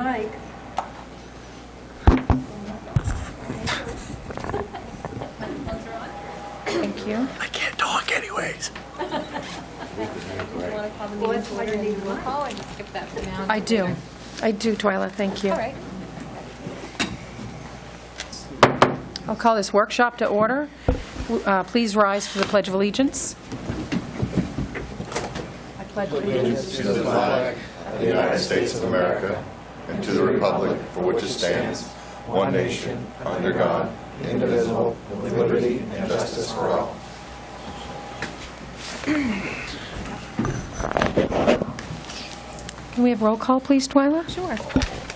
Mike. Thank you. I can't talk anyways. I do. I do, Twyla, thank you. All right. I'll call this workshop to order. Please rise for the Pledge of Allegiance. I pledge allegiance To the flag of the United States of America and to the republic for which it stands, one nation, under God, indivisible, with liberty and justice for all. Can we have roll call, please, Twyla? Sure.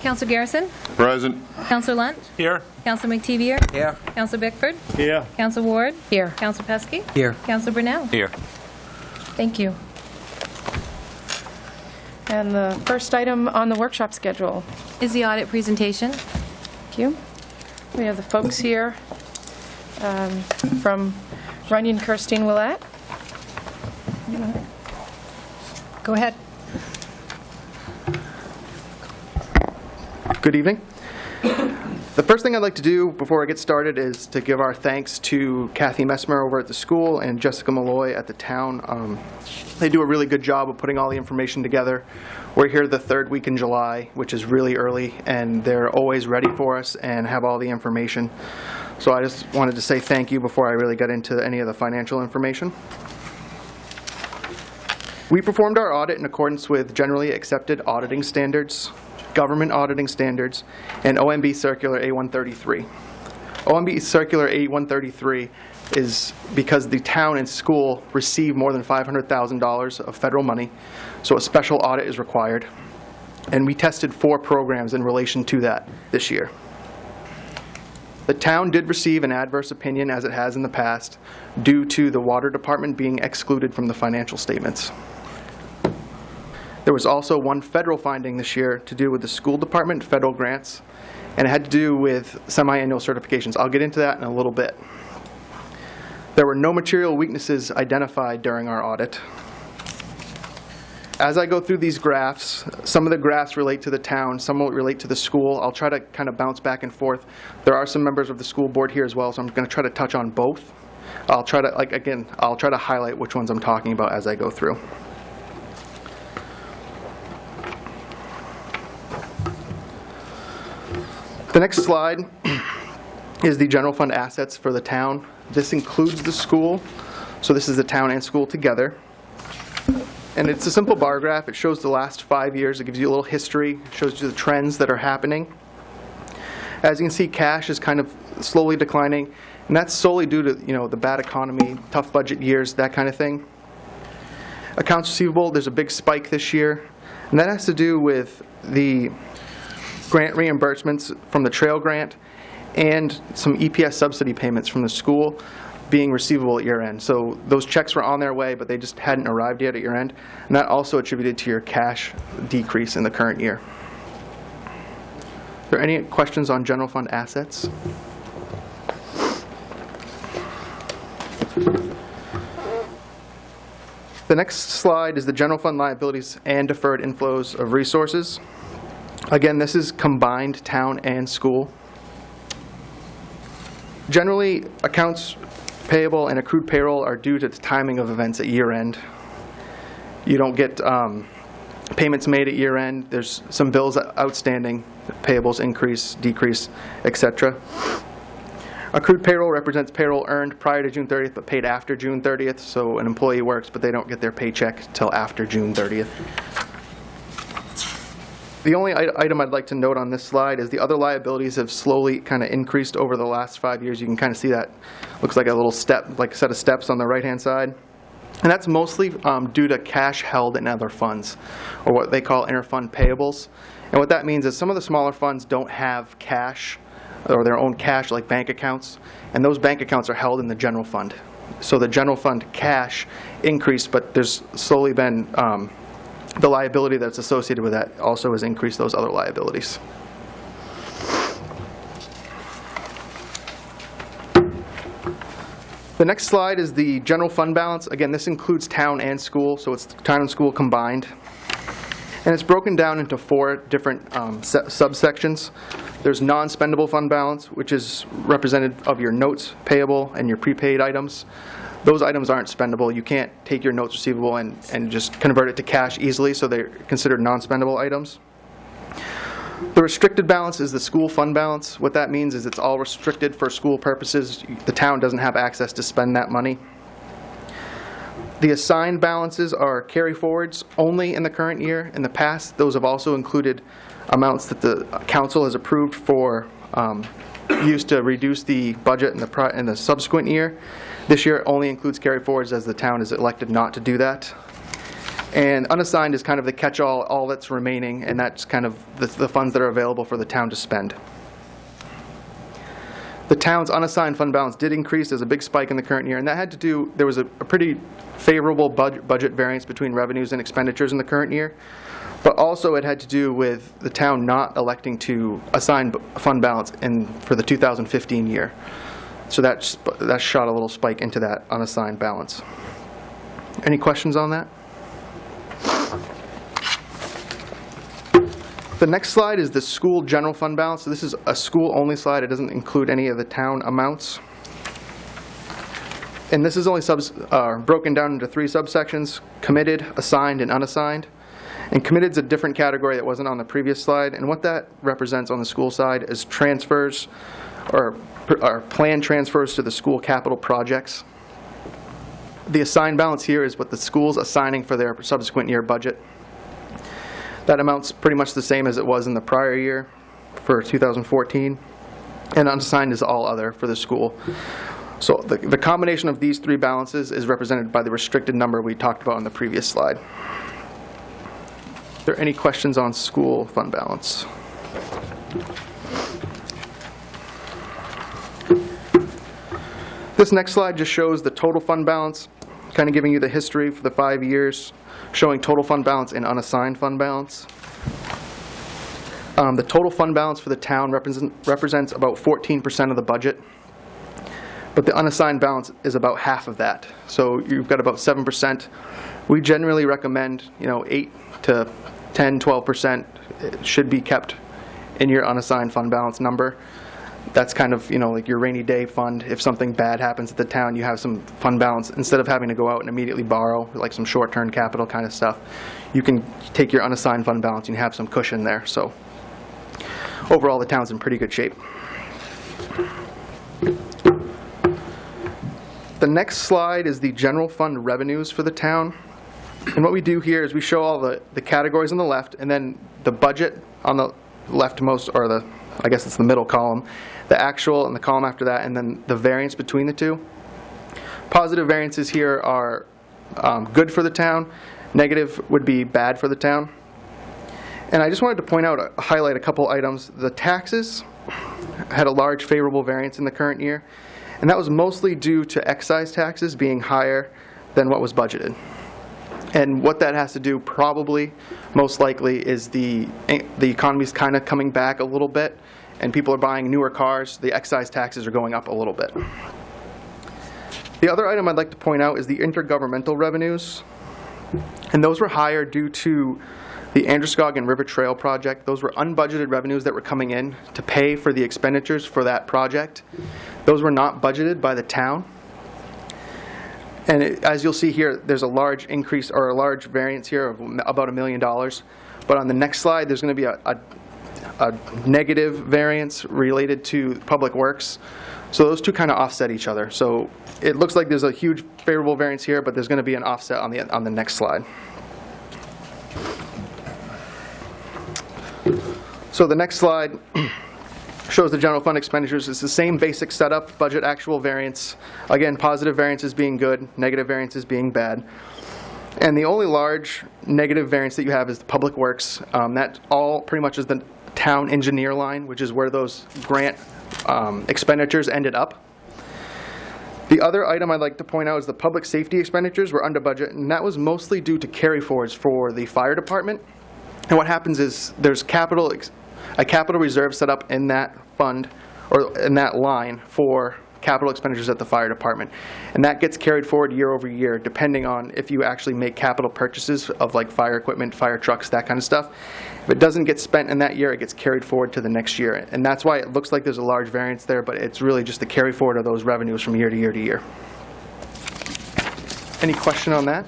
Councilor Garrison? Present. Councilor Lunt? Here. Councilor McTevier? Here. Councilor Bickford? Here. Councilor Ward? Here. Councilor Pesky? Here. Councilor Brunel? Here. Thank you. And the first item on the workshop schedule. Is the audit presentation. Thank you. We have the folks here from Runyon Kirstein Willett. Go ahead. Good evening. The first thing I'd like to do before I get started is to give our thanks to Kathy Messmer over at the school and Jessica Malloy at the town. They do a really good job of putting all the information together. We're here the third week in July, which is really early, and they're always ready for us and have all the information. So I just wanted to say thank you before I really got into any of the financial information. We performed our audit in accordance with generally accepted auditing standards, government auditing standards, and OMB Circular A133. OMB Circular A133 is because the town and school receive more than $500,000 of federal money, so a special audit is required. And we tested 4 programs in relation to that this year. The town did receive an adverse opinion, as it has in the past, due to the water department being excluded from the financial statements. There was also one federal finding this year to do with the school department, federal grants, and it had to do with semi-annual certifications. I'll get into that in a little bit. There were no material weaknesses identified during our audit. As I go through these graphs, some of the graphs relate to the town, some will relate to the school. I'll try to kind of bounce back and forth. There are some members of the school board here as well, so I'm going to try to touch on both. I'll try to highlight which ones I'm talking about as I go through. The next slide is the general fund assets for the town. This includes the school, so this is the town and school together. And it's a simple bar graph. It shows the last 5 years. It gives you a little history, shows you the trends that are happening. As you can see, cash is kind of slowly declining, and that's solely due to the bad economy, tough budget years, that kind of thing. Accounts receivable, there's a big spike this year, and that has to do with the grant reimbursements from the trail grant and some EPS subsidy payments from the school being receivable at year end. So those checks were on their way, but they just hadn't arrived yet at year end, and that also attributed to your cash decrease in the current year. Are there any questions on general fund assets? The next slide is the general fund liabilities and deferred inflows of resources. Again, this is combined town and school. Generally, accounts payable and accrued payroll are due to the timing of events at year end. You don't get payments made at year end. There's some bills outstanding, payables increase, decrease, etc. Accrued payroll represents payroll earned prior to June 30th but paid after June 30th. So an employee works, but they don't get their paycheck till after June 30th. The only item I'd like to note on this slide is the other liabilities have slowly kind of increased over the last 5 years. You can kind of see that. Looks like a little step, like a set of steps on the right-hand side. And that's mostly due to cash held in other funds, or what they call interfund payables. And what that means is some of the smaller funds don't have cash or their own cash, like bank accounts, and those bank accounts are held in the general fund. So the general fund cash increased, but there's slowly been the liability that's associated with that also has increased those other liabilities. The next slide is the general fund balance. Again, this includes town and school, so it's town and school combined. And it's broken down into 4 different subsections. There's non-spendable fund balance, which is represented of your notes payable and your prepaid items. Those items aren't spendable. You can't take your notes receivable and just convert it to cash easily, so they're considered non-spendable items. The restricted balance is the school fund balance. What that means is it's all restricted for school purposes. The town doesn't have access to spend that money. The assigned balances are carry forwards only in the current year. In the past, those have also included amounts that the council has approved for use to reduce the budget in the subsequent year. This year it only includes carry forwards, as the town has elected not to do that. And unassigned is kind of the catch-all, all that's remaining, and that's kind of the funds that are available for the town to spend. The town's unassigned fund balance did increase. There's a big spike in the current year, and that had to do, there was a pretty favorable budget variance between revenues and expenditures in the current year. But also it had to do with the town not electing to assign fund balance for the 2015 year. So that shot a little spike into that unassigned balance. Any questions on that? The next slide is the school general fund balance. So this is a school-only slide. It doesn't include any of the town amounts. And this is only broken down into 3 subsections: committed, assigned, and unassigned. And committed is a different category that wasn't on the previous slide. And what that represents on the school side is transfers or planned transfers to the school capital projects. The assigned balance here is what the school's assigning for their subsequent year budget. That amount's pretty much the same as it was in the prior year for 2014. And unassigned is all other for the school. So the combination of these 3 balances is represented by the restricted number we talked about on the previous slide. Are there any questions on school fund balance? This next slide just shows the total fund balance, kind of giving you the history for the 5 years, showing total fund balance and unassigned fund balance. The total fund balance for the town represents about 14% of the budget, but the unassigned balance is about half of that. So you've got about 7%. We generally recommend, 8 to 10, 12% should be kept in your unassigned fund balance number. That's kind of, like your rainy day fund. If something bad happens at the town, you have some fund balance. Instead of having to go out and immediately borrow, like some short-term capital kind of stuff, you can take your unassigned fund balance and have some cushion there. So overall, the town's in pretty good shape. The next slide is the general fund revenues for the town. And what we do here is we show all the categories on the left, and then the budget on the leftmost, or I guess it's the middle column, the actual and the column after that, and then the variance between the 2. Positive variances here are good for the town. Negative would be bad for the town. And I just wanted to highlight a couple items. The taxes had a large favorable variance in the current year, and that was mostly due to excise taxes being higher than what was budgeted. And what that has to do, probably, most likely, is the economy's kind of coming back a little bit, and people are buying newer cars. The excise taxes are going up a little bit. The other item I'd like to point out is the intergovernmental revenues. And those were higher due to the Androscoggin River Trail project. Those were unbudgeted revenues that were coming in to pay for the expenditures for that project. Those were not budgeted by the town. And as you'll see here, there's a large increase, or a large variance here of about $1 million. But on the next slide, there's going to be a negative variance related to public works. So those 2 kind of offset each other. So it looks like there's a huge favorable variance here, but there's going to be an offset on the next slide. So the next slide shows the general fund expenditures. It's the same basic setup, budget, actual, variance. Again, positive variances being good, negative variances being bad. And the only large negative variance that you have is the public works. That all pretty much is the town engineer line, which is where those grant expenditures ended up. The other item I'd like to point out is the public safety expenditures were under budget, and that was mostly due to carry forwards for the fire department. And what happens is there's a capital reserve set up in that fund, or in that line, for capital expenditures at the fire department. And that gets carried forward year over year, depending on if you actually make capital purchases of like fire equipment, fire trucks, that kind of stuff. If it doesn't get spent in that year, it gets carried forward to the next year. And that's why it looks like there's a large variance there, but it's really just the carry forward of those revenues from year to year to year. Any question on that?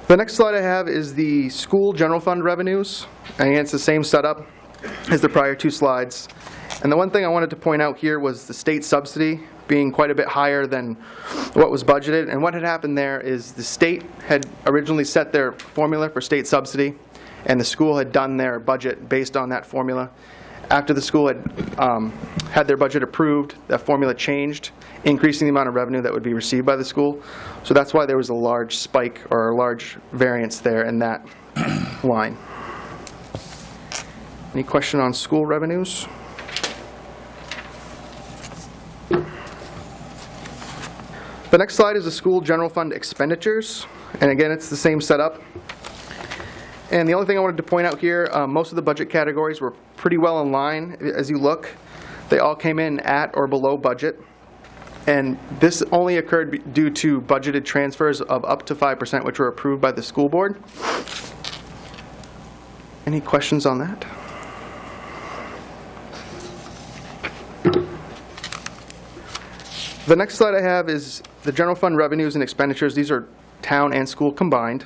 The next slide I have is the school general fund revenues. And again, it's the same setup as the prior two slides. And the one thing I wanted to point out here was the state subsidy being quite a bit higher than what was budgeted. And what had happened there is the state had originally set their formula for state subsidy, and the school had done their budget based on that formula. After the school had had their budget approved, that formula changed, increasing the amount of revenue that would be received by the school. So that's why there was a large spike or a large variance there in that line. Any question on school revenues? The next slide is the school general fund expenditures. And again, it's the same setup. And the only thing I wanted to point out here, most of the budget categories were pretty well in line. As you look, they all came in at or below budget. And this only occurred due to budgeted transfers of up to 5%, which were approved by the school board. Any questions on that? The next slide I have is the general fund revenues and expenditures. These are town and school combined.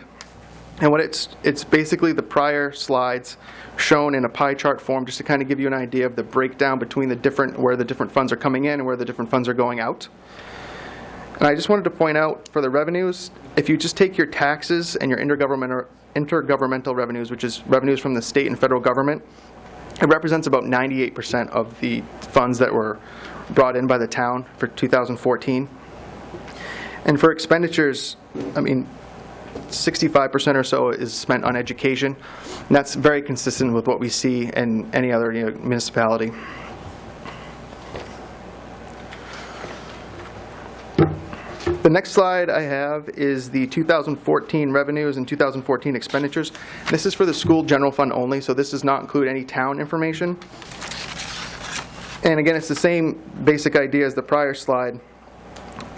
And what it's basically the prior slides shown in a pie chart form, just to kind of give you an idea of the breakdown between the different, where the different funds are coming in and where the different funds are going out. And I just wanted to point out for the revenues, if you just take your taxes and your intergovernmental revenues, which is revenues from the state and federal government, it represents about 98% of the funds that were brought in by the town for 2014. And for expenditures, I mean, 65% or so is spent on education, and that's very consistent with what we see in any other municipality. The next slide I have is the 2014 revenues and 2014 expenditures. This is for the school general fund only, so this does not include any town information. And again, it's the same basic idea as the prior slide.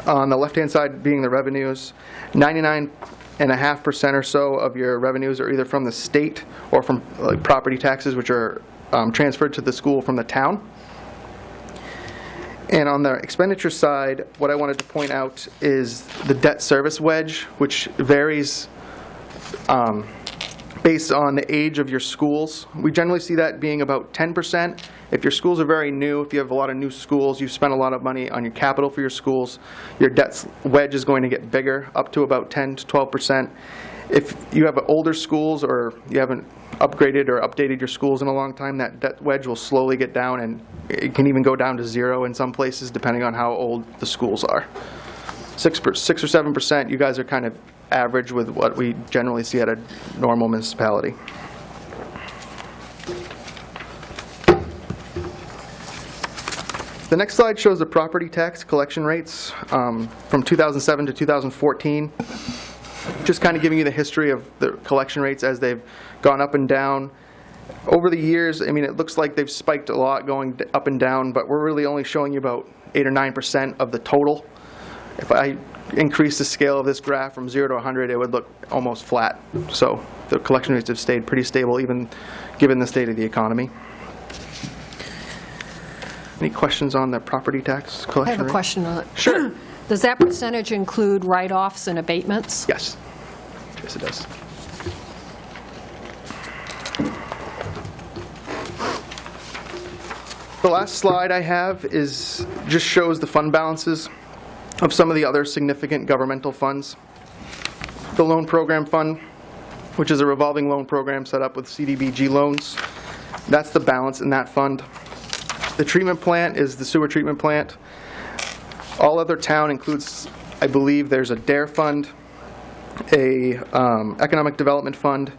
On the left-hand side being the revenues, 99.5% or so of your revenues are either from the state or from property taxes, which are transferred to the school from the town. And on the expenditure side, what I wanted to point out is the debt service wedge, which varies based on the age of your schools. We generally see that being about 10%. If your schools are very new, if you have a lot of new schools, you've spent a lot of money on your capital for your schools, your debt wedge is going to get bigger, up to about 10 to 12%. If you have older schools or you haven't upgraded or updated your schools in a long time, that debt wedge will slowly get down, and it can even go down to 0 in some places, depending on how old the schools are. 6 or 7%, you guys are kind of average with what we generally see at a normal municipality. The next slide shows the property tax collection rates from 2007 to 2014. Just kind of giving you the history of the collection rates as they've gone up and down. Over the years, I mean, it looks like they've spiked a lot going up and down, but we're really only showing you about 8 or 9% of the total. If I increase the scale of this graph from 0 to 100, it would look almost flat. So the collection rates have stayed pretty stable, even given the state of the economy. Any questions on the property tax collection rate? I have a question on it. Sure. Does that percentage include write-offs and abatements? Yes. Yes, it does. The last slide I have just shows the fund balances of some of the other significant governmental funds. The loan program fund, which is a revolving loan program set up with CDBG loans. That's the balance in that fund. The treatment plant is the sewer treatment plant. All other town includes, I believe, there's a DARE fund, a economic development fund,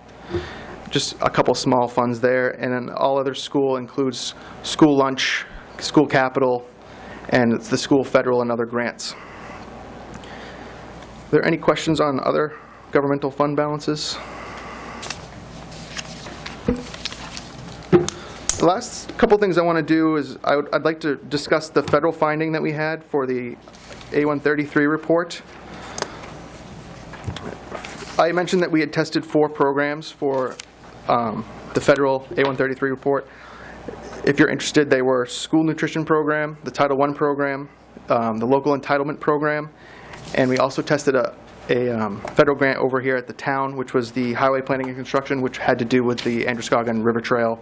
just a couple small funds there, and then all other school includes school lunch, school capital, and it's the school federal and other grants. Are there any questions on other governmental fund balances? The last couple things I want to do is I'd like to discuss the federal finding that we had for the A133 report. I mentioned that we had tested 4 programs for the federal A133 report. If you're interested, they were school nutrition program, the Title I program, the local entitlement program, and we also tested a federal grant over here at the town, which was the highway planning and construction, which had to do with the Androscoggin River Trail.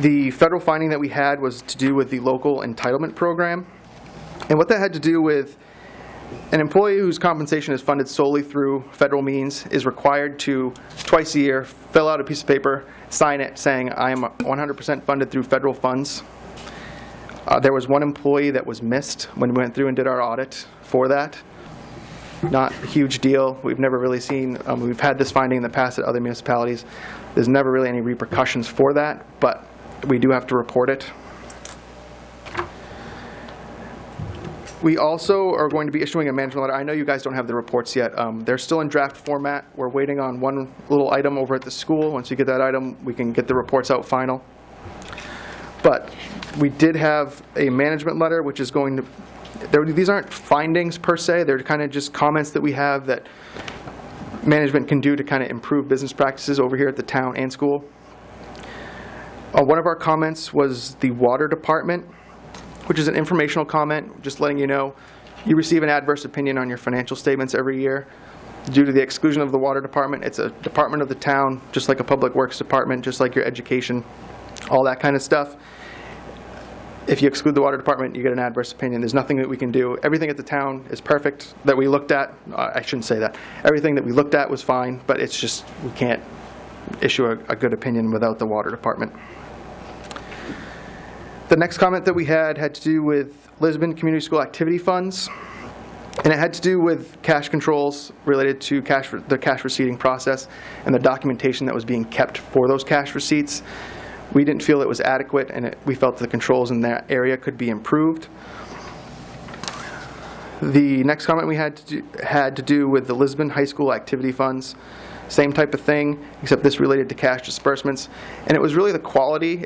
The federal finding that we had was to do with the local entitlement program. And what that had to do with an employee whose compensation is funded solely through federal means is required to, twice a year, fill out a piece of paper, sign it, saying, I am 100% funded through federal funds. There was one employee that was missed when we went through and did our audit for that. Not a huge deal. We've never really seen, we've had this finding in the past at other municipalities. There's never really any repercussions for that, but we do have to report it. We also are going to be issuing a management letter. I know you guys don't have the reports yet. They're still in draft format. We're waiting on one little item over at the school. Once you get that item, we can get the reports out final. But we did have a management letter, which is going to, these aren't findings per se. They're kind of just comments that we have that management can do to kind of improve business practices over here at the town and school. One of our comments was the water department, which is an informational comment, just letting you know you receive an adverse opinion on your financial statements every year. Due to the exclusion of the water department, it's a department of the town, just like a public works department, just like your education, all that kind of stuff. If you exclude the water department, you get an adverse opinion. There's nothing that we can do. Everything at the town is perfect that we looked at. I shouldn't say that. Everything that we looked at was fine, but it's just we can't issue a good opinion without the water department. The next comment that we had to do with Lisbon Community School activity funds, and it had to do with cash controls related to the cash receipting process and the documentation that was being kept for those cash receipts. We didn't feel it was adequate, and we felt the controls in that area could be improved. The next comment we had to do with the Lisbon High School activity funds. Same type of thing, except this related to cash disbursements. And it was really the quality.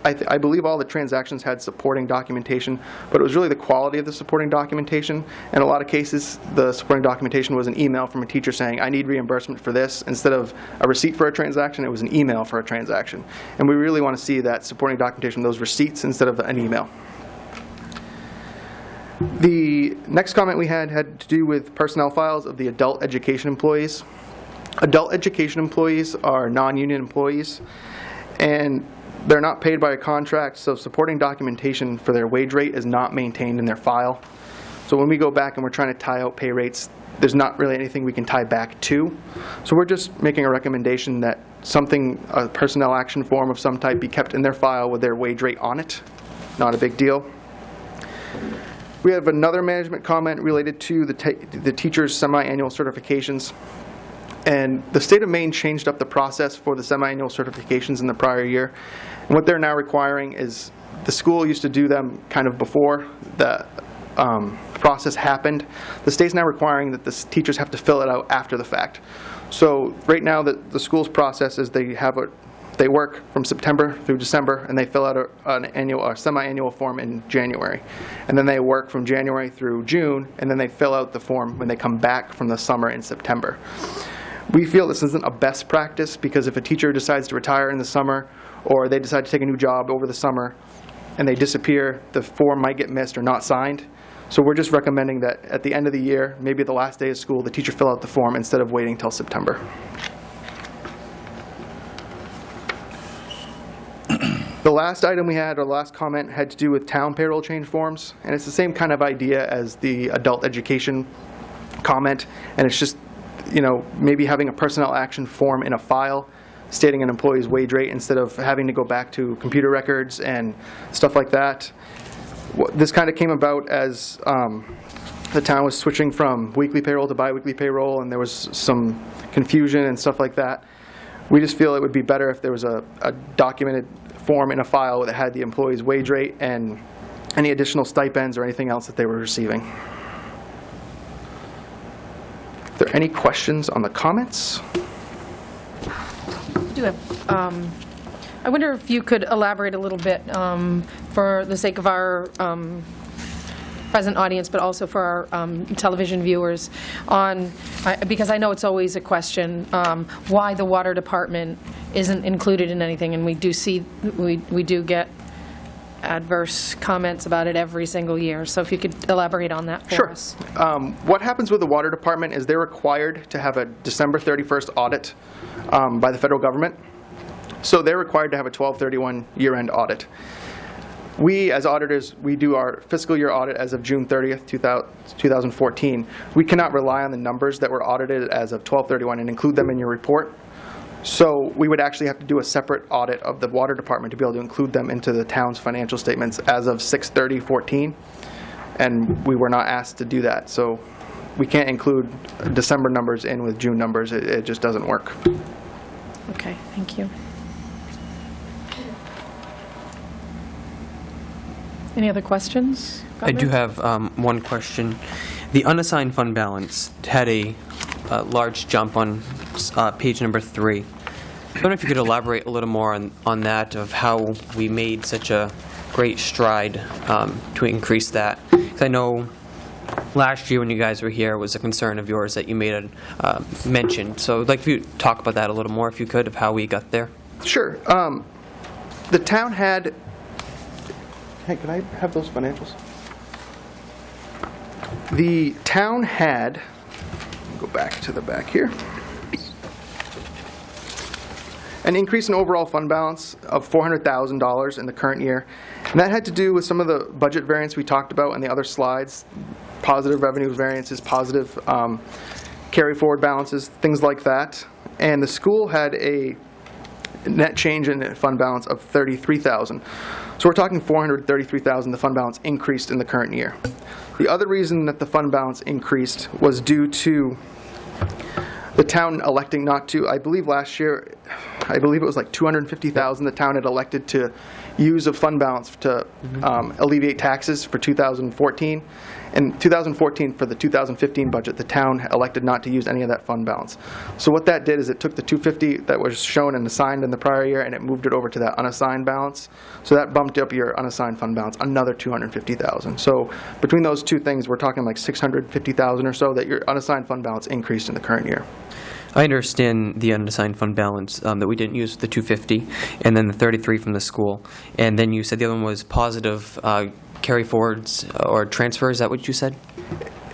I believe all the transactions had supporting documentation, but it was really the quality of the supporting documentation. In a lot of cases, the supporting documentation was an email from a teacher saying, I need reimbursement for this. Instead of a receipt for a transaction, it was an email for a transaction. And we really want to see that supporting documentation, those receipts, instead of an email. The next comment we had to do with personnel files of the adult education employees. Adult education employees are non-union employees, and they're not paid by a contract, so supporting documentation for their wage rate is not maintained in their file. So when we go back and we're trying to tie out pay rates, there's not really anything we can tie back to. So we're just making a recommendation that a personnel action form of some type be kept in their file with their wage rate on it. Not a big deal. We have another management comment related to the teachers' semi-annual certifications. And the state of Maine changed up the process for the semi-annual certifications in the prior year. And what they're now requiring is, the school used to do them kind of before the process happened. The state's now requiring that the teachers have to fill it out after the fact. So right now the school's process is they work from September through December, and they fill out a semi-annual form in January. And then they work from January through June, and then they fill out the form when they come back from the summer in September. We feel this isn't a best practice, because if a teacher decides to retire in the summer, or they decide to take a new job over the summer and they disappear, the form might get missed or not signed. So we're just recommending that at the end of the year, maybe the last day of school, the teacher fill out the form instead of waiting till September. The last item we had, or the last comment, had to do with town payroll change forms, and it's the same kind of idea as the adult education comment, and it's just, maybe having a personnel action form in a file stating an employee's wage rate instead of having to go back to computer records and stuff like that. This kind of came about as the town was switching from weekly payroll to bi-weekly payroll, and there was some confusion and stuff like that. We just feel it would be better if there was a documented form in a file that had the employee's wage rate and any additional stipends or anything else that they were receiving. Are there any questions on the comments? do have, I wonder if you could elaborate a little bit, for the sake of our present audience, but also for our television viewers, on, because I know it's always a question, why the water department isn't included in anything, and we do see, we do get adverse comments about it every single year. So if you could elaborate on that for us. What happens with the water department is they're required to have a December 31st audit by the federal government. So they're required to have a 12/31 year-end audit. We, as auditors, we do our fiscal year audit as of June 30th, 2014. We cannot rely on the numbers that were audited as of 12/31 and include them in your report. So we would actually have to do a separate audit of the water department to be able to include them into the town's financial statements as of 6/30/14. And we were not asked to do that. So we can't include December numbers in with June numbers. It just doesn't work. Okay, thank you. Any other questions? I do comments? have one question. The unassigned fund balance had a large jump on page number 3. I wonder if you could elaborate a little more on that, of how we made such a great stride to increase that. 'Cause I know last year when you guys were here, it was a concern of yours that you made a mention. So I'd like for you to talk about that a little more, if you could, of how we got there. Sure. The town had, hey, could I have those financials? The town had, go back to the back here, an increase in overall fund balance of $400,000 in the current year. And that had to do with some of the budget variance we talked about in the other slides, positive revenue variances, positive carry forward balances, things like that. And the school had a net change in fund balance of $33,000. So we're talking $433,000, the fund balance increased in the current year. The other reason that the fund balance increased was due to the town electing not to, I believe last year, I believe it was like $250,000 the town had elected to use of fund balance to alleviate taxes for 2014. In 2014, for the 2015 budget, the town elected not to use any of that fund balance. So what that did is it took the $250 that was shown and assigned in the prior year, and it moved it over to that unassigned balance. So that bumped up your unassigned fund balance another $250,000. So between those two things, we're talking like $650,000 or so that your unassigned fund balance increased in the current year. I understand the unassigned fund balance that we didn't use, the $250, and then the $33 from the school. And then you said the other one was positive carry forwards or transfers. Is that what you said?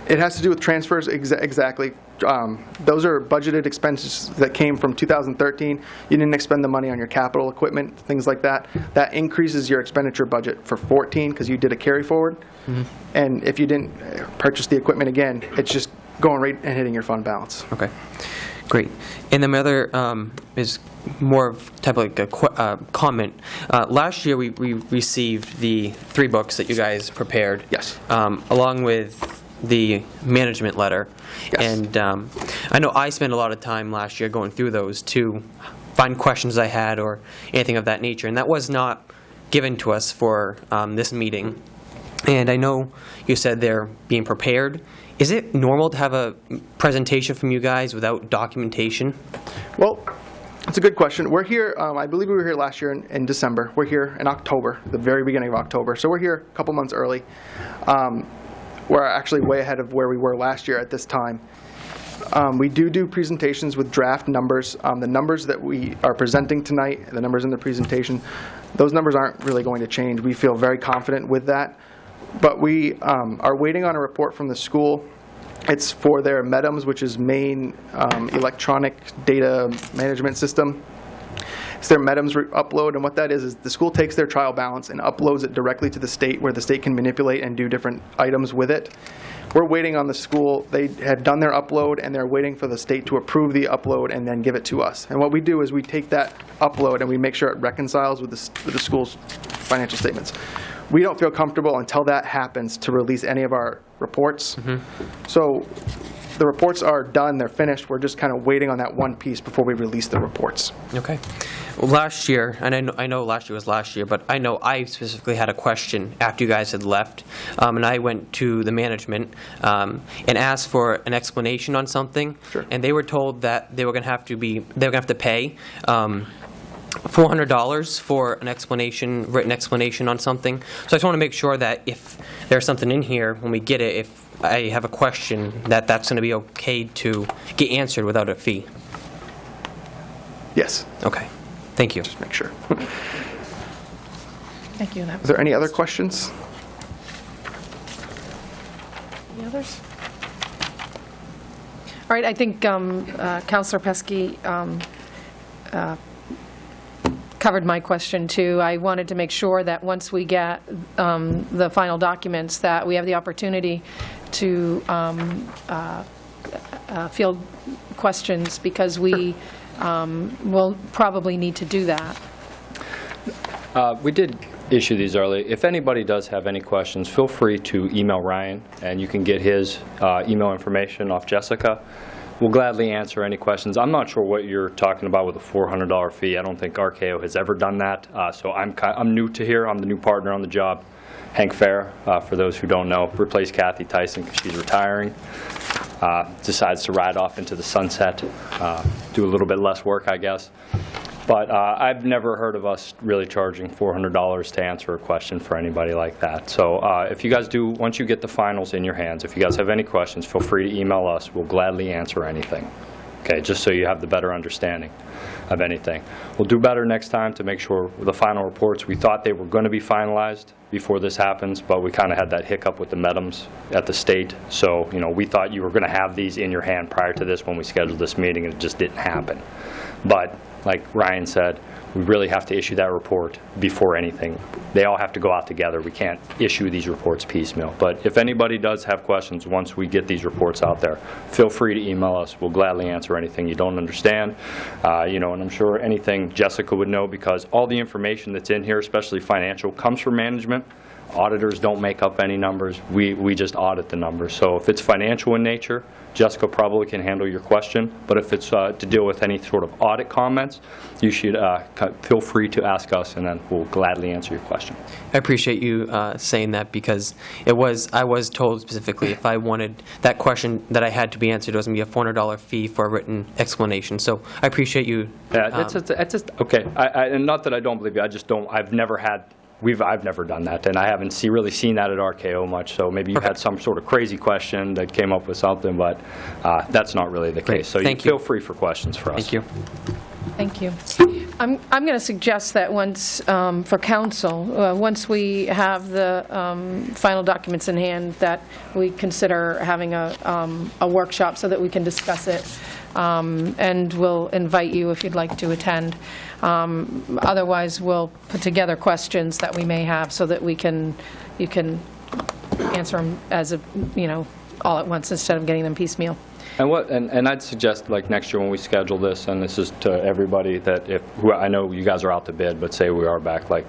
It has to do with transfers, exactly. Those are budgeted expenses that came from 2013. You didn't expend the money on your capital equipment, things like that. That increases your expenditure budget for 14 because you did a carry forward. And if you didn't purchase the equipment again, it's just going right and hitting your fund balance. Okay, great. And then my other is more of type of like a comment. Last year we received the 3 books that you guys prepared. Yes. Along with the management letter. Yes. And I know I spent a lot of time last year going through those to find questions I had or anything of that nature. And that was not given to us for this meeting. And I know you said they're being prepared. Is it normal to have a presentation from you guys without documentation? Well, it's a good question. We're here, I believe we were here last year in December. We're here in October, the very beginning of October. So we're here a couple months early. We're actually way ahead of where we were last year at this time. We do presentations with draft numbers. The numbers that we are presenting tonight, the numbers in the presentation, those numbers aren't really going to change. We feel very confident with that. But we are waiting on a report from the school. It's for their MEDMS, which is main electronic data management system. It's their MEDMS upload, and what that is the school takes their trial balance and uploads it directly to the state, where the state can manipulate and do different items with it. We're waiting on the school. They have done their upload, and they're waiting for the state to approve the upload and then give it to us. And what we do is we take that upload and we make sure it reconciles with the school's financial statements. We don't feel comfortable until that happens to release any of our reports. So the reports are done, they're finished, we're just kind of waiting on that one piece before we release the reports. Okay. Well, last year, and I know last year was last year, but I know I specifically had a question after you guys had left, and I went to the management and asked for an explanation on something. Sure. And they were told that they were going to have to pay $400 for an explanation, written explanation on something. So I just want to make sure that if there's something in here, when we get it, if I have a question, that's going to be okay to get answered without a fee. Yes, Okay. Thank you. just make sure. Thank you. Is there any other questions? Any others? All right, I think Counselor Pesky covered my question, too. I wanted to make sure that once we get the final documents, that we have the opportunity to field questions, because we will probably need to do that. We did issue these early. If anybody does have any questions, feel free to email Ryan, and you can get his email information off Jessica. We'll gladly answer any questions. I'm not sure what you're talking about with a $400 fee. I don't think RKO has ever done that, so I'm new to here. I'm the new partner on the job. Hank Fair, for those who don't know, replaced Kathy Tyson because she's retiring. Decides to ride off into the sunset, do a little bit less work, I guess. But I've never heard of us really charging $400 to answer a question for anybody like that. So if you guys do, once you get the finals in your hands, if you guys have any questions, feel free to email us. We'll gladly answer anything. Okay, just so you have the better understanding of anything. We'll do better next time to make sure the final reports, we thought they were going to be finalized before this happens, but we kind of had that hiccup with the MEDMS at the state. So, you know, we thought you were going to have these in your hand prior to this when we scheduled this meeting, and it just didn't happen. But like Ryan said, we really have to issue that report before anything. They all have to go out together. We can't issue these reports piecemeal. But if anybody does have questions once we get these reports out there, feel free to email us. We'll gladly answer anything you don't understand. You know, and I'm sure anything Jessica would know, because all the information that's in here, especially financial, comes from management. Auditors don't make up any numbers. We just audit the numbers. So if it's financial in nature, Jessica probably can handle your question. But if it's to deal with any sort of audit comments, you should feel free to ask us, and then we'll gladly answer your question. I appreciate you saying that, because I was told specifically if I wanted that question that I had to be answered, it was going to be a $400 fee for a written explanation. So I appreciate you. Yeah, it's just okay. And not that I don't believe you. I just don't. I've never done that, and I haven't really seen that at RKO much. So maybe you had some sort of crazy question that came up with something, but that's not really the case. So Thank you. feel free for questions for us. Thank you. Thank you. I'm going to suggest that once, for council, once we have the final documents in hand, that we consider having a workshop so that we can discuss it, and we'll invite you if you'd like to attend. Otherwise, we'll put together questions that we may have so that you can answer them as all at once instead of getting them piecemeal. And I'd suggest, like, next year when we schedule this, and this is to everybody, that I know you guys are out to bid, but say we are back, like,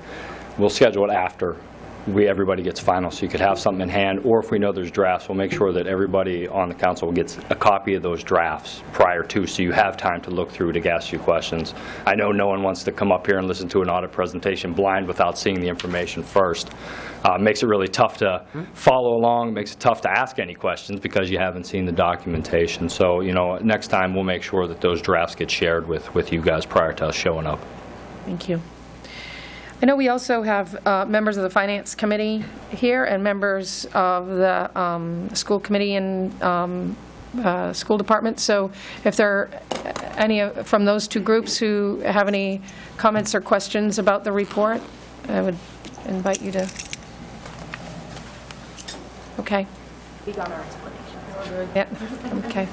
we'll schedule it after everybody gets final, so you could have something in hand, or if we know there's drafts, we'll make sure that everybody on the council gets a copy of those drafts prior to, so you have time to look through to ask you questions. I know no one wants to come up here and listen to an audit presentation blind without seeing the information first. Makes it really tough to follow along, makes it tough to ask any questions because you haven't seen the documentation. So, next time we'll make sure that those drafts get shared with you guys prior to us showing up. Thank you. I know we also have members of the Finance Committee here and members of the School Committee and School Department. So if there are any from those two groups who have any comments or questions about the report, I would invite you to. Okay. We got our explanation. Yeah, okay.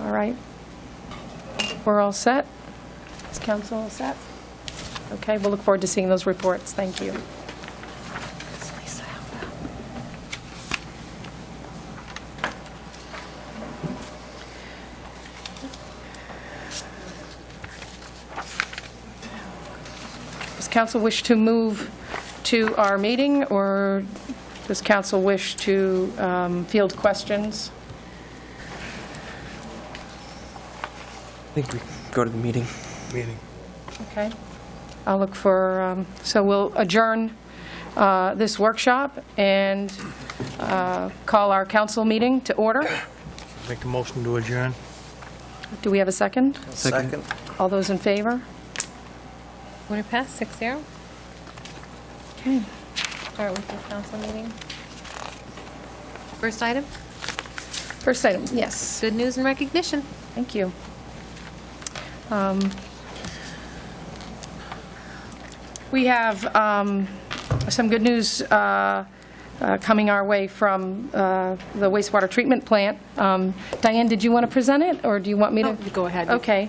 All right. We're all set? Is council all set? Okay, we'll look forward to seeing those reports. Thank you. Does council wish to move to our meeting, or Does council wish to field questions? I think we can go to the meeting. Meeting. Okay. I'll look for, so we'll adjourn this workshop and call our council meeting to order. Make a motion to adjourn. Do we have a second? Second. All those in favor? Order passed, 6-0. Okay. Start with the council meeting. First item, First item, yes. good news and recognition. Thank you. We have some good news coming our way from the wastewater treatment plant. Diane, did you want to present it, or do you want me to? No, you go ahead. Okay.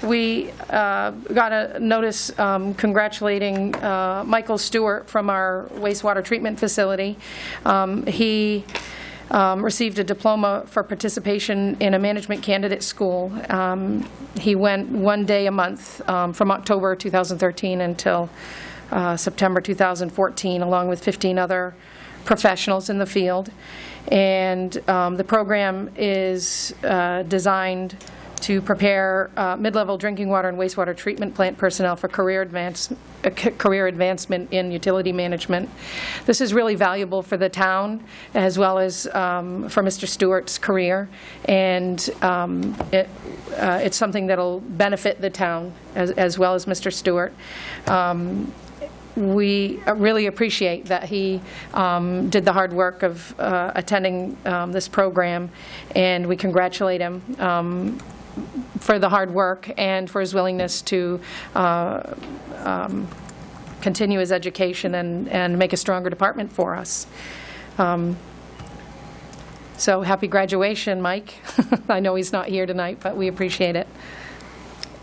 We got a notice congratulating Michael Stewart from our wastewater treatment facility. He received a diploma for participation in a management candidate school. He went one day a month from October 2013 until September 2014, along with 15 other professionals in the field. And the program is designed to prepare mid-level drinking water and wastewater treatment plant personnel for career advancement in utility management. This is really valuable for the town as well as for Mr. Stewart's career, and it's something that'll benefit the town as well as Mr. Stewart. We really appreciate that he did the hard work of attending this program, and we congratulate him for the hard work and for his willingness to continue his education and make a stronger department for us. So happy graduation, Mike. I know he's not here tonight, but we appreciate it.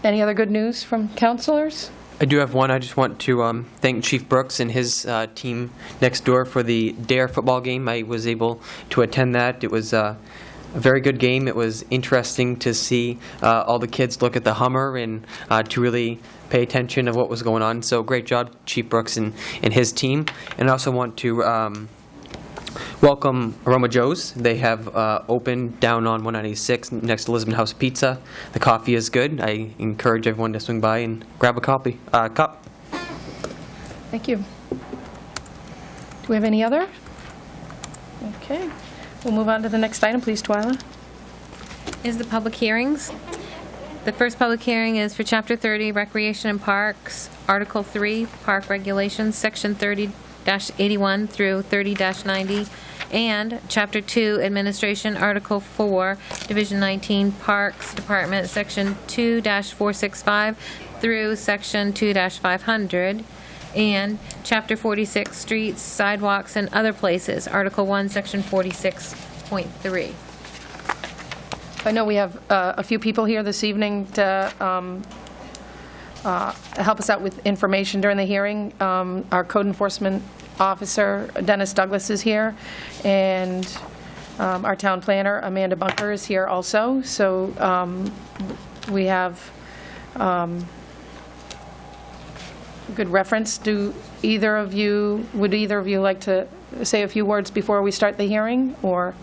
Any other good news from counselors? I do have one. I just want to thank Chief Brooks and his team next door for the DARE football game. I was able to attend that. It was a very good game. It was interesting to see all the kids look at the Hummer and to really pay attention of what was going on. So great job, Chief Brooks and his team. And I also want to welcome Aroma Joe's. They have opened down on 196 next to Lisbon House Pizza. The coffee is good. I encourage everyone to swing by and grab a cup. Thank you. Do we have any other? Okay. We'll move on to the next item, please, Twyla. Is the public hearings. The first public hearing is for Chapter 30, Recreation and Parks, Article 3, Park Regulations, Section 30-81 through 30-90, and Chapter 2, Administration, Article 4, Division 19, Parks Department, Section 2-465 through Section 2-500, and Chapter 46, Streets, Sidewalks, and Other Places, Article 1, Section 46.3. I know we have a few people here this evening to help us out with information during the hearing. Our Code Enforcement Officer, Dennis Douglas, is here, and our Town Planner, Amanda Bunker, is here also. So we have good reference. Would either of you like to say a few words before we start the hearing, or?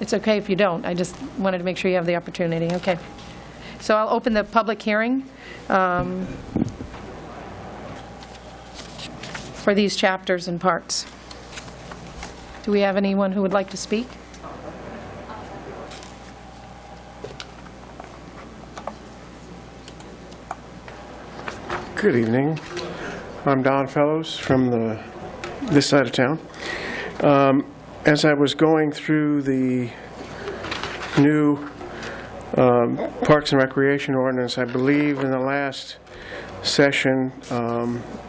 It's okay if you don't. I just wanted to make sure you have the opportunity. Okay. So I'll open the public hearing for these chapters and parts. Do we have anyone who would like to speak? Good evening. I'm Don Fellows from this side of town. As I was going through the new Parks and Recreation ordinance, I believe in the last session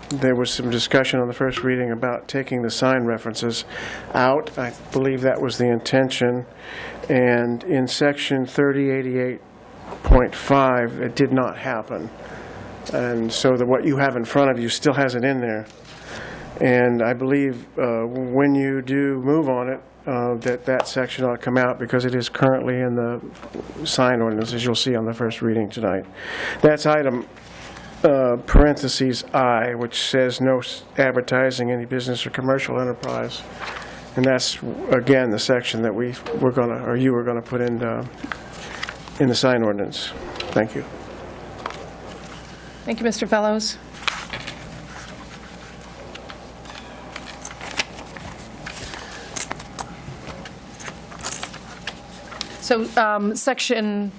there was some discussion on the first reading about taking the sign references out. I believe that was the intention. And in section 3088.5, it did not happen. And so what you have in front of you still has it in there. And I believe when you do move on it, that section ought to come out because it is currently in the sign ordinance, as you'll see on the first reading tonight. That's item parentheses I, which says no advertising any business or commercial enterprise. And that's, again, the section that we're going to, or you were going to put in the sign ordinance. Thank you. Thank you, Mr. Fellows. So section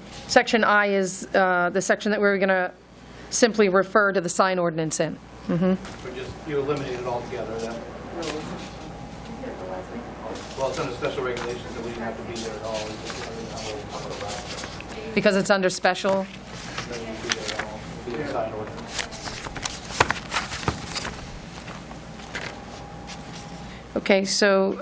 I is the section that we're going to simply refer to the sign ordinance in. You eliminate it altogether then? Well, it's under special regulations, so we didn't have to be there at all. We just didn't have Because it's under special? to be there at all. It'd be a sign ordinance. Okay, so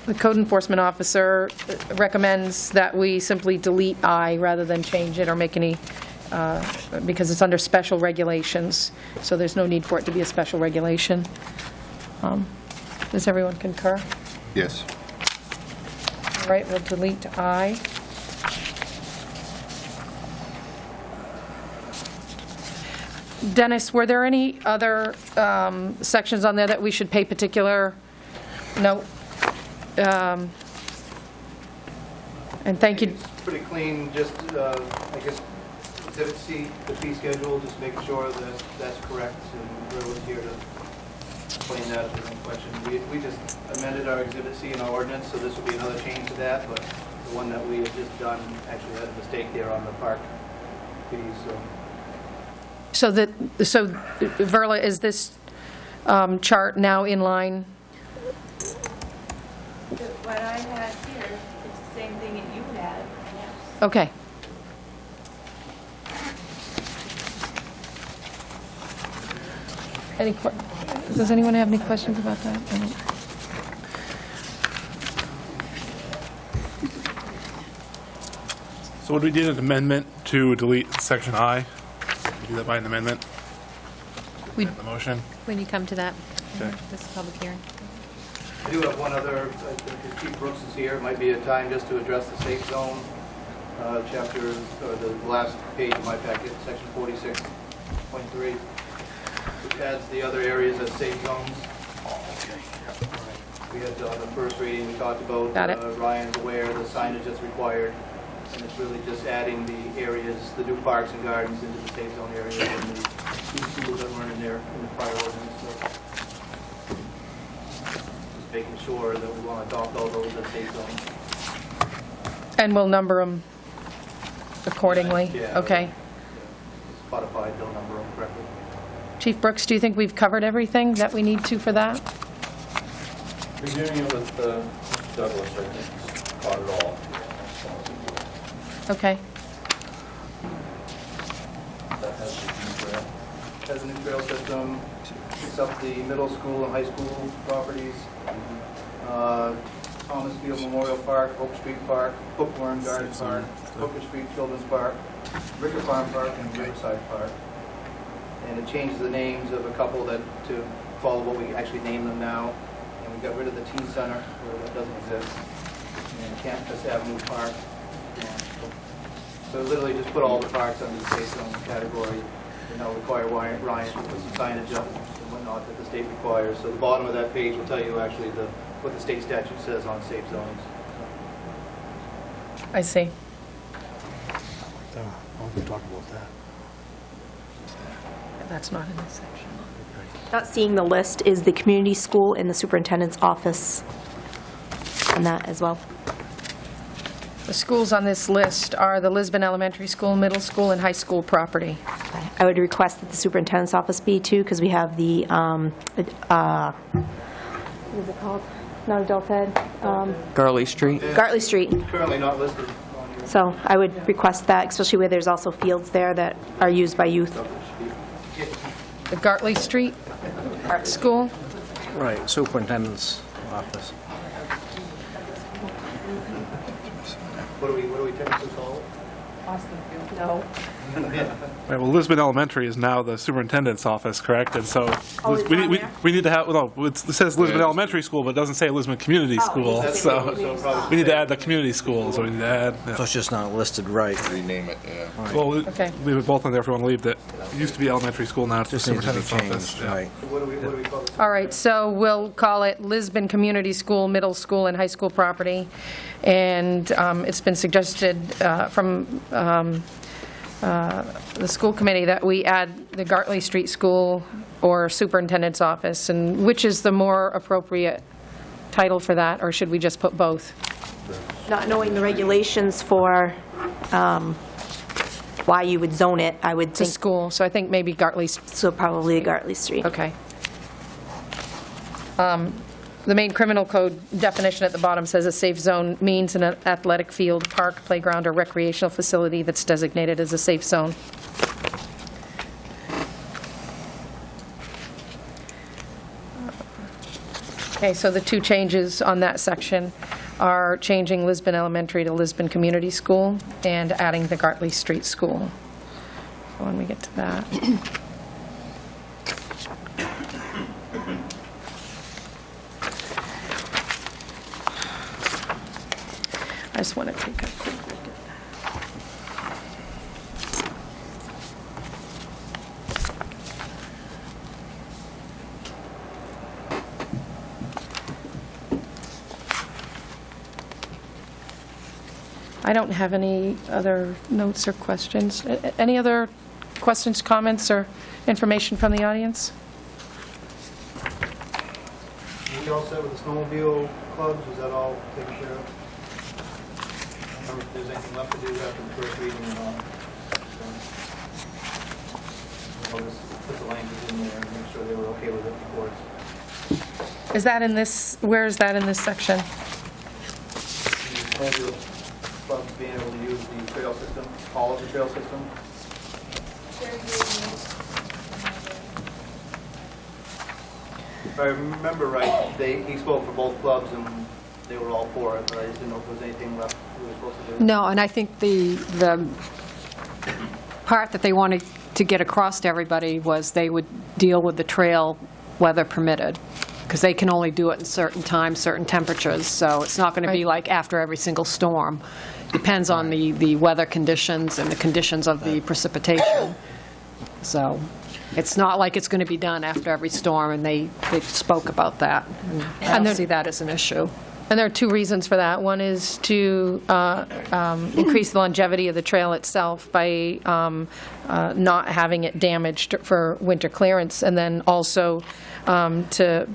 the code enforcement officer recommends that we simply delete I rather than change it or make any, because it's under special regulations, so there's no need for it to be a special regulation. Does everyone concur? Yes. All right, we'll delete I. Dennis, were there any other sections on there that we should pay particular note? And thank you. It's pretty clean, just, I guess, Exhibit C, the fee schedule, just making sure that that's correct, and Will was here to explain that if there's any question. We just amended our Exhibit C in our ordinance, so this will be another change to that, but the one that we had just done actually had a mistake there on the park fees, so. So Verla, is this chart now in line? What I had here, it's the same thing that you had, yes. Okay. Does anyone have any questions about that? I don't- So would we need an amendment to delete section I? We do that by an amendment? We- The motion? When you come to that, Okay. this public hearing. I do have one other, if Chief Brooks is here, it might be a time just to address the safe zone chapter, or the last page of my packet, section 46.3, which adds the other areas as safe zones. We had on the first reading, we talked about Got it. Ryan's aware, the signage that's required, and it's really just adding the areas, the new parks and gardens into the safe zone areas, and the two schools that weren't in there in the prior ordinance. So just making sure that we want to adopt all those as safe zones. And we'll number them accordingly? Yeah. Okay. Codified, they'll number them correctly. Chief Brooks, do you think we've covered everything that we need to for that? Reviewing it with Douglas, I think, caught it all. Okay. That has the new trail. Has a new trail system, picks up the middle school and high school properties. Thomas Field Memorial Park, Oak Street Park, Bookworm Garden Park, Hooker Street Children's Park, Ricker Farm Park, and Riverside Park. And it changes the names of a couple that, to follow what we actually name them now. And we got rid of the teen center, where that doesn't exist. And Campus Avenue Park. So literally just put all the parks under the safe zone category, and now require Ryan to put some signage up and whatnot that the state requires. So the bottom of that page will tell you actually what the state statute says on safe zones. I see. I want to talk about that. That's not in this section. Not seeing the list is the community school in the superintendent's office on that as well. The schools on this list are the Lisbon Elementary School, middle school, and high school property. I would request that the superintendent's office be too, because we have the, what is it called? Not adult ed, Garley Street? Gartley Street. Currently not listed on here. So I would request that, especially where there's also fields there that are used by youth. The Gartley Street School. Right, superintendent's office. What do we technically call it? No. Right, well, Lisbon Elementary is now the superintendent's office, correct? And so it's we on need, there? we need to have, no, it says Lisbon Elementary School, but it doesnn't say Lisbon Community School. needs to say So community school. we need to add the community school, so we need to add, yeah. So it's just not listed right. Rename it, yeah. Well, Okay. leave it both in there if you want to leave that. It used to be elementary school, now it's the Just needs to be superintendent's office. changed, yeah. right. What do we call this? All right, so we'll call it Lisbon Community School, middle school, and high school property. And it's been suggested from the school committee that we add the Gartley Street School or superintendent's office. And which is the more appropriate title for that, or should we just put both? Not knowing the regulations for why you would zone it, I would It's a think, school, so I think maybe Gartley, so probably Gartley Street. okay. The main criminal code definition at the bottom says a safe zone means an athletic field, park, playground, or recreational facility that's designated as a safe zone. Okay, so the two changes on that section are changing Lisbon Elementary to Lisbon Community School and adding the Gartley Street School. So when we get to that. I just want to take a quick look at that. I don't have any other notes or questions. Any other questions, comments, or information from the audience? We all set with the snowmobile clubs, was that all taken care of? I don't know if there's anything left to do after the first reading or not. So I'll just put the language in there and make sure they were okay with it before it's... Is that in this, where is that in this section? The snowmobile clubs being able to use the trail system, all of the trail system. If I remember right, he spoke for both clubs and they were all for it, but I just didn't know if there was anything left we were supposed to do. No, and I think the part that they wanted to get across to everybody was they would deal with the trail weather permitted, because they can only do it in certain times, certain temperatures, so it's not going to be like after every single storm. Depends on the weather conditions and the conditions of the precipitation. So it's not like it's going to be done after every storm, and they spoke about that. And I don't see that as an issue. And there are two reasons for that. One is to increase the longevity of the trail itself by not having it damaged for winter clearance, and then also to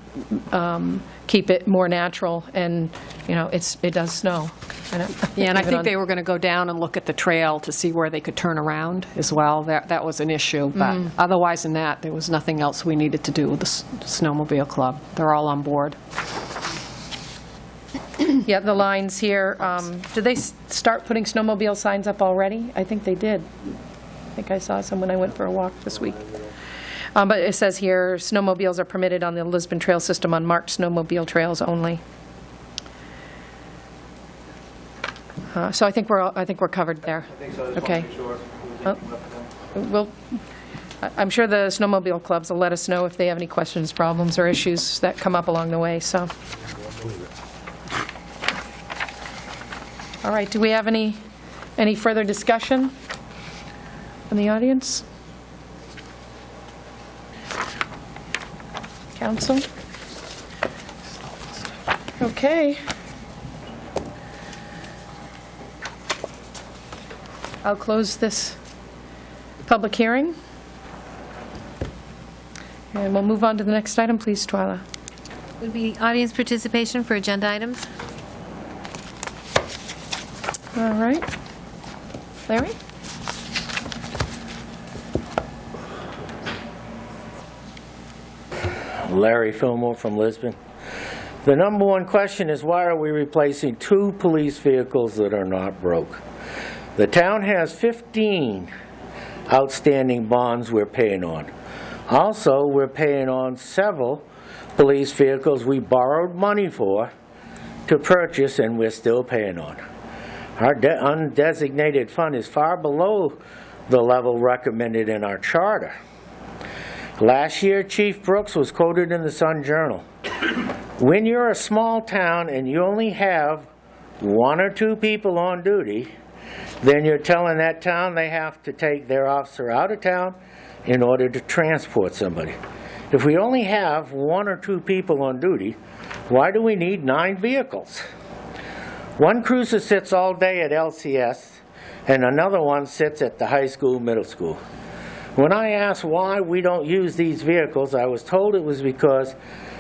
keep it more natural. And, you know, it does snow. Yeah, and I think they were going to go down and look at the trail to see where they could turn around as well. That was an issue, but otherwise than that, there was nothing else we needed to do with the snowmobile club. They're all on board. Yeah, the lines here, did they start putting snowmobile signs up already? I think they did. I think I saw some when I went for a walk this week. But it says here, snowmobiles are permitted on the Lisbon Trail System on marked snowmobile trails only. So I think we're covered there. I think so, I just want Okay. to make sure if there was anything left for them. Well, I'm sure the snowmobile clubs will let us know if they have any questions, problems, or issues that come up along the way, so. All right, do we have any further discussion from the audience? Council? Okay. I'll close this public hearing. And we'll move on to the next item, please, Twyla. Would be audience participation for agenda items? All right. Larry? Larry Fillmore from Lisbon. The number one question is, why are we replacing 2 police vehicles that are not broke? The town has 15 outstanding bonds we're paying on. Also, we're paying on several police vehicles we borrowed money for to purchase, and we're still paying on. Our undesignated fund is far below the level recommended in our charter. Last year, Chief Brooks was quoted in the Sun Journal. When you're a small town and you only have 1 or 2 people on duty, then you're telling that town they have to take their officer out of town in order to transport somebody. If we only have 1 or 2 people on duty, why do we need 9 vehicles? One cruiser sits all day at LCS, and another one sits at the high school, middle school. When I asked why we don't use these vehicles, I was told it was because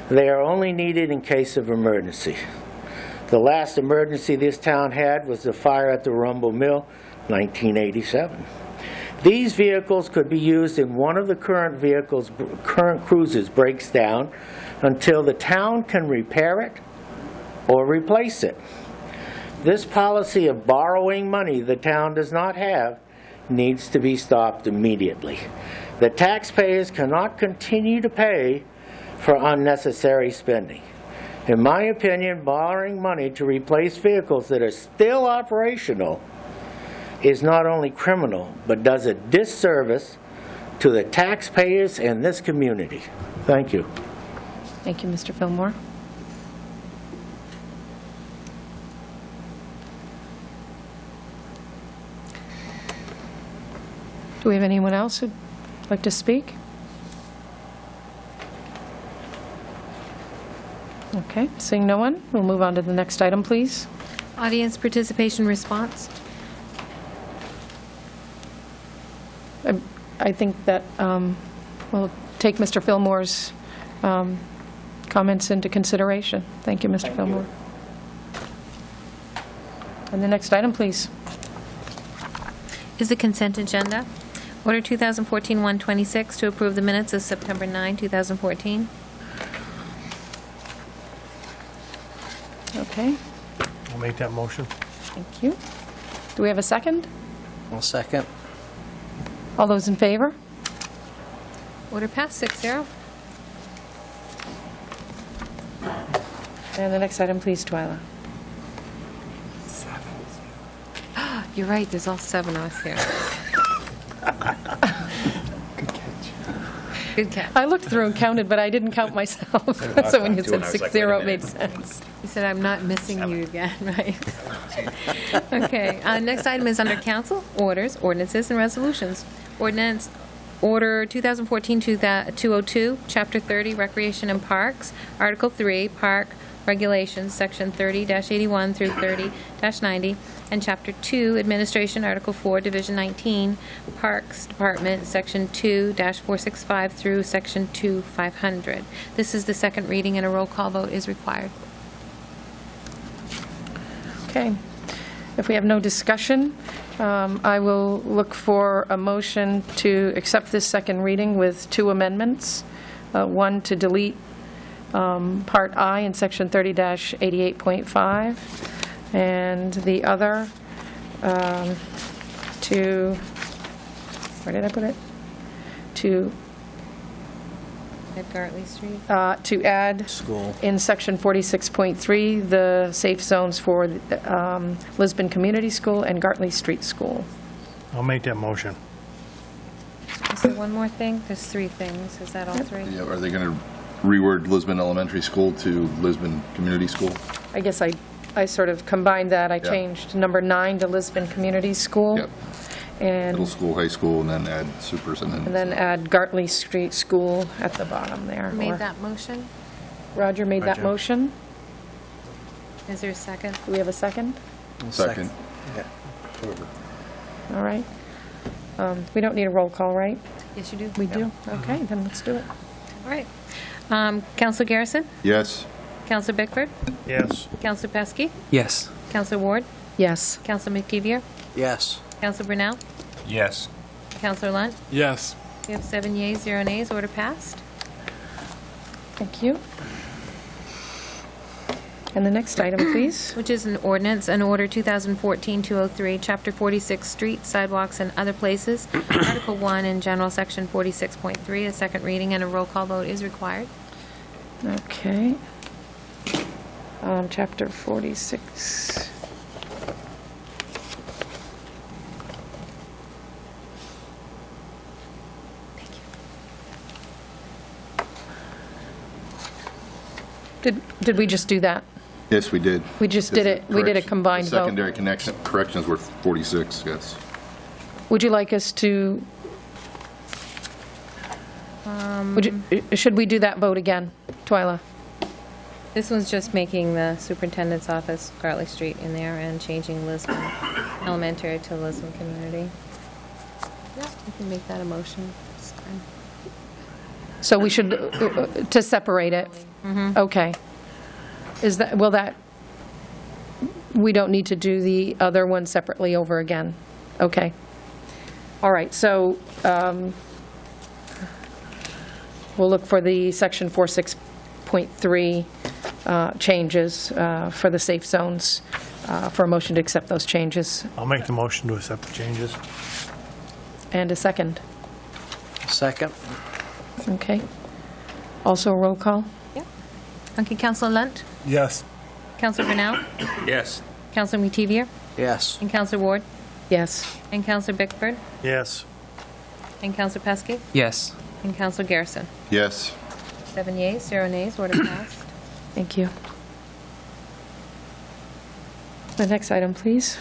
they are only needed in case of emergency. The last emergency this town had was the fire at the Rumble Mill, 1987. These vehicles could be used in one of the current cruisers breaks down until the town can repair it or replace it. This policy of borrowing money the town does not have needs to be stopped immediately. The taxpayers cannot continue to pay for unnecessary spending. In my opinion, borrowing money to replace vehicles that are still operational is not only criminal, but does a disservice to the taxpayers and this community. Thank you. Thank you, Mr. Fillmore. Do we have anyone else who'd like to speak? Okay, seeing no one, we'll move on to the next item, please. Audience participation response. I think that we'll take Mr. Fillmore's comments into consideration. Thank you, Mr. Fillmore. And the next item, please. Is the consent agenda. Order 2014-126 to approve the minutes of September 9, 2014. Okay, I'll make that motion. thank you. Do we have a second? I'll second. All those in favor? Order passed 6-0. And the next item, please, Twyla. You're right, there's all 7 of us here. Good catch. I looked through and counted, but I didn't count myself. So when you said 6-0, it made sense. You said, I'm not missing you again, right? Okay, next item is under council, orders, ordinances, and resolutions. Ordinance, Order 2014-202, Chapter 30, Recreation and Parks, Article 3, Park Regulations, Section 30-81 through 30-90, and Chapter 2, Administration, Article 4, Division 19, Parks Department, Section 2-465 through Section 2-500. This is the second reading, and a roll call vote is required. Okay. If we have no discussion, I will look for a motion to accept this second reading with 2 amendments. One to delete Part I in Section 30-88.5, and the other to, where did I put it? At Gartley Street. To add School. in Section 46.3, the safe zones for Lisbon Community School and Gartley Street School. I'll make that motion. Is there one more thing? There's 3 things. Is that all 3? Yeah, are they going to reword Lisbon Elementary School to Lisbon Community School? I guess I sort of combined that. I changed number 9 to Lisbon Community School. Yep. And Middle school, high school, and then add supers, and then add Gartley Street School at the bottom there. Who made that motion? Roger made that Roger. motion. Is there a second? Do we have a second? Second. Yeah. All right. We don't need a roll call, right? Yes, you do. We do? Okay, then let's do it. All right. Counselor Garrison? Yes. Counselor Bickford? Yes. Counselor Pesky? Yes. Counselor Ward? Yes. Counselor McKeevier? Yes. Counselor Brunel? Yes. Counselor Lunt? Yes. We have 7 yeas, 0 nays. Order passed. Thank you. And the next item, please. Which is an ordinance, an order 2014-203, Chapter 46, Streets, Sidewalks, and Other Places, Article 1 in General Section 46.3, a second reading, and a roll call vote is required. Okay. Chapter 46. Did we just do that? Yes, we did. We just did it, we did a Correction. combined The vote. secondary corrections were 46, yes. Would you like us to, should we do that vote again? Twyla? This one's just making the superintendent's office, Gartley Street, in there and changing Lisbon Elementary to Lisbon Community. Yeah, we can make that a motion. It's fine. So we should, to separate it? Okay. Is that, will that, we don't need to do the other one separately over again? Okay. All right, so we'll look for the section 46.3 changes for the safe zones, for a motion to accept those changes. I'll make the motion to accept the changes. And a second. Second. Okay. Also a roll call? Okay, Counselor Lunt? Yes. Counselor Brunel? Yes. Counselor McTevier? Yes. And Counselor Ward? Yes. And Counselor Bickford? Yes. And Counselor Pesky? Yes. And Counselor Garrison? Yes. 7 yeas, 0 nays, order passed. Thank you. The next item, please.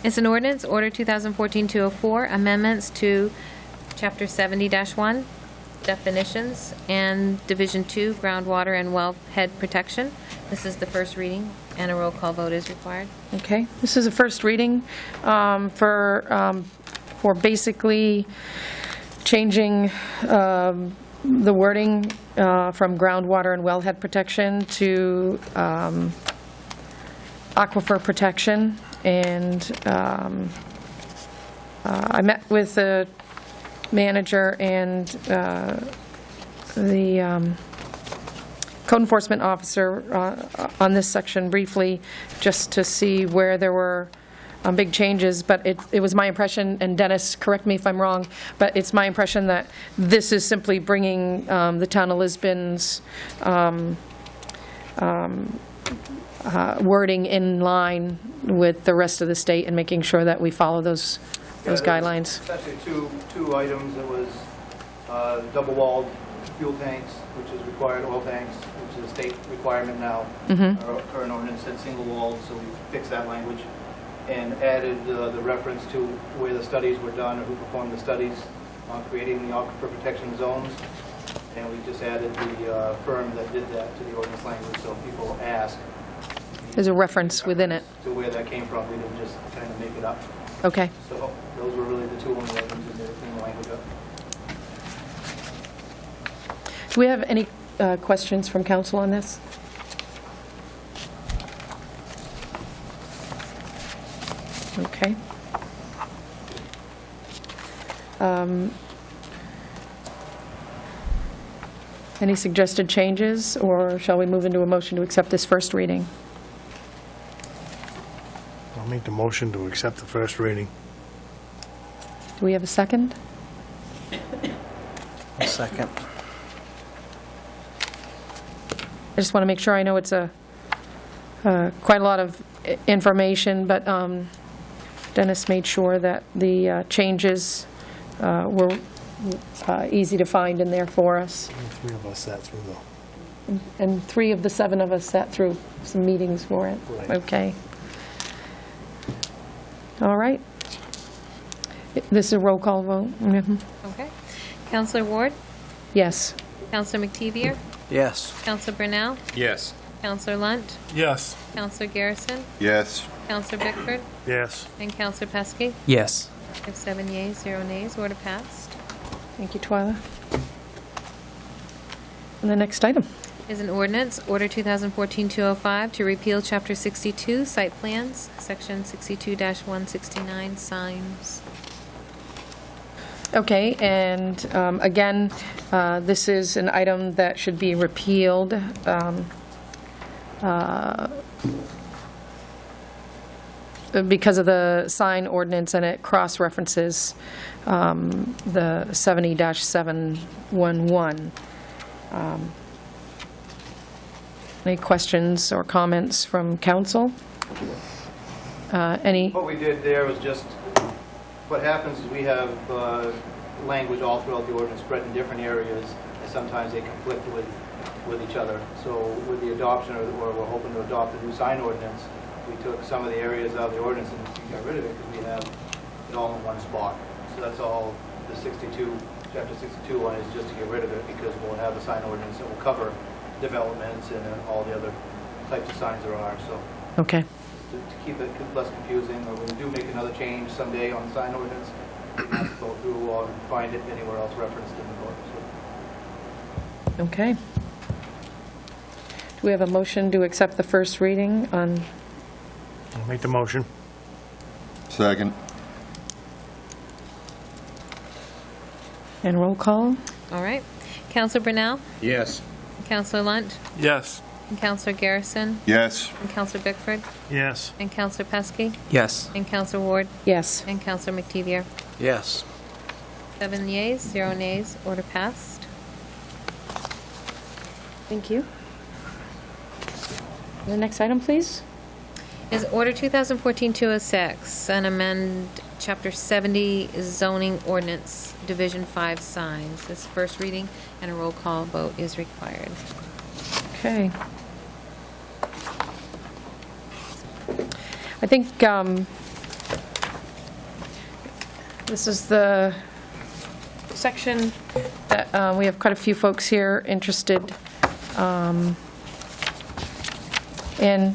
It's an ordinance, Order 2014-204, amendments to Chapter 70-1, definitions, and Division 2, groundwater and wellhead protection. This is the first reading, and a roll call vote is required. Okay, this is a first reading for basically changing the wording from groundwater and wellhead protection to aquifer protection. And I met with the manager and the code enforcement officer on this section briefly, just to see where there were big changes, but it was my impression, and Dennis, correct me if I'm wrong, but it's my impression that this is simply bringing the town of Lisbon's wording in line with the rest of the state and making sure that we follow those guidelines. It's actually two items. It was double-walled fuel tanks, which is required, oil tanks, which is a state requirement now. Our current ordinance said single-walled, so we fixed that language and added the reference to where the studies were done or who performed the studies on creating the aquifer protection zones. And we just added the firm that did that to the ordinance language, so people ask. There's a reference within it. To where that came from. We didn't just kind of make it up. Okay. So those were really the two only items in the language up. Do we have any questions from council on this? Okay. Any suggested changes, or shall we move into a motion to accept this first reading? I'll make the motion to accept the first reading. Do we have a second? Second. I just want to make sure I know it's quite a lot of information, but Dennis made sure that the changes were easy to find in there for us. Three of us sat through though. And 3 of the 7 of us sat through some meetings for it. Right. Okay. All right. This is a roll call vote. Okay. Counselor Ward? Yes. Counselor McTevier? Yes. Counselor Brunel? Yes. Counselor Lunt? Yes. Counselor Garrison? Yes. Counselor Bickford? Yes. And Counselor Pesky? Yes. We have 7 yeas, 0 nays, order passed. Thank you, Twyla. And the next item. Is an ordinance, Order 2014-205, to repeal Chapter 62, Site Plans, Section 62-169, Signs. Okay, and again, this is an item that should be repealed. Because of the sign ordinance, and it cross-references the 70-711. Any questions or comments from council? Any? What we did there was just, what happens is we have language all throughout the ordinance spread in different areas, and sometimes they conflict with with each other. So with the adoption, or we're hoping to adopt a new sign ordinance, we took some of the areas out of the ordinance and got rid of it because we have it all in one spot. So that's all the 62, chapter 62 one is just to get rid of it because we'll have a sign ordinance that will cover developments and all the other types of signs there are. So Okay. to keep it less confusing, or when we do make another change someday on the sign ordinance, we have to go through or find it anywhere else referenced in the book. So Okay. Do we have a motion to accept the first reading on, I'll make the motion. Second. and roll call? All right. Counselor Brunel? Yes. Counselor Lunt? Yes. And Counselor Garrison? Yes. And Counselor Bickford? Yes. And Counselor Pesky? Yes. And Counselor Ward? Yes. And Counselor McTevier? Yes. 7 yeas, 0 nays, order passed. Thank you. The next item, please? Is Order 2014-206, and amend Chapter 70 zoning ordinance, Division 5 signs. This first reading and a roll call vote is required. Okay. I think this is the section that we have quite a few folks here interested in.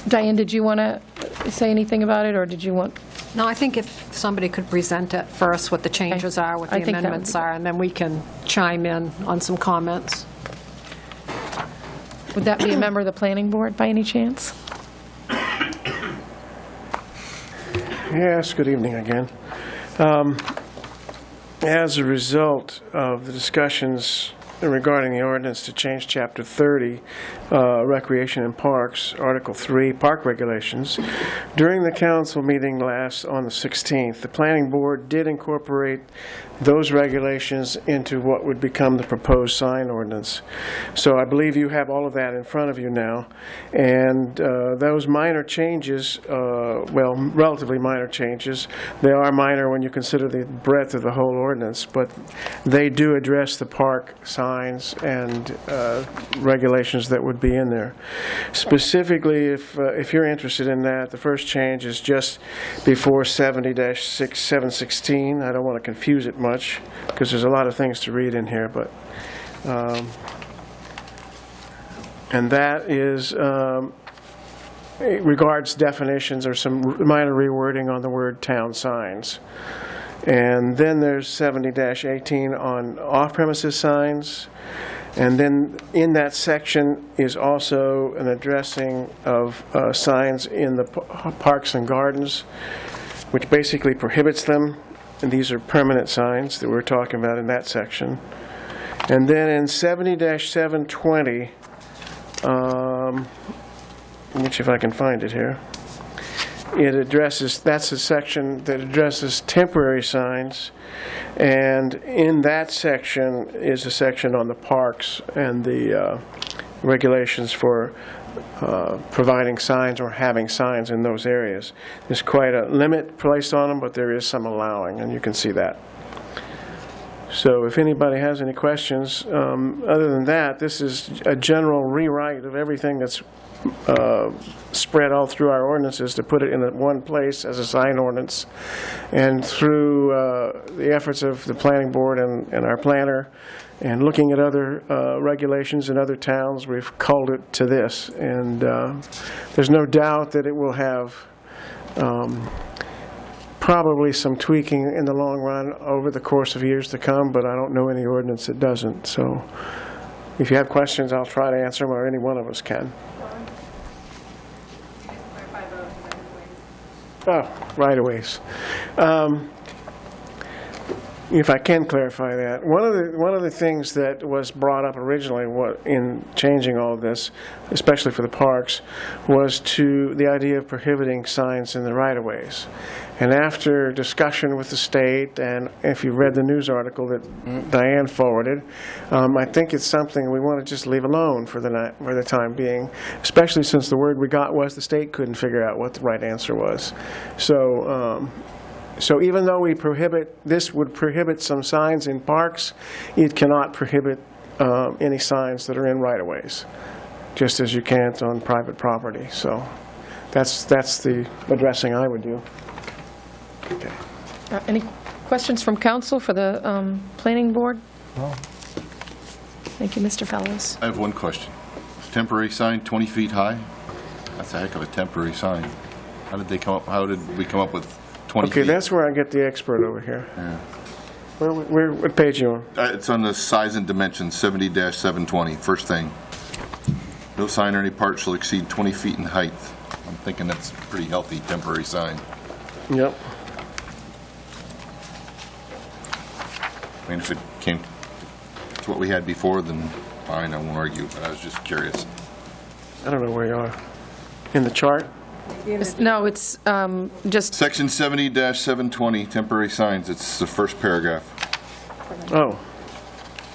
Diane, did you want to say anything about it, or did you want? No, I think if somebody could present it first, what the changes are, what the I think that would amendments be are, and then we can chime in on some comments. Would that be a member of the planning board by any chance? Yes, good evening again. As a result of the discussions regarding the ordinance to change Chapter 30, Recreation and Parks, Article 3, Park Regulations, during the council meeting on the 16th, the planning board did incorporate those regulations into what would become the proposed sign ordinance. So I believe you have all of that in front of you now. And those minor changes, well, relatively minor changes, they are minor when you consider the breadth of the whole ordinance, but they do address the park signs and regulations that would be in there. Specifically, if you're interested in that, the first change is just before 70-716. I don't want to confuse it much because there's a lot of things to read in here, but and that is it regards definitions or some minor rewording on the word town signs. And then there's 70-18 on off-premises signs. And then in that section is also an addressing of signs in the parks and gardens, which basically prohibits them. And these are permanent signs that we're talking about in that section. And then in 70-720, which if I can find it here, it addresses, that's a section that addresses temporary signs, and in that section is a section on the parks and the regulations for providing signs or having signs in those areas. There's quite a limit placed on them, but there is some allowing, and you can see that. So if anybody has any questions, other than that, this is a general rewrite of everything that's spread all through our ordinances to put it in one place as a sign ordinance. And through the efforts of the planning board and our planner and looking at other regulations in other towns, we've culled it to this. And there's no doubt that it will have probably some tweaking in the long run over the course of years to come, but I don't know any ordinance that doesn't. So if you have questions, I'll try to answer them, or any one of us can. Oh, right-of-ways. If I can clarify that, one of the things that was brought up originally in changing all of this, especially for the parks, was the idea of prohibiting signs in the right-of-ways. And after discussion with the state, and if you read the news article that Diane forwarded, I think it's something we want to just leave alone for the time being, especially since the word we got was the state couldn't figure out what the right answer was. So So even though this would prohibit some signs in parks, it cannot prohibit any signs that are in right-of-ways, just as you can't on private property. So that's the addressing I would do. Okay. Any questions from council for the planning board? No. Thank you, Mr. Fellows. I have one question. Temporary sign 20 feet high? That's a heck of a temporary sign. How did we come up with 20 feet? Okay, that's where I get the expert over here. Yeah. What page you on? It's on the size and dimensions, 70-720, first thing. No sign or any part shall exceed 20 feet in height. I'm thinking that's a pretty healthy temporary sign. Yep. I mean, if it came to what we had before, then fine, I won't argue, but I was just curious. I don't know where you are. In the chart? No, it's just, Section 70-720, temporary signs, it's the first paragraph. Oh,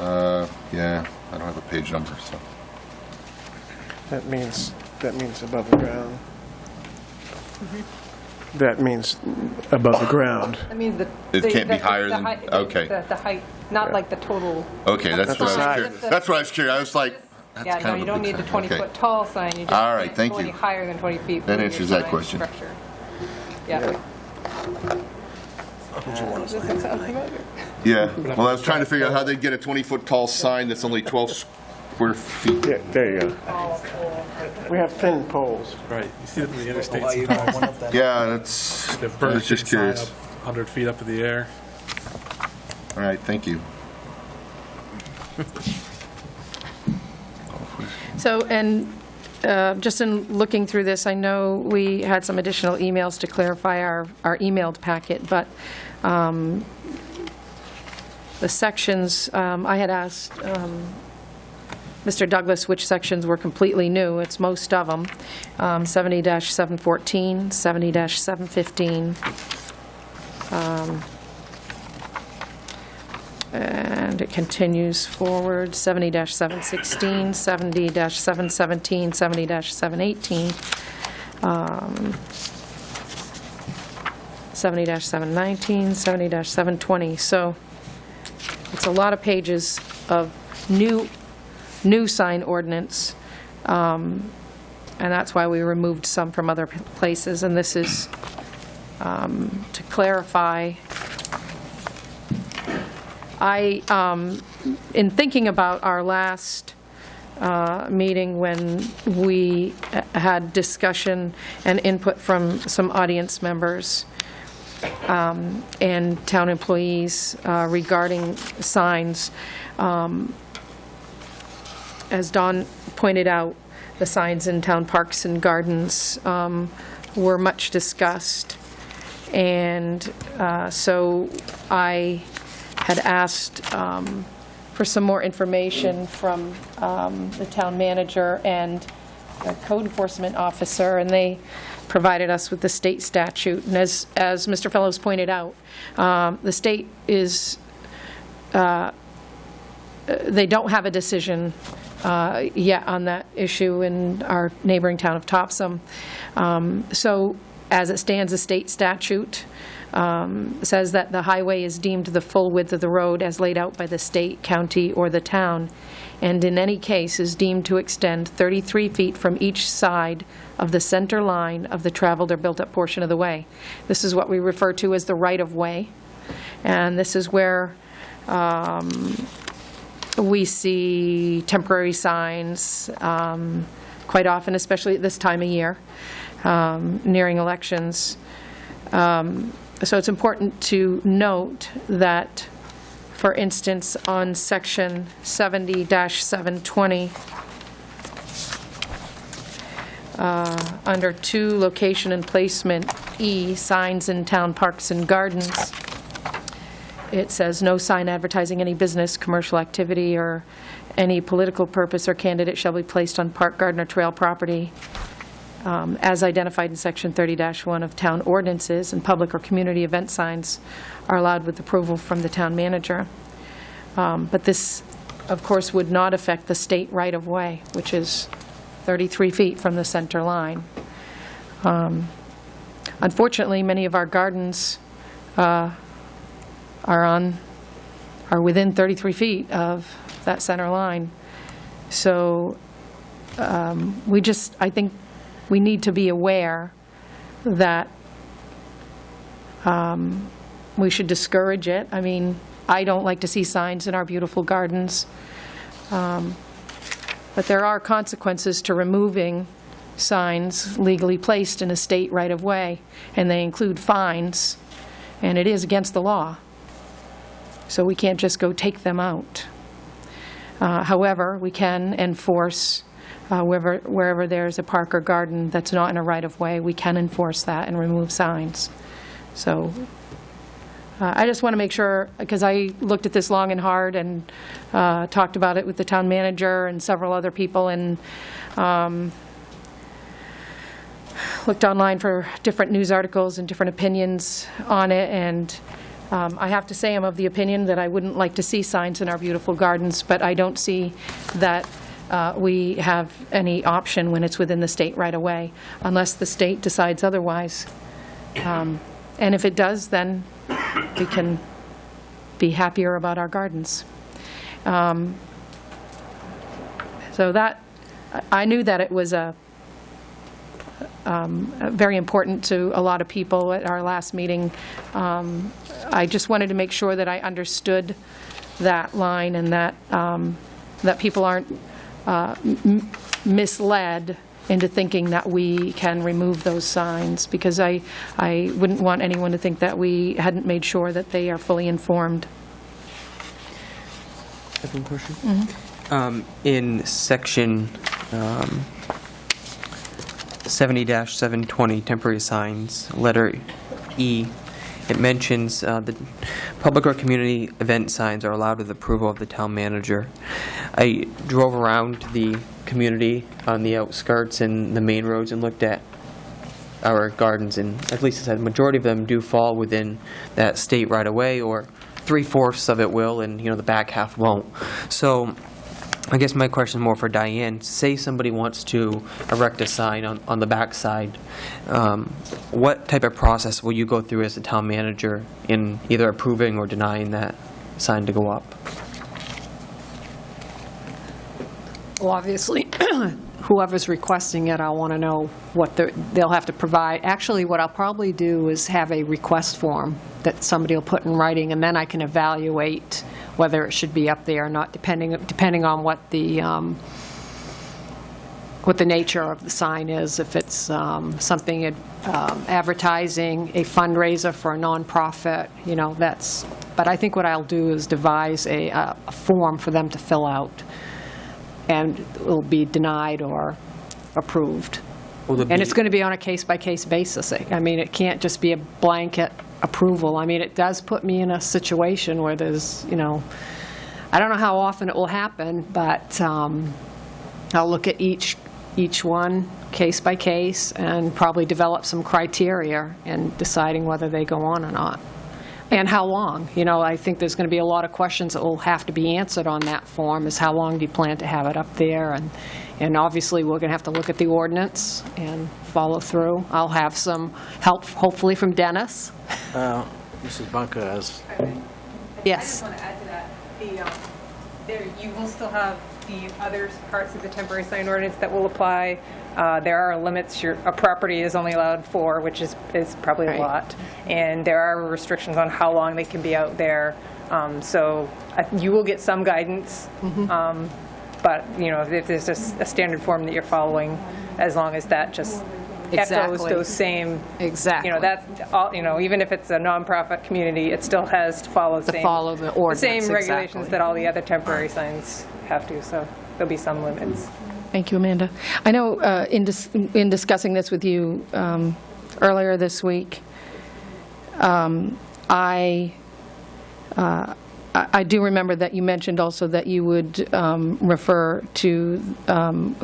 Yeah, I don't have a page number, so. that means above the ground. That means above the ground. That means that. It can't be higher than, okay. The height, not like the total. Okay, that's That's what I the was size. curious. That's what I was curious. I was like, that's Yeah, kind no, of a you don't big need the sign. Okay. 20-foot tall sign. You just All right, can't thank go any you. higher than 20 feet. That with your answers that sign question. structure. Yeah. Yeah, well, I was trying to figure out how they'd get a 20-foot tall sign that's only 12 square feet. Yeah, there you go. We have thin poles. Right, you see them in the interstate sometimes. Yeah, that's, The I was Burger just King sign curious. up 100 feet up in the air. All right, thank you. so, and just in looking through this, I know we had some additional emails to clarify our emailed packet, but the sections, I had asked Mr. Douglas which sections were completely new. It's most of them, 70-714, 70-715, and it continues forward, 70-716, 70-717, 70-718, 70-719, 70-720. So it's a lot of pages of new sign ordinance, and that's why we removed some from other places. And this is to clarify. In thinking about our last meeting when we had discussion and input from some audience members and town employees regarding signs, as Don pointed out, the signs in town parks and gardens were much discussed. And so I had asked for some more information from the town manager and the code enforcement officer, and they provided us with the state statute. And as Mr. Fellows pointed out, the state is, they don't have a decision yet on that issue in our neighboring town of Topsom. So as it stands, the state statute says that the highway is deemed the full width of the road as laid out by the state, county, or the town, and in any case is deemed to extend 33 feet from each side of the center line of the traveled or built-up portion of the way. This is what we refer to as the right-of-way, and this is where we see temporary signs quite often, especially at this time of year, nearing elections. So it's important to note that, for instance, on section 70-720, under 2, location and placement, E, signs in town parks and gardens, it says, no sign advertising any business, commercial activity, or any political purpose or candidate shall be placed on park, garden, or trail property as identified in section 30-1 of town ordinances, and public or community event signs are allowed with approval from the town manager. But this, of course, would not affect the state right-of-way, which is 33 feet from the center line. Unfortunately, many of our gardens are within 33 feet of that center line. So I think we need to be aware that we should discourage it. I mean, I don't like to see signs in our beautiful gardens. But there are consequences to removing signs legally placed in a state right-of-way, and they include fines, and it is against the law. So we can't just go take them out. However, we can enforce wherever there's a park or garden that's not in a right-of-way, we can enforce that and remove signs. So I just want to make sure, because I looked at this long and hard and talked about it with the town manager and several other people, and looked online for different news articles and different opinions on it, and I have to say I'm of the opinion that I wouldn't like to see signs in our beautiful gardens, but I don't see that we have any option when it's within the state right-of-way, unless the state decides otherwise. And if it does, then we can be happier about our gardens. So that, I knew that it was very important to a lot of people at our last meeting. I just wanted to make sure that I understood that line, and that that people aren't misled into thinking that we can remove those signs, because I wouldn't want anyone to think that we hadn't made sure that they are fully informed. I have one question. In section 70-720, temporary signs, letter E, it mentions the public or community event signs are allowed with approval of the town manager. I drove around the community on the outskirts and the main roads and looked at our gardens, and at least I said the majority of them do fall within that state right-of-way, or 3/4 of it will, and the back half won't. So I guess my question is more for Diane. Say somebody wants to erect a sign on the back side. What type of process will you go through as the town manager in either approving or denying that sign to go up? Well, obviously, whoever's requesting it, I want to know what they'll have to provide. Actually, what I'll probably do is have a request form that somebody will put in writing, and then I can evaluate whether it should be up there or not, depending on what the nature of the sign is. If it's something advertising a fundraiser for a nonprofit, that's. But I think what I'll do is devise a form for them to fill out, and it will be denied or approved. And it's going to be on a case-by-case basis. I mean, it can't just be a blanket approval. I mean, it does put me in a situation where there's, I don't know how often it will happen, but I'll look at each one case by case and probably develop some criteria in deciding whether they go on or not. And how long. I think there's going to be a lot of questions that will have to be answered on that form, is how long do you plan to have it up there? And obviously, we're going to have to look at the ordinance and follow through. I'll have some help, hopefully, from Dennis. Mrs. Bunker has. Yes. I just want to add to that. You will still have the other parts of the temporary sign ordinance that will apply. There are limits. A property is only allowed 4, which is probably a lot. And there are restrictions on how long they can be out there. So you will get some guidance. But, if there's a standard form that you're following, as long as that just echoes those same. Exactly. That's all, even if it's a nonprofit community, it still has to follow the ordinance, same regulations that all the other temporary signs have to. So there'll be some limits. Thank you, Amanda. I know in discussing this with you earlier this week, I do remember that you mentioned also that you would refer to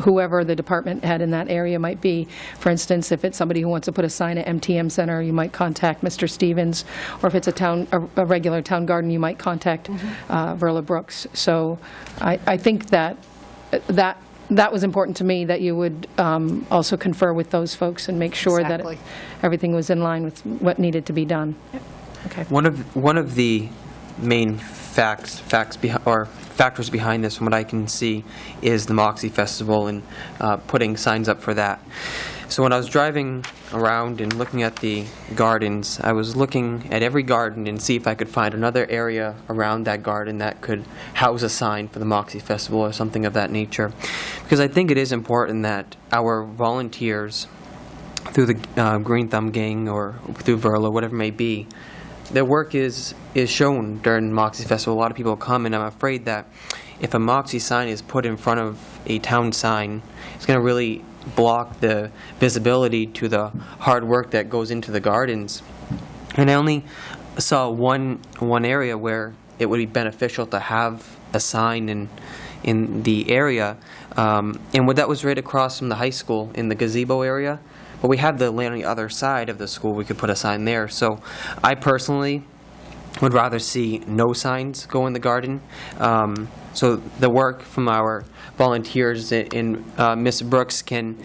whoever the department head in that area might be. For instance, if it's somebody who wants to put a sign at MTM Center, you might contact Mr. Stevens, or if it's a regular town garden, you might contact Verla Brooks. So I think that was important to me, that you would also confer with those folks and make sure that everything was in line with what needed to be done. Okay. One of the main factors behind this, from what I can see, is the Moxie Festival and putting signs up for that. So when I was driving around and looking at the gardens, I was looking at every garden and see if I could find another area around that garden that could house a sign for the Moxie Festival or something of that nature. Because I think it is important that our volunteers, through the Green Thumb Gang or through Verla, whatever it may be, their work is shown during Moxie Festival. A lot of people come, and I'm afraid that if a Moxie sign is put in front of a town sign, it's going to really block the visibility to the hard work that goes into the gardens. And I only saw one area where it would be beneficial to have a sign in the area, and that was right across from the high school in the gazebo area. But we have the land on the other side of the school. We could put a sign there. So I personally would rather see no signs go in the garden. So the work from our volunteers in Miss Brooks can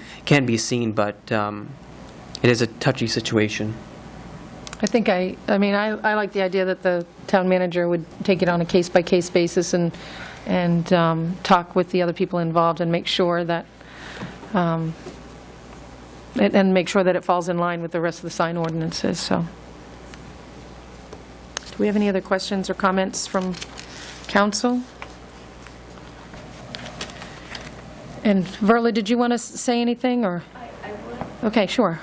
be seen, but it is a touchy situation. I mean, I like the idea that the town manager would take it on a case-by-case basis and talk with the other people involved and make sure that it falls in line with the rest of the sign ordinances, so. Do we have any other questions or comments from council? And Verla, did you want to say anything, or? I would. Okay, sure.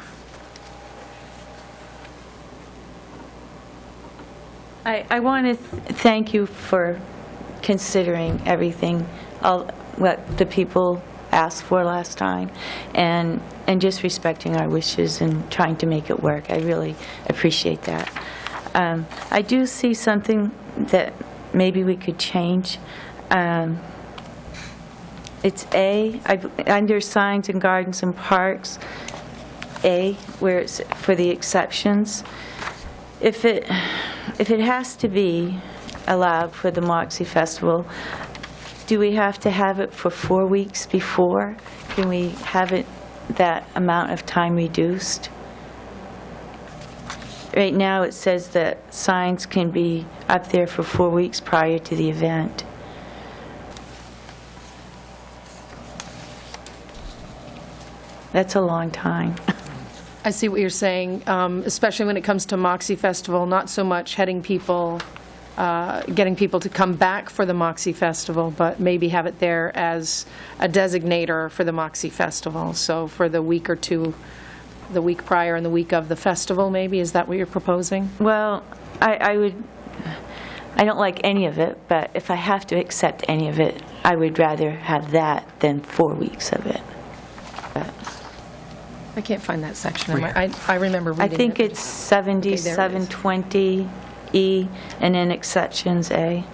I want to thank you for considering everything, what the people asked for last time, and just respecting our wishes and trying to make it work. I really appreciate that. I do see something that maybe we could change. It's under signs and gardens and parks, A, where it's for the exceptions. If it has to be allowed for the Moxie Festival, do we have to have it for 4 weeks before? Can we have it that amount of time reduced? Right now, it says that signs can be up there for 4 weeks prior to the event. That's a long time. I see what you're saying, especially when it comes to Moxie Festival, not so much getting people to come back for the Moxie Festival, but maybe have it there as a designator for the Moxie Festival. So for the week or two, the week prior and the week of the festival, maybe? Is that what you're proposing? Well, I don't like any of it, but if I have to accept any of it, I would rather have that than 4 weeks of it. But I can't find that section. I remember reading it. I think it's 7720E, and then exceptions A.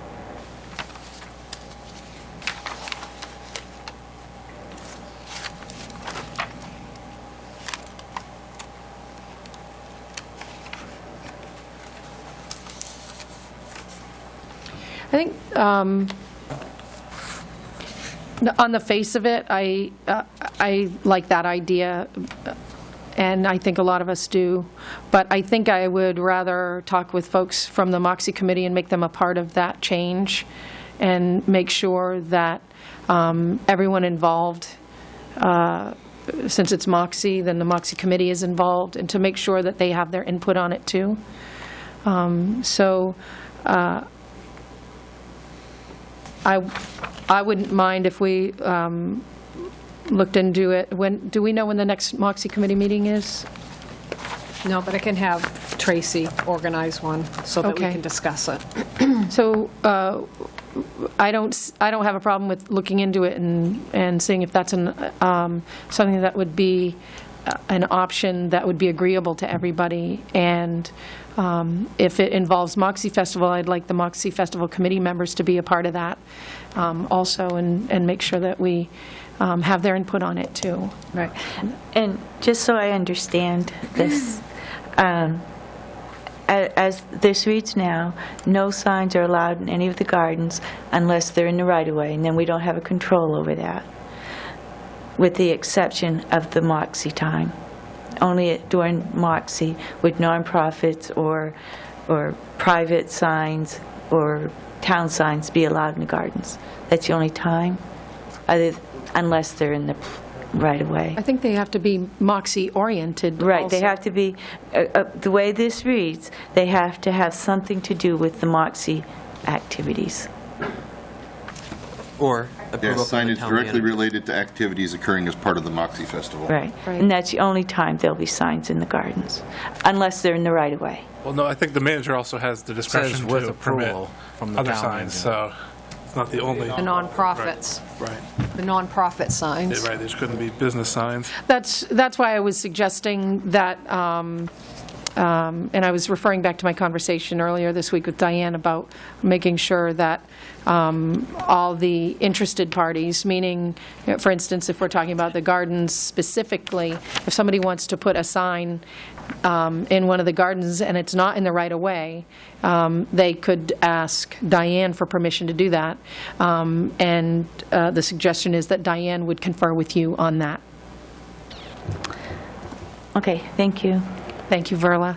I think on the face of it, I like that idea, and I think a lot of us do. But I think I would rather talk with folks from the Moxie Committee and make them a part of that change, and make sure that everyone involved, since it's Moxie, then the Moxie Committee is involved, and to make sure that they have their input on it too. I wouldn't mind if we looked into it. Do we know when the next Moxie Committee meeting is? No, but I can have Tracy organize one so that we Okay. can discuss it. So I don't have a problem with looking into it and seeing if that's something that would be an option that would be agreeable to everybody. And if it involves Moxie Festival, I'd like the Moxie Festival committee members to be a part of that also, and make sure that we have their input on it too. Right. And just so I understand this, as this reads now, no signs are allowed in any of the gardens unless they're in the right-of-way, and then we don't have a control over that, with the exception of the Moxie time. Only during Moxie would nonprofits or or private signs or town signs be allowed in the gardens. That's the only time, unless they're in the right-of-way. I think they have to be Moxie-oriented Right, they also. have to be, the way this reads, they have to have something to do with the Moxie activities. Or Yeah, approval from the signage town directly manager. related to activities occurring as part of the Moxie Festival. Right. Right. And that's the only time there'll be signs in the gardens, unless they're in the right-of-way. Well, no, I think the manager also has the discretion Says with to permit approval from the other town signs, manager. so it's not the only. The nonprofits, Right, the nonprofit signs. right, there couldn't be business signs. That's why I was suggesting that, and I was referring back to my conversation earlier this week with Diane about making sure that all the interested parties, meaning, for instance, if we're talking about the gardens specifically, if somebody wants to put a sign in one of the gardens and it's not in the right-of-way, they could ask Diane for permission to do that. And the suggestion is that Diane would confer with you on that. Okay, thank you. Thank you, Verla.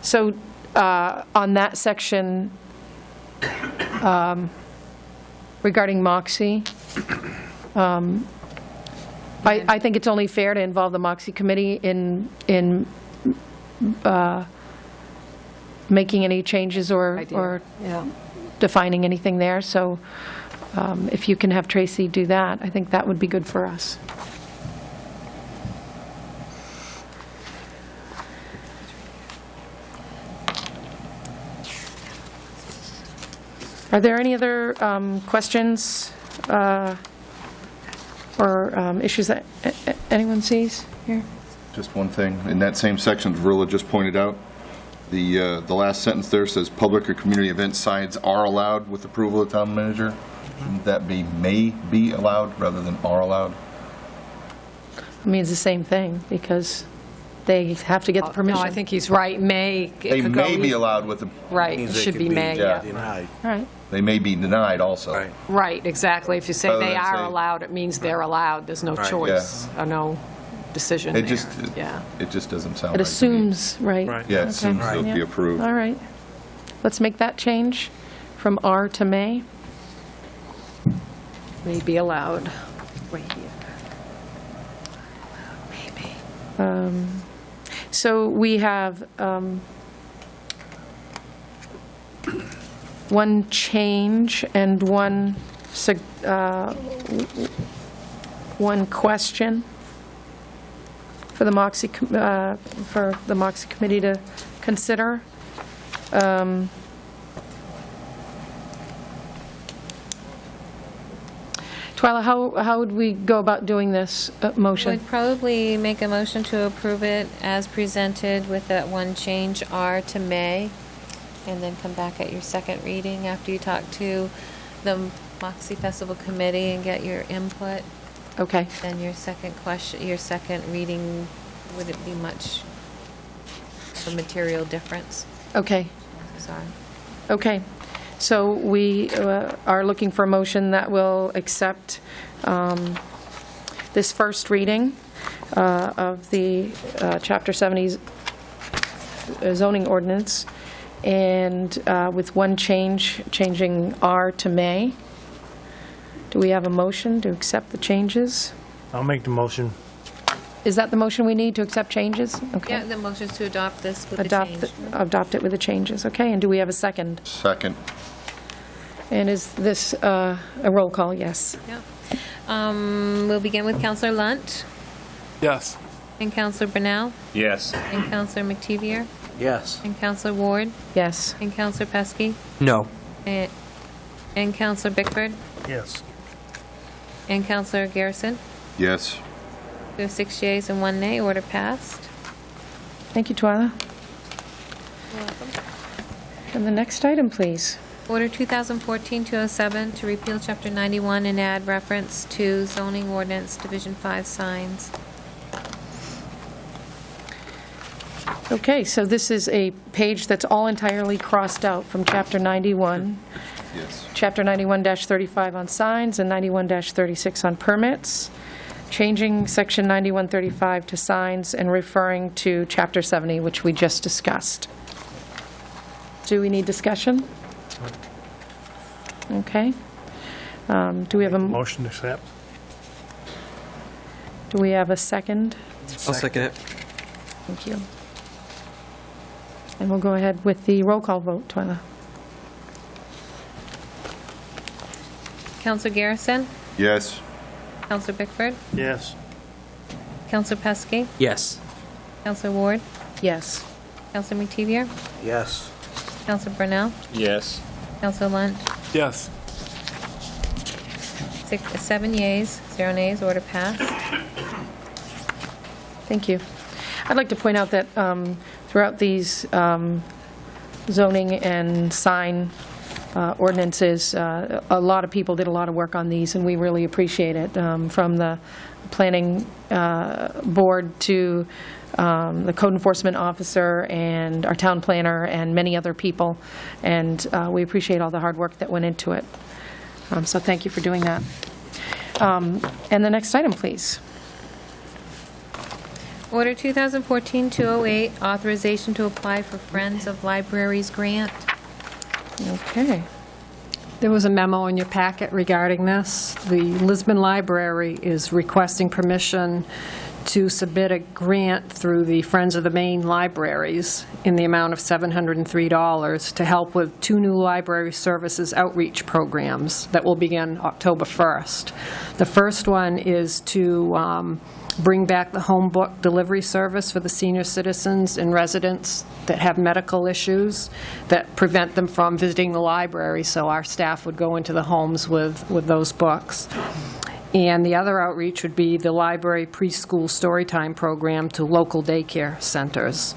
So on that section regarding Moxie, I think it's only fair to involve the Moxie Committee in making any changes or Yeah. defining anything there. So if you can have Tracy do that, I think that would be good for us. Are there any other questions or issues that anyone sees here? Just one thing, in that same section Verla just pointed out, the last sentence there says, "Public or community event signs are allowed with approval of the town manager." Shouldn't that be may be allowed rather than are allowed? I mean, it's the same thing, because they have to get the permission. No, I think he's right, may. it They could go may be either- allowed with the, Right, it should be may, yeah. Denied. All right. they may be denied also. Right. Right, exactly. If you say Rather they than are say- allowed, it means they're allowed. There's no Right. choice, or no decision It there. just, Yeah. it just doesn't sound It right to me. assumes, right? Right. Yeah, it Okay. assumes they'll Yeah. be approved. All right. Let's make that change from R to may. May be allowed. Right here. Maybe. So we have one change and one question for the Moxie Committee to consider. Twyla, how would we go about doing this motion? Would probably make a motion to approve it as presented with that one change, R to may, and then come back at your second reading after you talk to the Moxie Festival Committee and get your input. Okay. Then your second question, your second reading, would it be much of a material difference? Okay. Sorry. Okay. So we are looking for a motion that will accept this first reading of the Chapter 70 zoning ordinance, and with one change, changing R to may. Do we have a motion to accept the changes? I'll make the motion. Is that the motion we need to accept changes? Okay. Yeah, the motion's to adopt this with the change. Adopt it with the changes. Okay, and do we have a second? Second. And is this a roll call? Yes. Yeah. We'll begin with Counselor Lunt Yes. and Counselor Brunel Yes. and Counselor McTevier Yes. and Counselor Ward Yes. and Counselor Pesky No. and Counselor Bickford Yes. and Counselor Garrison. Yes. We have 6 yeas and 1 nay. Order passed. Thank you, Twyla. And the next item, please. Order 2014-207 to repeal Chapter 91 and add reference to zoning ordinance Division 5 signs. Okay, so this is a page that's all entirely crossed out from Chapter 91. Yes. Chapter 91-35 on signs and 91-36 on permits. changing Section 9135 to signs and referring to Chapter 70, which we just discussed. Do we need discussion? Okay. Do we have a, Motion to accept. do we have a second? I'll second it. Thank you. And we'll go ahead with the roll call vote, Twyla. Counselor Garrison? Yes. Counselor Bickford? Yes. Counselor Pesky? Yes. Counselor Ward? Yes. Counselor McTevier? Yes. Counselor Brunel? Yes. Counselor Lunt? Yes. 7 yeas, 0 nays, order passed. Thank you. I'd like to point out that throughout these zoning and sign ordinances, a lot of people did a lot of work on these, and we really appreciate it, from the planning board to the code enforcement officer and our town planner and many other people, and we appreciate all the hard work that went into it. So thank you for doing that. And the next item, please. Order 2014-208, authorization to apply for Friends of Libraries grant. Okay. There was a memo in your packet regarding this. The Lisbon Library is requesting permission to submit a grant through the Friends of the Maine Libraries in the amount of $703 to help with 2 new library services outreach programs that will begin October 1st. The first one is to bring back the home book delivery service for the senior citizens and residents that have medical issues that prevent them from visiting the library, so our staff would go into the homes with those books. And the other outreach would be the library preschool storytime program to local daycare centers.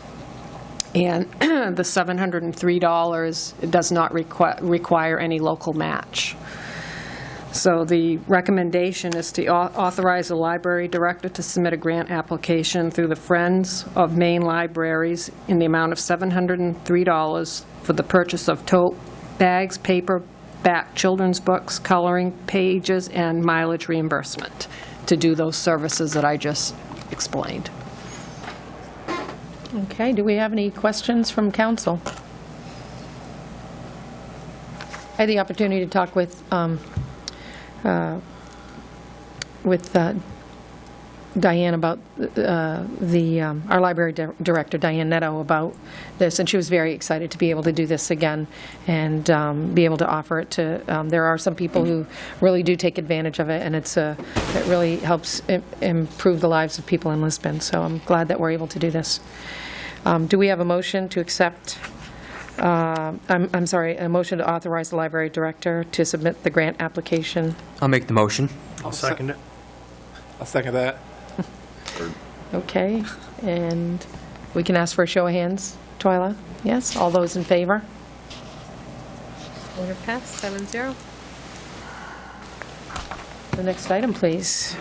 And the $703 does not require any local match. So the recommendation is to authorize the library director to submit a grant application through the Friends of Maine Libraries in the amount of $703 for the purchase of tote bags, paperback children's books, coloring pages, and mileage reimbursement to do those services that I just explained. Okay, do we have any questions from council? I had the opportunity to talk with Diane about our library director, Diane Netto, about this, and she was very excited to be able to do this again and be able to offer it to, there are some people who really do take advantage of it, and it really helps improve the lives of people in Lisbon, so I'm glad that we're able to do this. Do we have a motion to accept, I'm sorry, a motion to authorize the library director to submit the grant application? I'll make the motion. I'll second it. I'll second that. Okay, and we can ask for a show of hands. Twyla? Yes? All those in favor? Order passed, 7-0. The next item, please.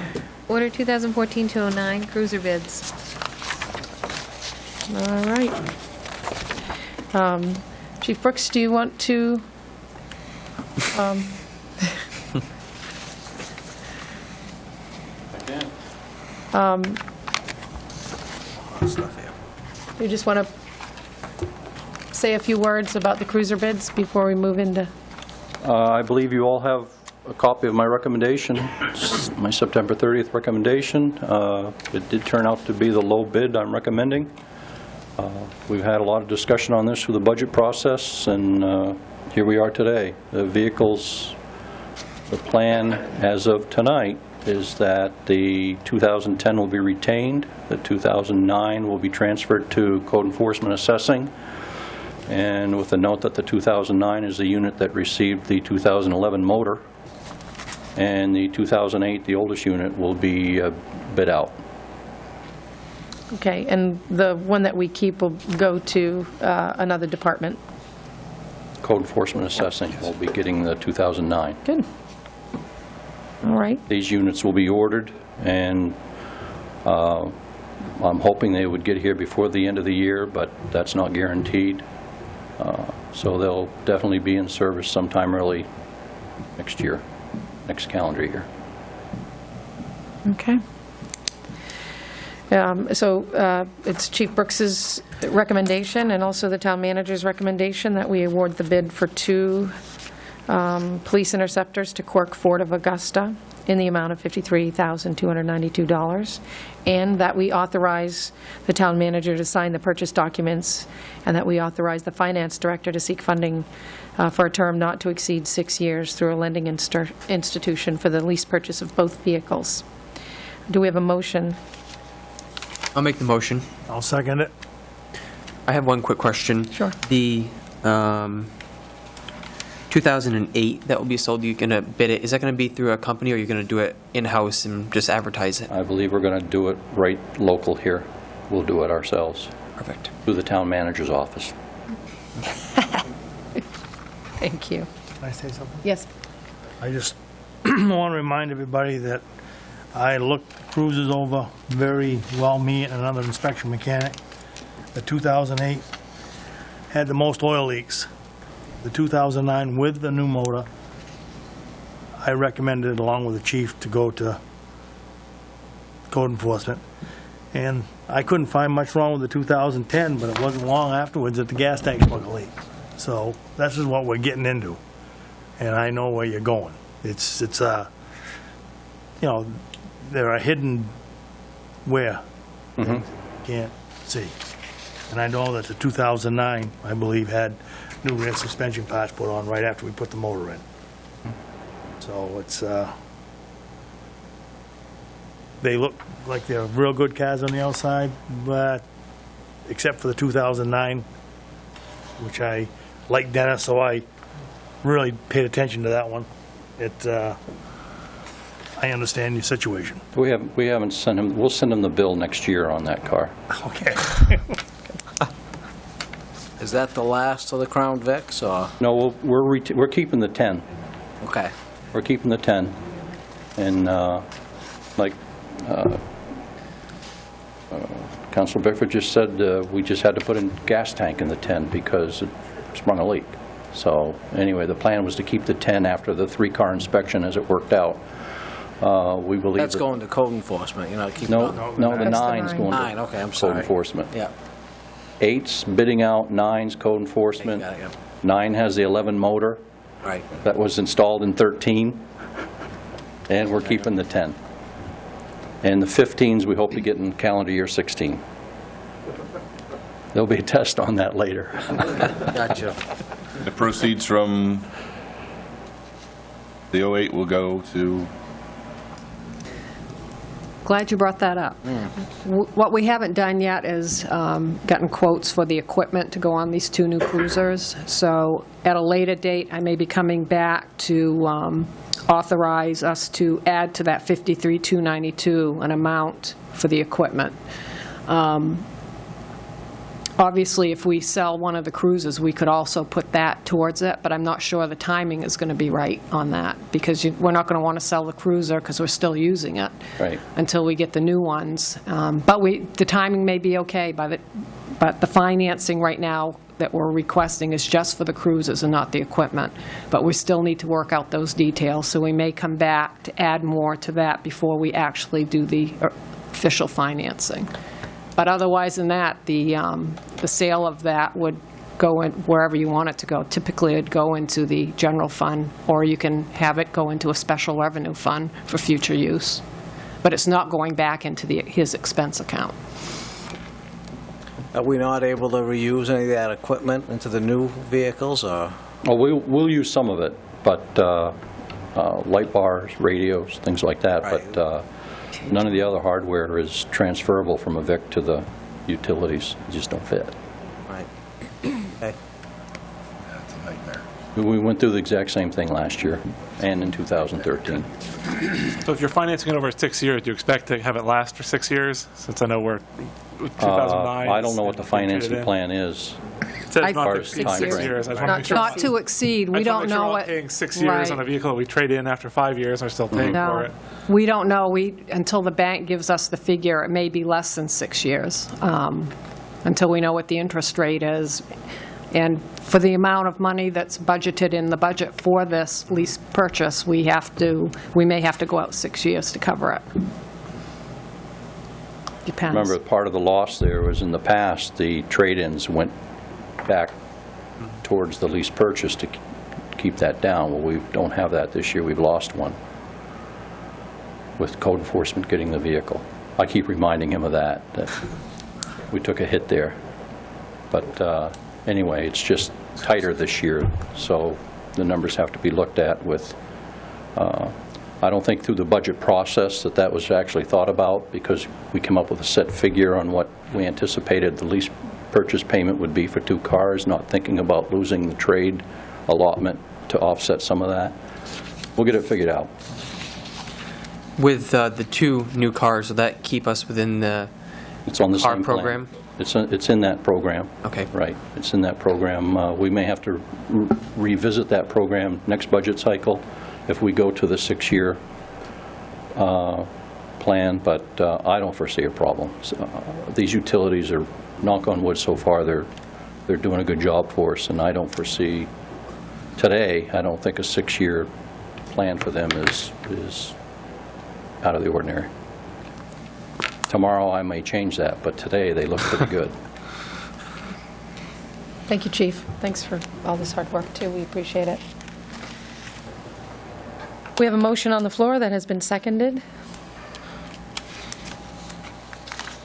Order 2014-209, cruiser bids. All right. Chief Brooks, do you want to? You just want to say a few words about the cruiser bids before we move into? I believe you all have a copy of my recommendation, my September 30th recommendation. It did turn out to be the low bid I'm recommending. We've had a lot of discussion on this through the budget process, and here we are today. The vehicles, the plan as of tonight is that the 2010 will be retained, the 2009 will be transferred to code enforcement assessing, and with the note that the 2009 is the unit that received the 2011 motor, and the 2008, the oldest unit, will be bid out. Okay, and the one that we keep will go to another department? Code enforcement assessing will be getting the 2009. Good. All right. These units will be ordered, and I'm hoping they would get here before the end of the year, but that's not guaranteed. So they'll definitely be in service sometime early next year, next calendar year. Okay. It's Chief Brooks's recommendation and also the town manager's recommendation that we award the bid for 2 police interceptors to Quirk Ford of Augusta in the amount of $53,292, and that we authorize the town manager to sign the purchase documents, and that we authorize the finance director to seek funding for a term not to exceed 6 years through a lending institution for the lease purchase of both vehicles. Do we have a motion? I'll make the motion. I'll second it. I have one quick question. Sure. The 2008 that will be sold, you're going to bid it, is that going to be through a company, or are you going to do it in-house and just advertise it? I believe we're going to do it right local here. We'll do it ourselves. Perfect. Through the town manager's office. Thank you. Can I say something? Yes. I just want to remind everybody that I looked cruises over very well, me and another inspection mechanic. The 2008 had the most oil leaks. The 2009 with the new motor, I recommended, along with the chief, to go to code enforcement. And I couldn't find much wrong with the 2010, but it wasn't long afterwards that the gas tank took a leak. So this is what we're getting into, and I know where you're going. It's you know, there are hidden where you can't see. And I know that the 2009, I believe, had new rear suspension parts put on right after we put the motor in. So it's, they look like they're real good cars on the outside, but except for the 2009, which I like Dennis, so I really paid attention to that one. I understand your situation. We haven't sent him, we'll send him the bill next year on that car. Okay. Is that the last of the Crown Vics, or? No, we're keeping the 10. Okay. We're keeping the 10. And like Councilor Bickford just said, we just had to put in gas tank in the 10 because it sprung a leak. So anyway, the plan was to keep the 10 after the 3-car inspection as it worked out. We believe That's going to code enforcement, you're not keeping No, on? no, the 9's going to 9, okay, I'm sorry. code enforcement. Yeah. 8's bidding out, 9's code enforcement. Got it, yeah. 9 has the 11 motor. Right. That was installed in 13, and we're keeping the 10. And the 15s we hope to get in calendar year 16. There'll be a test on that later. Gotcha. The proceeds from the 08 will go to... Glad you brought that up. What we haven't done yet is gotten quotes for the equipment to go on these 2 new cruisers. So at a later date, I may be coming back to authorize us to add to that $53,292 an amount for the equipment. Obviously, if we sell one of the cruisers, we could also put that towards it, but I'm not sure the timing is going to be right on that, because we're not going to want to sell the cruiser because we're still using it Right. until we get the new ones. But the timing may be okay, but the financing right now that we're requesting is just for the cruisers and not the equipment. But we still need to work out those details, so we may come back to add more to that before we actually do the official financing. But otherwise than that, the sale of that would go in wherever you want it to go. Typically, it'd go into the general fund, or you can have it go into a special revenue fund for future use. But it's not going back into his expense account. Are we not able to reuse any of that equipment into the new vehicles, or? Well, we'll use some of it, but light bars, radios, things like that. Right. But none of the other hardware is transferable from a VIC to the utilities. They just don't fit. Right. Okay. That's a nightmare. We went through the exact same thing last year and in 2013. So if you're financing it over 6 years, do you expect to have it last for 6 years? Since I know we're 2009. I don't know what the financing plan is. It says not to exceed 6 years. I just want to make sure. Not to exceed, we don't know what... I just want to make sure we're not paying 6 years on a vehicle that we trade in after 5 years and we're still paying for it. We don't know. Until the bank gives us the figure, it may be less than 6 years, until we know what the interest rate is. And for the amount of money that's budgeted in the budget for this lease purchase, we may have to go out 6 years to cover it. Depends. Remember, part of the loss there was in the past, the trade-ins went back towards the lease purchase to keep that down. Well, we don't have that this year. We've lost one with code enforcement getting the vehicle. I keep reminding him of that we took a hit there. But anyway, it's just tighter this year, so the numbers have to be looked at with, I don't think through the budget process that was actually thought about, because we came up with a set figure on what we anticipated the lease purchase payment would be for 2 cars, not thinking about losing the trade allotment to offset some of that. We'll get it figured out. With the 2 new cars, will that keep us within the It's on the car same program? plan. It's in that program. Okay. Right. It's in that program. We may have to revisit that program next budget cycle if we go to the 6-year plan, but I don't foresee a problem. These utilities are, knock on wood, so far they're doing a good job for us, and I don't foresee today, I don't think a 6-year plan for them is out of the ordinary. Tomorrow I may change that, but today they look pretty good. Thank you, Chief. Thanks for all this hard work, too. We appreciate it. We have a motion on the floor that has been seconded.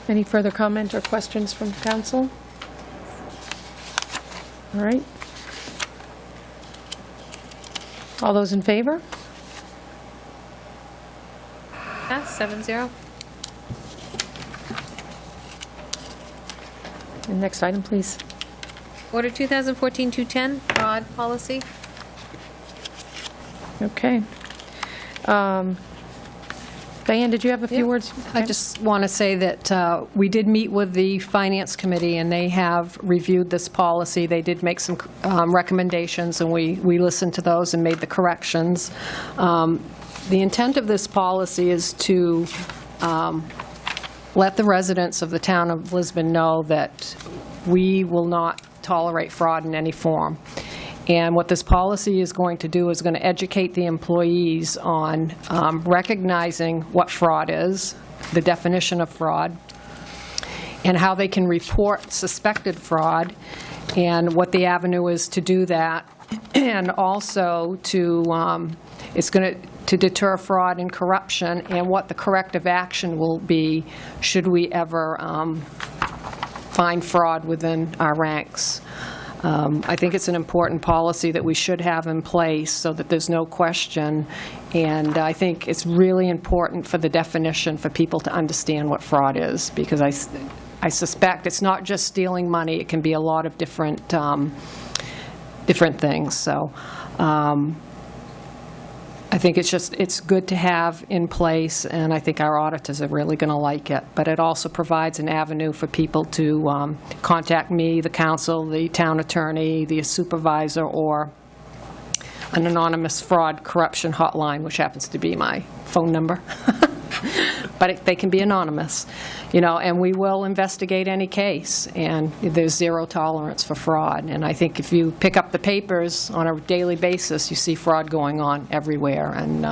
Any further comment or questions from council? All right. All those in favor? Pass, 7-0. And next item, please. Order 2014-210, fraud policy. Okay. Diane, did you have a few words? I just want to say that we did meet with the Finance Committee, and they have reviewed this policy. They did make some recommendations, and we listened to those and made the corrections. The intent of this policy is to let the residents of the town of Lisbon know that we will not tolerate fraud in any form. And what this policy is going to do is going to educate the employees on recognizing what fraud is, the definition of fraud, and how they can report suspected fraud, and what the avenue is to do that, and also to, it's going to deter fraud and corruption, and what the corrective action will be should we ever find fraud within our ranks. I think it's an important policy that we should have in place so that there's no question, and I think it's really important for the definition for people to understand what fraud is, because I suspect it's not just stealing money, it can be a lot of different things. So I think it's good to have in place, and I think our auditors are really going to like it. But it also provides an avenue for people to contact me, the council, the town attorney, the supervisor, or an anonymous fraud corruption hotline, which happens to be my phone number. But they can be anonymous, and we will investigate any case, and there's zero tolerance for fraud. And I think if you pick up the papers on a daily basis, you see fraud going on everywhere, and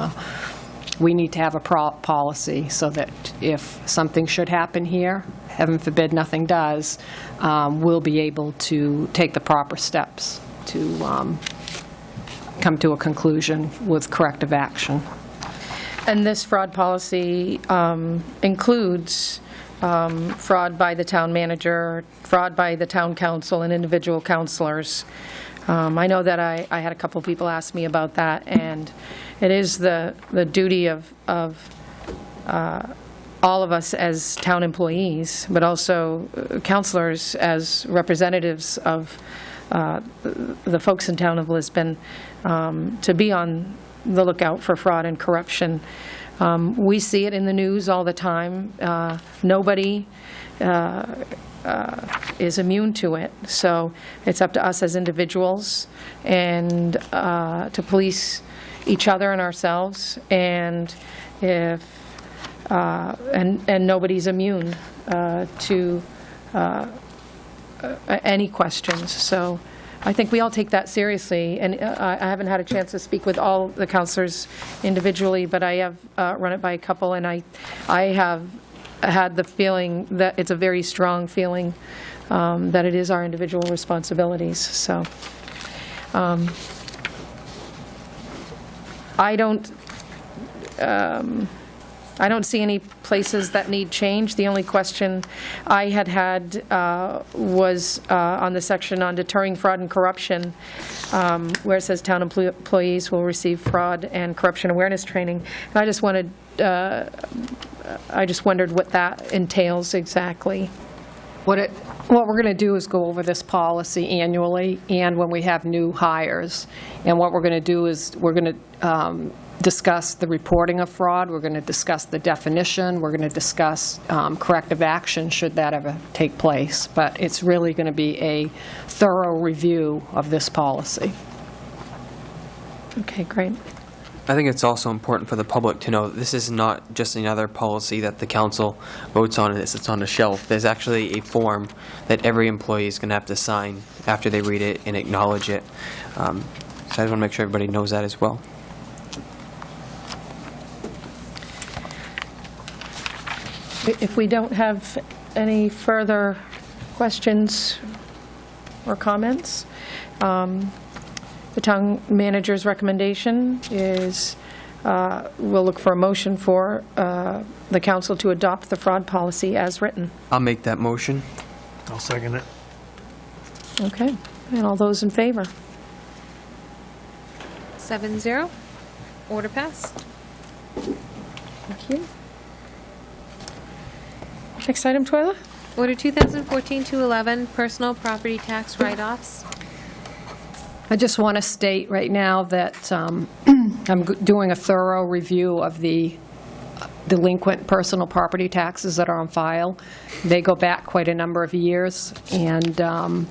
we need to have a policy so that if something should happen here, heaven forbid nothing does, we'll be able to take the proper steps to come to a conclusion with corrective action. And this fraud policy includes fraud by the town manager, fraud by the town council and individual councilors. I know that I had a couple people ask me about that, and it is the duty of all of us as town employees, but also councilors as representatives of the folks in town of Lisbon, to be on the lookout for fraud and corruption. We see it in the news all the time. Nobody is immune to it. So it's up to us as individuals and to police each other and ourselves. And if and nobody's immune to any questions. So I think we all take that seriously, and I haven't had a chance to speak with all the councilors individually, but I have run it by a couple, and I have had the feeling that it's a very strong feeling that it is our individual responsibilities, so. I don't see any places that need change. The only question I had was on the section on deterring fraud and corruption, where it says town employees will receive fraud and corruption awareness training. And I just wondered what that entails exactly. What we're going to do is go over this policy annually and when we have new hires. And what we're going to do is we're going to discuss the reporting of fraud, we're going to discuss the definition, we're going to discuss corrective action should that ever take place. But it's really going to be a thorough review of this policy. Okay, great. I think it's also important for the public to know that this is not just another policy that the council votes on and it sits on the shelf. There's actually a form that every employee is going to have to sign after they read it and acknowledge it. So I just want to make sure everybody knows that as well. If we don't have any further questions or comments, the town manager's recommendation is we'll look for a motion for the council to adopt the fraud policy as written. I'll make that motion. I'll second it. Okay, and all those in favor? 7-0. Order passed. Thank you. Next item, Twyla? Order 2014-211, personal property tax write-offs. I just want to state right now that I'm doing a thorough review of the delinquent personal property taxes that are on file. They go back quite a number of years, and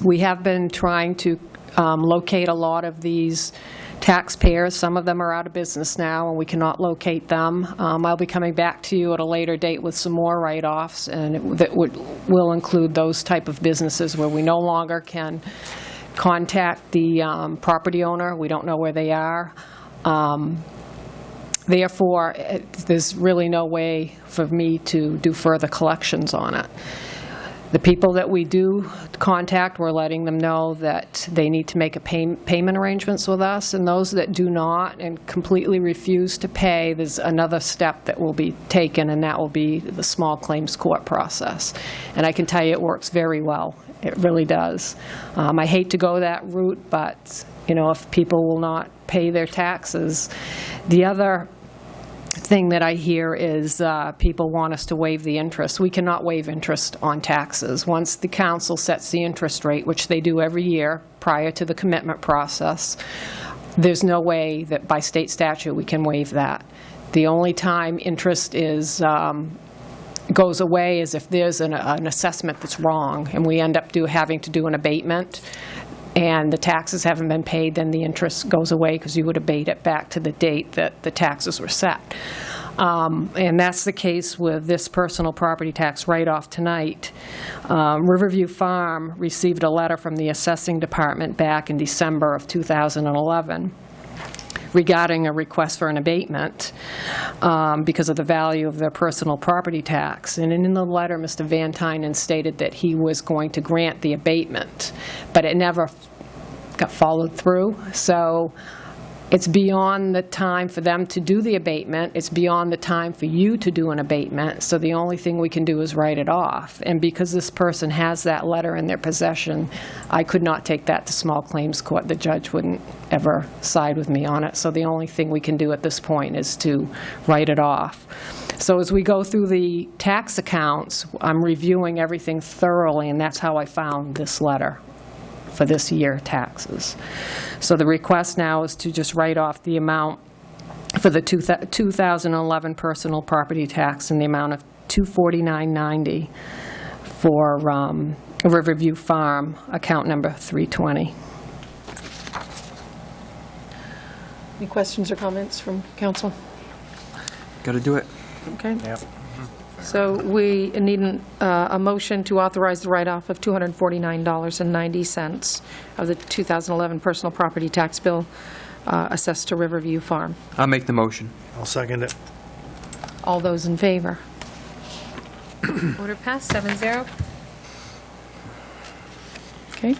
we have been trying to locate a lot of these taxpayers. Some of them are out of business now, and we cannot locate them. I'll be coming back to you at a later date with some more write-offs, and that will include those type of businesses where we no longer can contact the property owner. We don't know where they are. Therefore, there's really no way for me to do further collections on it. The people that we do contact, we're letting them know that they need to make a payment arrangements with us, and those that do not and completely refuse to pay, there's another step that will be taken, and that will be the small claims court process. And I can tell you it works very well. It really does. I hate to go that route, but if people will not pay their taxes. The other thing that I hear is people want us to waive the interest. We cannot waive interest on taxes. Once the council sets the interest rate, which they do every year prior to the commitment process, there's no way that by state statute we can waive that. The only time interest is goes away is if there's an assessment that's wrong and we end up having to do an abatement and the taxes haven't been paid, then the interest goes away because you would abate it back to the date that the taxes were set. And that's the case with this personal property tax write-off tonight. Riverview Farm received a letter from the assessing department back in December of 2011 regarding a request for an abatement because of the value of their personal property tax. And in the letter, Mr. Van Tynen stated that he was going to grant the abatement, but it never got followed through. So it's beyond the time for them to do the abatement. It's beyond the time for you to do an abatement. So the only thing we can do is write it off. And because this person has that letter in their possession, I could not take that to small claims court. The judge wouldn't ever side with me on it. So the only thing we can do at this point is to write it off. So as we go through the tax accounts, I'm reviewing everything thoroughly, and that's how I found this letter for this year taxes. So the request now is to just write off the amount for the 2011 personal property tax in the amount of $249.90 for Riverview Farm, account number 320. Any questions or comments from council? Got to do it. Okay. So we need a motion to authorize the write-off of $249.90 of the 2011 personal property tax bill assessed to Riverview Farm. I'll make the motion. I'll second it. All those in favor? Order passed, 7-0. Okay.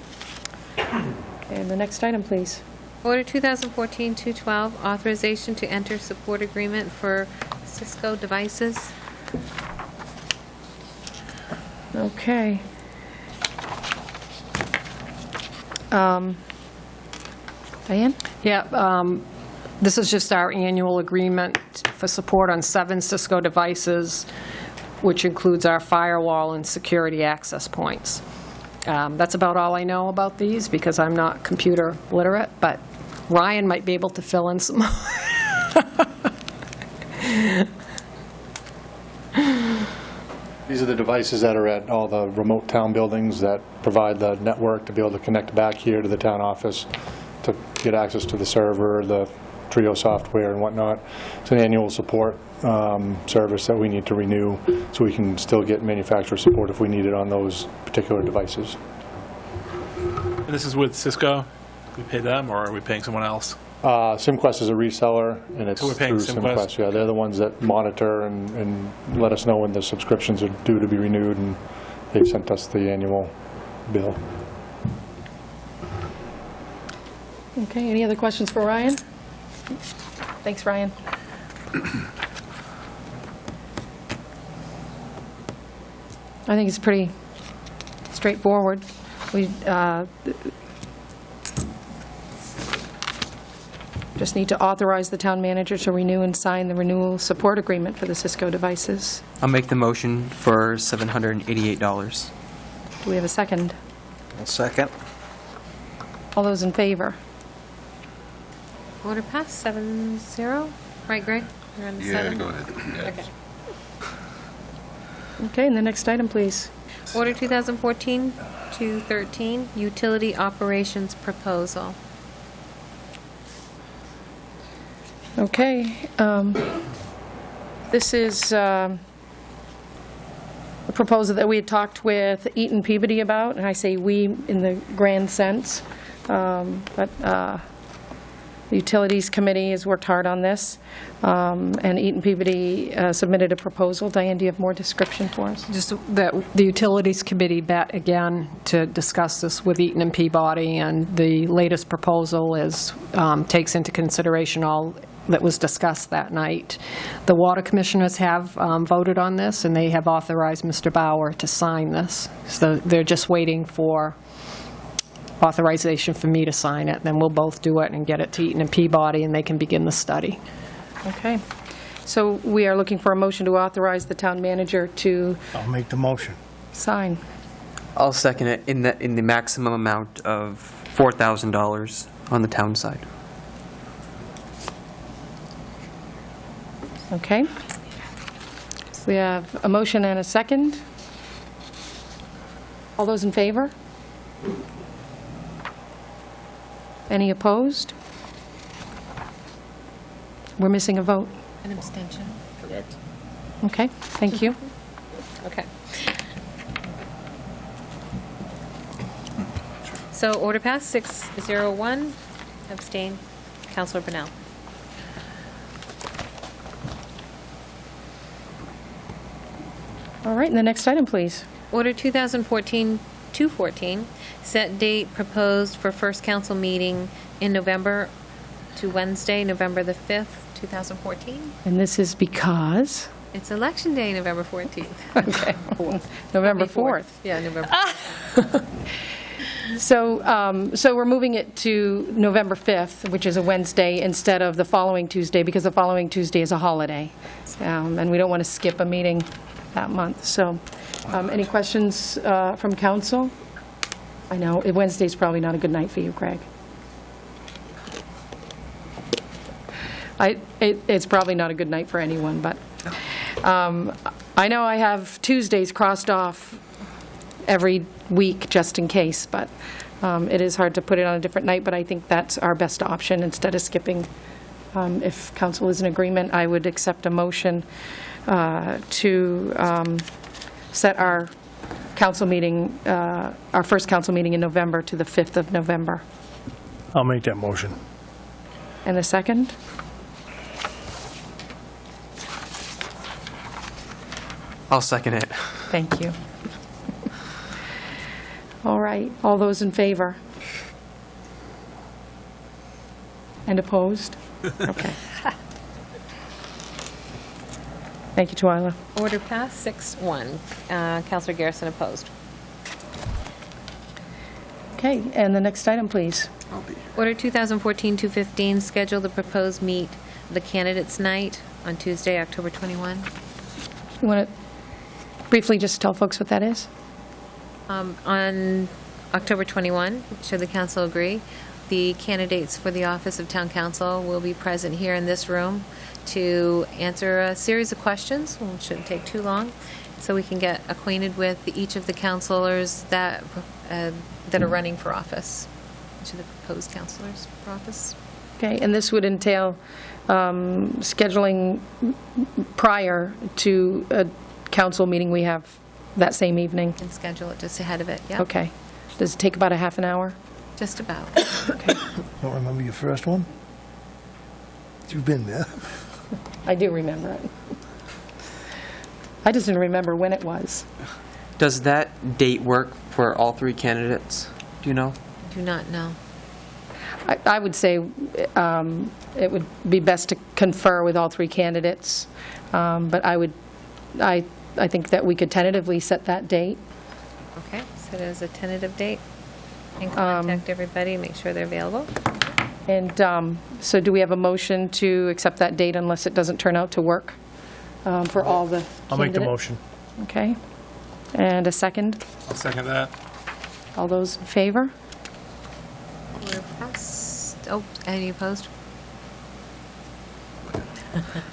And the next item, please. Order 2014-212, authorization to enter support agreement for Cisco devices. Okay. Diane? Yeah, this is just our annual agreement for support on 7 Cisco devices, which includes our firewall and security access points. That's about all I know about these because I'm not computer literate, but Ryan might be able to fill in some. These are the devices that are at all the remote town buildings that provide the network to be able to connect back here to the town office to get access to the server, the Trio software and whatnot. It's an annual support service that we need to renew so we can still get manufacturer support if we need it on those particular devices. And this is with Cisco? We pay them, or are we paying someone else? SimQuest is a reseller, and it's So we're paying through SimQuest? SimQuest. Yeah, they're the ones that monitor and let us know when the subscriptions are due to be renewed, and they've sent us the annual bill. Okay, any other questions for Ryan? Thanks, Ryan. I think it's pretty straightforward. We just need to authorize the town manager to renew and sign the renewal support agreement for the Cisco devices. I'll make the motion for $788. Do we have a second? I'll second. All those in favor? Order passed, 7-0. Right, Greg? You're on the Yeah, 7? go ahead. Yeah. Okay. Okay, and the next item, please. Order 2014-213, utility operations proposal. Okay, this is a proposal that we had talked with Eaton Peabody about, and I say we in the grand sense, but the Utilities Committee has worked hard on this, and Eaton Peabody submitted a proposal. Diane, do you have more description for us? Just that the Utilities Committee met again to discuss this with Eaton and Peabody, and the latest proposal is, takes into consideration all that was discussed that night. The Water Commissioners have voted on this, and they have authorized Mr. Bauer to sign this. So they're just waiting for authorization for me to sign it, then we'll both do it and get it to Eaton and Peabody, and they can begin the study. Okay, so we are looking for a motion to authorize the town manager to I'll make the motion. sign. I'll second it in the maximum amount of $4,000 on the town side. Okay. We have a motion and a second. All those in favor? Any opposed? We're missing a vote. An abstention. Correct. Okay, thank you. Okay. So order passed, 601. Abstain, Counselor Brunel. All right, and the next item, please. Order 2014-214, set date proposed for first council meeting in November to Wednesday, November the 5th, 2014. And this is because? It's Election Day, November 14th. Okay, November 4th. Yeah, November. So we're moving it to November 5th, which is a Wednesday, instead of the following Tuesday, because the following Tuesday is a holiday. And we don't want to skip a meeting that month. So any questions from council? I know, Wednesday's probably not a good night for you, Craig. It's probably not a good night for anyone, but I know I have Tuesdays crossed off every week just in case, but it is hard to put it on a different night, but I think that's our best option instead of skipping. If council is in agreement, I would accept a motion to set our council meeting, our first council meeting in November to the 5th of November. I'll make that motion. And a second? I'll second it. Thank you. All right, all those in favor? And opposed? Okay. Thank you, Twyla. Order passed, 6-1. Counselor Garrison opposed. Okay, and the next item, please. Order 2014-215, schedule the proposed meet the candidates' night on Tuesday, October 21. You want to briefly just tell folks what that is? On October 21, should the council agree, the candidates for the office of town council will be present here in this room to answer a series of questions, which shouldn't take too long, so we can get acquainted with each of the councilors that are running for office, each of the proposed councilors for office. Okay, and this would entail scheduling prior to a council meeting we have that same evening? And schedule it just ahead of it, yeah. Okay. Does it take about a half an hour? Just about. Don't remember your first one? You've been there. I do remember it. I just didn't remember when it was. Does that date work for all three candidates? Do you know? Do not know. I would say it would be best to confer with all three candidates, but I think that we could tentatively set that date. Okay, set it as a tentative date and contact everybody, make sure they're available. And so do we have a motion to accept that date unless it doesn't turn out to work for all the candidates? I'll make the motion. Okay. And a second? I'll second that. All those in favor? We're passed. Oh, any opposed?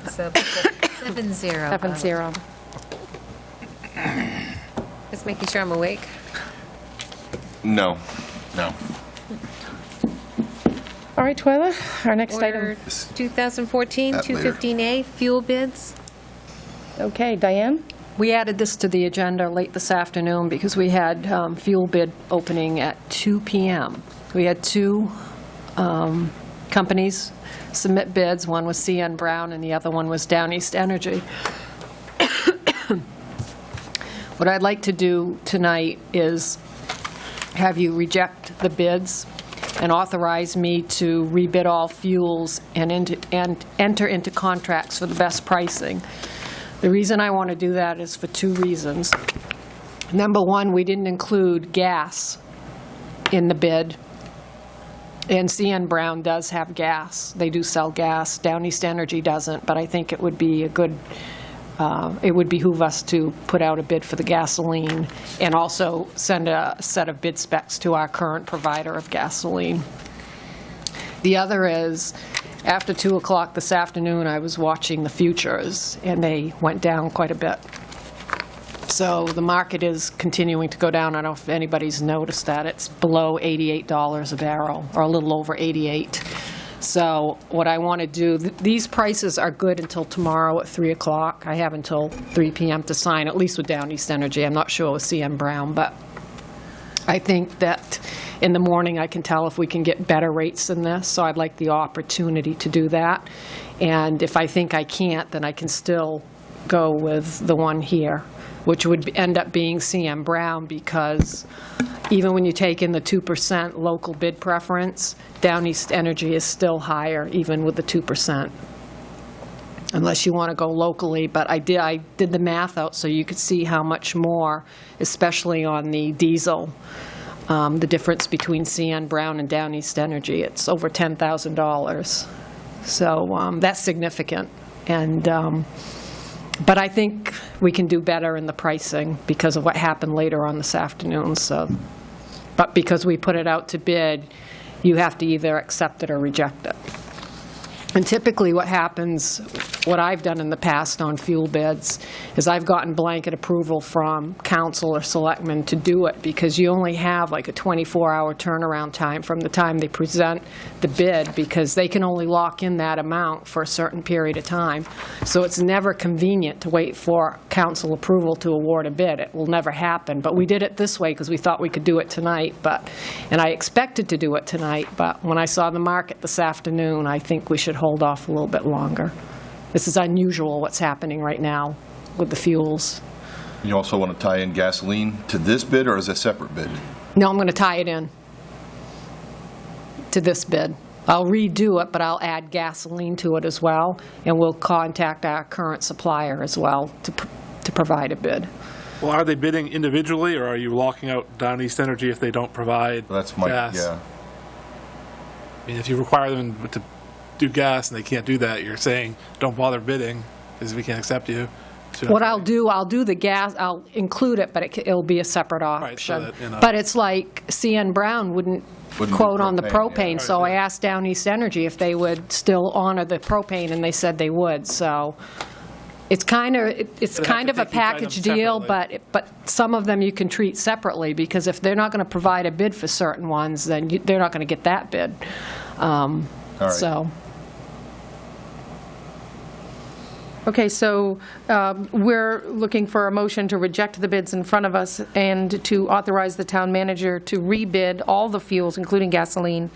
So 7-0. 7-0. Just making sure I'm awake. No. All right, Twyla, our next Order item. 2014-215A, fuel bids. Okay, Diane? We added this to the agenda late this afternoon because we had fuel bid opening at 2 p.m. We had two companies submit bids. One was CN Brown and the other one was Down East Energy. What I'd like to do tonight is have you reject the bids and authorize me to rebid all fuels and enter into contracts for the best pricing. The reason I want to do that is for two reasons. Number one, we didn't include gas in the bid, and CN Brown does have gas. They do sell gas. Down East Energy doesn't, but I think it would be a good, it would behoove us to put out a bid for the gasoline and also send a set of bid specs to our current provider of gasoline. The other is, after 2 o'clock this afternoon, I was watching the futures, and they went down quite a bit. So the market is continuing to go down. I don't know if anybody's noticed that. It's below $88 a barrel, or a little over 88. So what I want to do, these prices are good until tomorrow at 3 o'clock. I have until 3 p.m. to sign, at least with Down East Energy. I'm not sure with CN Brown, but I think that in the morning I can tell if we can get better rates than this, so I'd like the opportunity to do that. And if I think I can't, then I can still go with the one here, which would end up being CN Brown, because even when you take in the 2% local bid preference, Down East Energy is still higher, even with the 2%. Unless you want to go locally, but I did the math out so you could see how much more, especially on the diesel, the difference between CN Brown and Down East Energy. It's over $10,000. So that's significant. And but I think we can do better in the pricing because of what happened later on this afternoon. So, but because we put it out to bid, you have to either accept it or reject it. And typically what happens, what I've done in the past on fuel bids, is I've gotten blanket approval from council or selectmen to do it, because you only have like a 24-hour turnaround time from the time they present the bid, because they can only lock in that amount for a certain period of time. So it's never convenient to wait for council approval to award a bid. It will never happen. But we did it this way because we thought we could do it tonight, and I expected to do it tonight, but when I saw the market this afternoon, I think we should hold off a little bit longer. This is unusual what's happening right now with the fuels. You also want to tie in gasoline to this bid, or is it a separate bid? No, I'm going to tie it in to this bid. I'll redo it, but I'll add gasoline to it as well, and we'll contact our current supplier as well to provide a bid. Well, are they bidding individually, or are you locking out Down East Energy if they don't provide That's my, gas? yeah. I mean, if you require them to do gas and they can't do that, you're saying, don't bother bidding, because we can't accept you. So What I'll do the gas, I'll include it, but it'll be a separate option. that, you know. But it's like CN Brown wouldn't quote on the propane, yeah. so I asked Down East Energy if they would still honor the propane, and they said they would, so it's kind of, it's But kind have of to a take each item package deal, separately. but some of them you can treat separately, because if they're not going to provide a bid for certain ones, then they're not going to get that bid. right. So, Okay, so we're looking for a motion to reject the bids in front of us and to authorize the town manager to rebid all the fuels, including gasoline,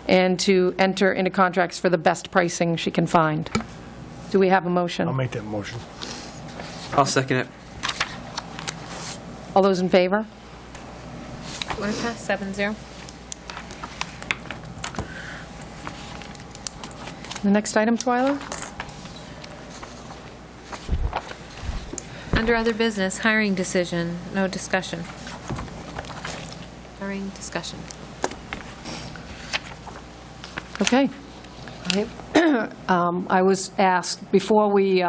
and to enter into contracts for the best pricing she can find. Do we have a motion? I'll make that motion. I'll second it. All those in favor? Want to pass 7-0? The next item, Twyla? Under other business, hiring decision, no discussion. Hiring discussion. Okay. I was asked, before we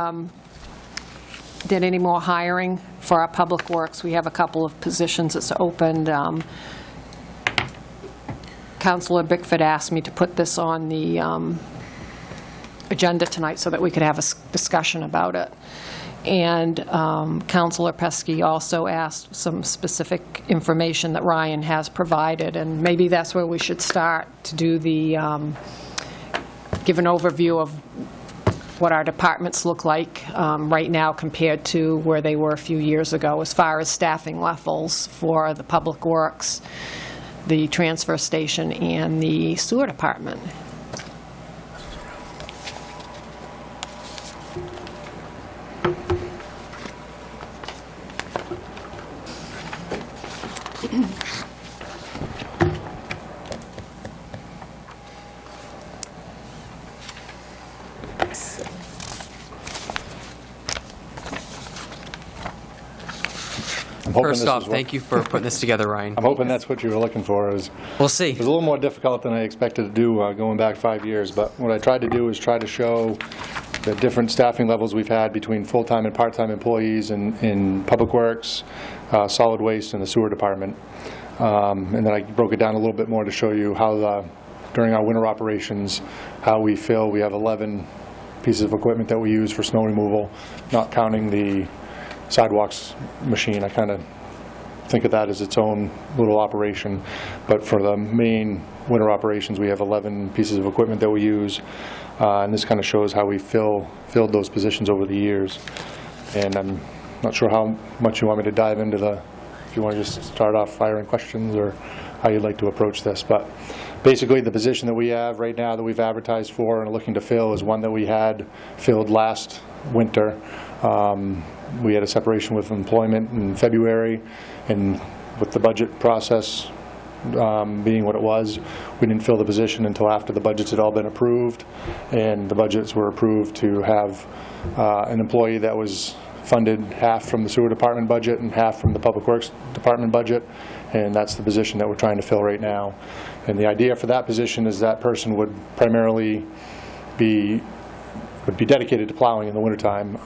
did any more hiring for our Public Works, we have a couple of positions that's opened. Councilor Bickford asked me to put this on the agenda tonight so that we could have a discussion about it. And Councilor Pesky also asked some specific information that Ryan has provided, and maybe that's where we should start, to do the, give an overview of what our departments look like right now compared to where they were a few years ago, as far as staffing levels for the Public Works, the transfer station, and the sewer department. I'm hoping First this off, is what- thank you for putting this together, Ryan. I'm hoping that's what you were looking for. We'll see. It was a little more difficult than I expected to do going back 5 years, but what I tried to do is try to show the different staffing levels we've had between full-time and part-time employees in Public Works, Solid Waste, and the Sewer Department. And then I broke it down a little bit more to show you how, during our winter operations, how we fill. We have 11 pieces of equipment that we use for snow removal, not counting the sidewalks machine. I kind of think of that as its own little operation. But for the main winter operations, we have 11 pieces of equipment that we use. And this kind of shows how we filled those positions over the years. And I'm not sure how much you want me to dive into if you want to just start off firing questions or how you'd like to approach this. But basically, the position that we have right now that we've advertised for and are looking to fill is one that we had filled last winter. We had a separation with employment in February, and with the budget process being what it was, we didn't fill the position until after the budgets had all been approved, and the budgets were approved to have an employee that was funded half from the sewer department budget and half from the Public Works department budget, and that's the position that we're trying to fill right now. And the idea for that position is that person would primarily be dedicated to plowing in the wintertime,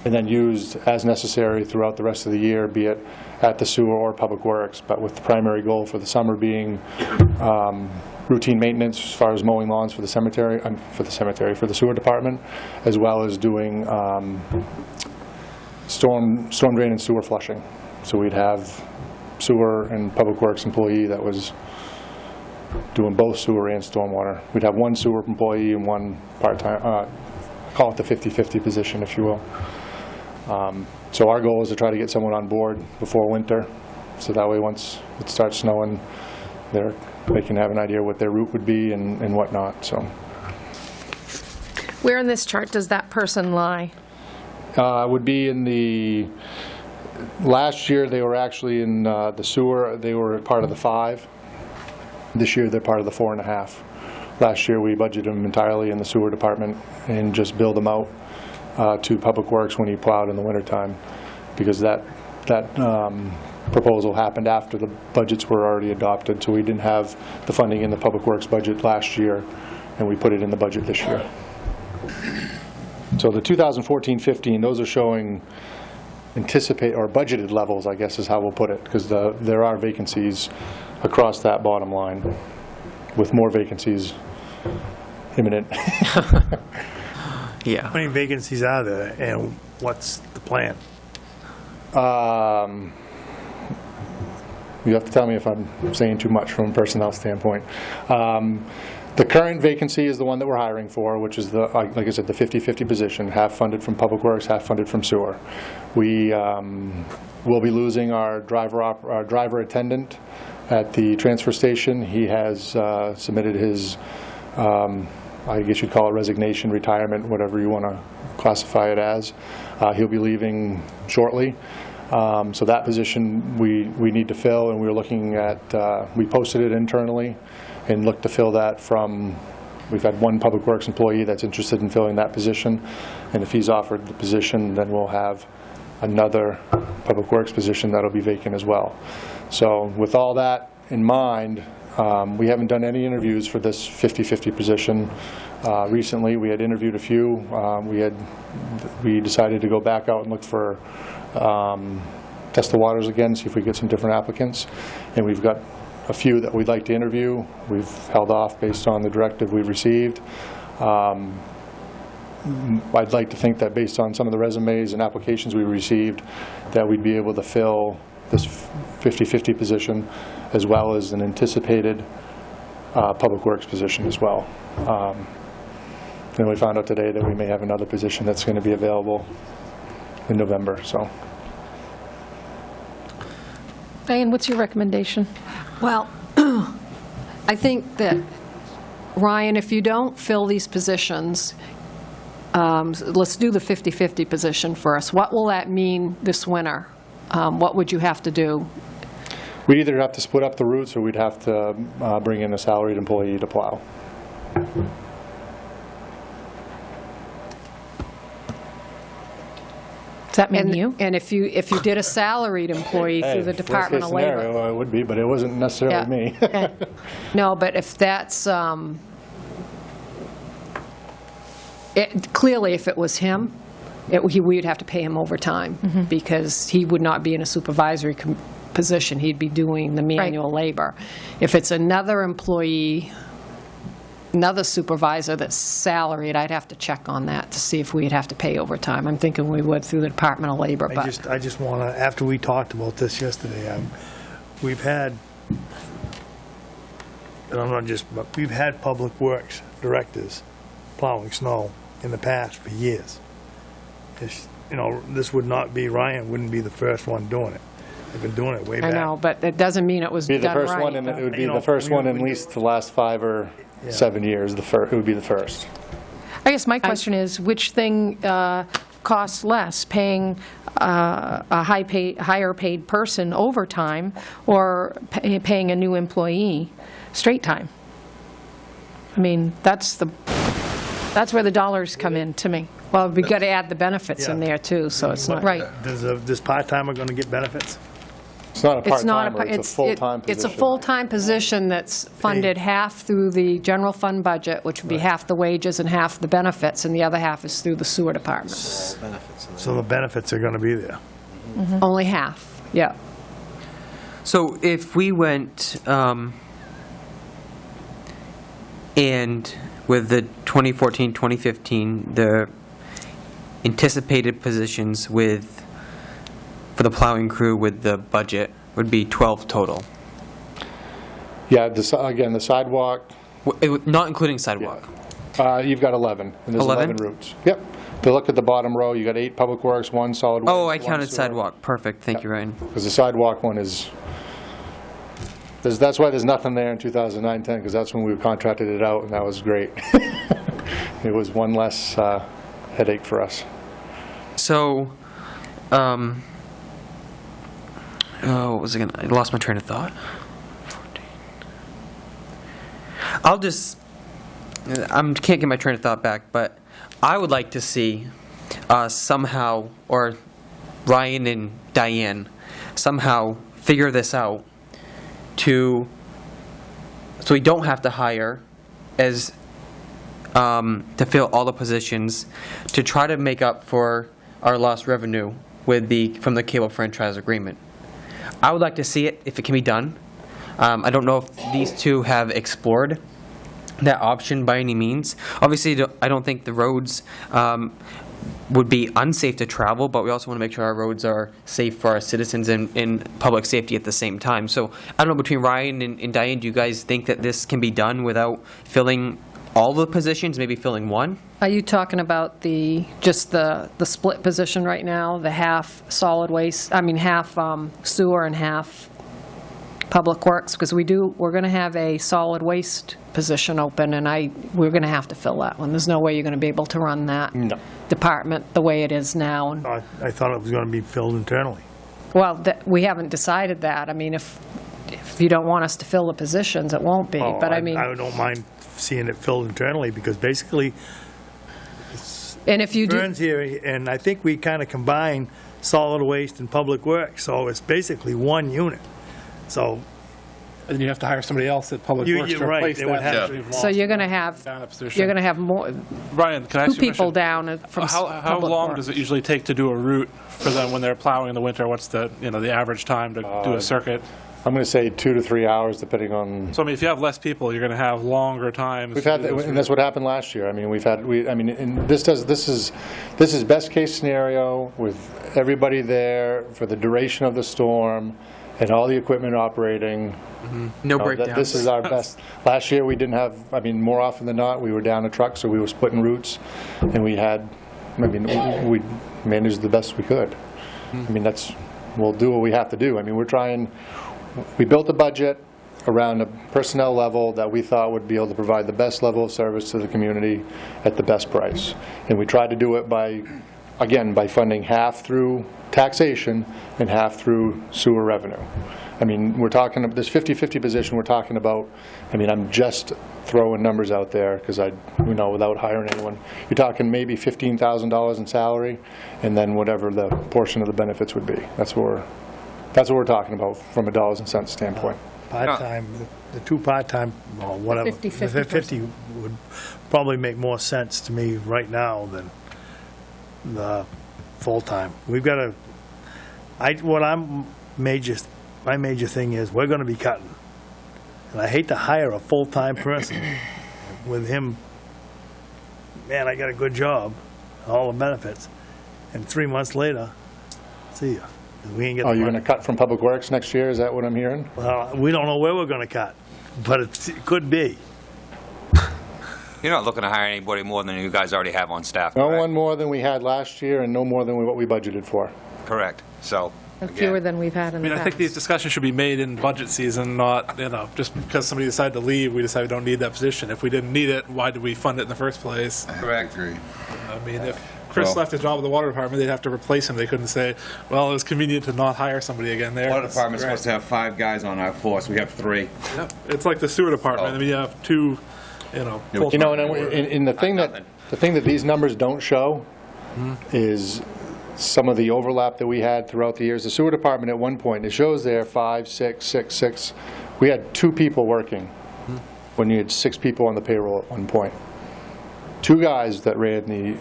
and then used as necessary throughout the rest of the year, be it at the sewer or Public Works, but with the primary goal for the summer being routine maintenance as far as mowing lawns for the cemetery, for the sewer department, as well as doing storm drain and sewer flushing. So we'd have sewer and Public Works employee that was doing both sewer and stormwater. We'd have one sewer employee and one part-time, call it the 50-50 position, if you will. So our goal is to try to get someone on board before winter, so that way once it starts snowing, they can have an idea what their route would be and whatnot. So Where in this chart does that person lie? would be in the Last year, they were actually in the sewer, they were part of the 5. This year, they're part of the 4.5. Last year, we budgeted them entirely in the sewer department and just billed them out to Public Works when he plowed in the wintertime, because that proposal happened after the budgets were already adopted, so we didn't have the funding in the Public Works budget last year, and we put it in the budget this year. So the 2014-15, those are showing anticipate or budgeted levels, I guess is how we'll put it, because there are vacancies across that bottom line, with more vacancies imminent. How many vacancies are there, and what's the plan? You have to tell me if I'm saying too much from a personnel standpoint. The current vacancy is the one that we're hiring for, which is the, like I said, the 50-50 position, half funded from Public Works, half funded from sewer. We will be losing our driver attendant at the transfer station. He has submitted his, I guess you'd call it resignation, retirement, whatever you want to classify it as. He'll be leaving shortly. So that position we need to fill, and we're looking at, we posted it internally and looked to fill that from, we've had one Public Works employee that's interested in filling that position, and if he's offered the position, then we'll have another Public Works position that'll be vacant as well. So with all that in mind, we haven't done any interviews for this 50-50 position. Recently, we had interviewed a few. We decided to go back out and look for, test the waters again, see if we get some different applicants. And we've got a few that we'd like to interview. We've held off based on the directive we've received. I'd like to think that based on some of the resumes and applications we received, that we'd be able to fill this 50-50 position, as well as an anticipated Public Works position as well. And we found out today that we may have another position that's going to be available in November. So, Diane, what's your recommendation? Well, I think that, Ryan, if you don't fill these positions, let's do the 50-50 position first. What will that mean this winter? What would you have to do? we'd either have to split up the routes, or we'd have to bring in a salaried employee to plow. Does that mean you? And if you did a salaried employee through the Department of Labor. Scenario, it would be, but it wasn't necessarily me. No, but if that's, clearly if it was him, we'd have to pay him overtime, because he would not be in a supervisory position. He'd be doing the manual labor. If it's another employee, another supervisor that's salaried, I'd have to check on that to see if we'd have to pay overtime. I'm thinking we would through the Department of Labor, but... I just want to, after we talked about this yesterday, we've had, and I'm not just, but we've had Public Works directors plowing snow in the past for years. It's, you know, this would not be, Ryan wouldn't be the first one doing it. They've been doing it way back. I know, but it doesn't mean it was done right. It would be the first one in at least the last 5 or 7 years. It would be the first. I guess my question is, which thing costs less, paying a higher paid person overtime, or paying a new employee straight time? I mean, that's where the dollars come in to me. Well, we've got to add the benefits in there, too, so it's not... Right. This part-timer going to get benefits? It's not a part-timer, it's a full-time position. It's a full-time position that's funded half through the general fund budget, which would be half the wages and half the benefits, and the other half is through the sewer department. So the benefits are going to be there? Only half, yeah. So if we went, and with the 2014, 2015, the anticipated positions for the plowing crew with the budget would be 12 total. Yeah, again, the sidewalk... Not including sidewalk. You've got 11. And there's 11 routes. Yep. If you look at the bottom row, you got 8 Public Works, 1 solid waste. Oh, I counted sidewalk. Perfect. Thank you, Ryan. Because the sidewalk one is... That's why there's nothing there in 2009-10, because that's when we contracted it out, and that was great. It was one less headache for us. So, what was I gonna, I lost my train of thought. 14. I'll just, can't get my train of thought back, but I would like to see somehow, or Ryan and Diane somehow figure this out so we don't have to hire to fill all the positions, to try to make up for our lost revenue from the cable franchise agreement. I would like to see it if it can be done. I don't know if these two have explored that option by any means. Obviously, I don't think the roads would be unsafe to travel, but we also want to make sure our roads are safe for our citizens and public safety at the same time. So I don't know, between Ryan and Diane, do you guys think that this can be done without filling all the positions, maybe filling one? Are you talking about just the split position right now, the half solid waste, half sewer and half public works? Because we're going to have a solid waste position open, and we're going to have to fill that one. There's no way you're going to be able to run that department the way it is now. I thought it was going to be filled internally. Well, we haven't decided that. I mean, if you don't want us to fill the positions, it won't be. But I don't mind seeing it filled internally, because basically, and if you Vern's here, and I think we kind of combine solid waste and public works, so it's basically one unit. So. And you have to hire somebody else at Public Works to replace that. So you're going to have more. Ryan, can I ask two you a people question? down from How long does it usually take to do a route for them when they're plowing in the winter? What's the average time to do a circuit? I'm going to say 2 to 3 hours, depending on. So I mean, if you have less people, you're going to have longer times. We've had, and that's what happened last year. I mean, and this is best case scenario with everybody there for the duration of the storm and all the equipment operating. No breakdowns. This is our best. Last year we didn't have. I mean, more often than not, we were down a truck, so we were splitting routes, and we had. I mean, we managed the best we could. I mean, we'll do what we have to do. I mean, we built a budget around a personnel level that we thought would be able to provide the best level of service to the community at the best price. And we tried to do it by funding half through taxation and half through sewer revenue. I mean, we're talking, this 50-50 position we're talking about, I mean, I'm just throwing numbers out there because without hiring anyone. You're talking maybe $15,000 in salary and then whatever the portion of the benefits would be. That's what we're talking about from a dollars and cents standpoint. Part-time, the two part-time, or whatever. 50 would probably make more sense to me right now than the full-time. We've got to, my major thing is we're going to be cutting. And I hate to hire a full-time person with him, man, I got a good job, all the benefits, and 3 months later, see ya. We ain't get you're going to cut from Public Works next year? Is that what I'm hearing? Well, we don't know where we're going to cut, but it could be. You're not looking to hire anybody more than you guys already have on staff, No correct? one more than we had last year and no more than what we budgeted for. Correct. So, And fewer than we've had in I mean, the I past. think these discussions should be made in budget season, not, just because somebody decided to leave, we decided we don't need that position. If we didn't need it, why did we fund it in the first place? Correct. I mean, if Chris left his job at the water department, they'd have to replace him. They couldn't say, well, it was convenient to not hire somebody again there. Water department's supposed to have 5 guys on our force. We have 3. Yeah, it's like the sewer department. I mean, you have 2, full-time. And the thing that these numbers don't show is some of the overlap that we had throughout the years. The sewer department at one point, it shows there 5, 6, 6, 6. We had 2 people working when you had 6 people on the payroll at one point. 2 guys that ran the,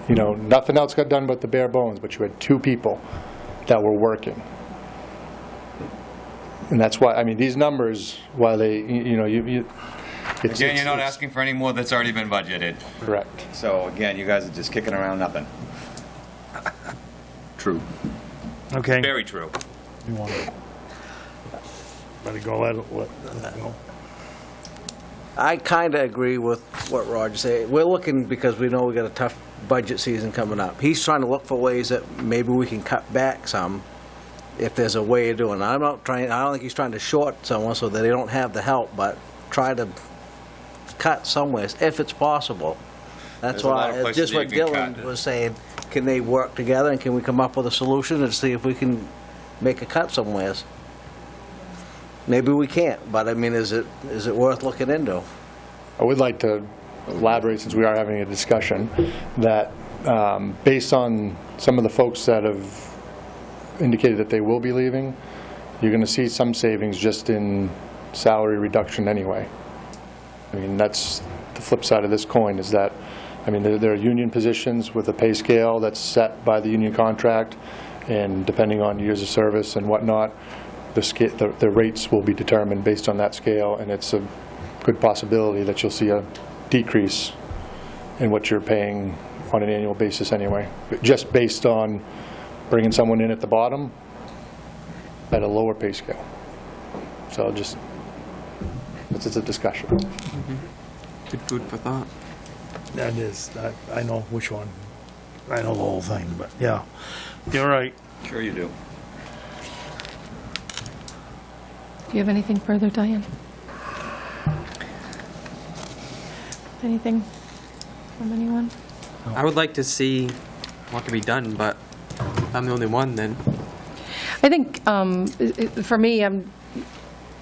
nothing else got done but the bare bones, but you had 2 people that were working. And that's why, I mean, these numbers, while they, Again, you're not asking for any more that's already been budgeted. Correct. So again, you guys are just kicking around nothing. True. Okay. Very true. You want to let it go, let it go. I kind of agree with what Roger said. We're looking because we know we got a tough budget season coming up. He's trying to look for ways that maybe we can cut back some if there's a way of doing it. I don't think he's trying to short someone so that they don't have the help, but try to cut somewhere if it's possible. That's There's a lot of why, places just what you can Dylan cut. was saying, can they work together and can we come up with a solution and see if we can make a cut somewheres. Maybe we can't, but I mean, is it worth looking into? I would like to elaborate, since we are having a discussion, that based on some of the folks that have indicated that they will be leaving, you're going to see some savings just in salary reduction anyway. I mean, that's the flip side of this coin, is that, I mean, there are union positions with a pay scale that's set by the union contract, and depending on years of service and whatnot, the rates will be determined based on that scale, and it's a good possibility that you'll see a decrease in what you're paying on an annual basis anyway, just based on bringing someone in at the bottom at a lower pay scale. So just, it's a discussion. Good food for thought. That is, I know which one. I know the whole thing, but yeah, you're right. Sure you do. Do you have anything further, Diane? Anything from anyone? I would like to see what can be done, but if I'm the only one, then I think, for me, I'm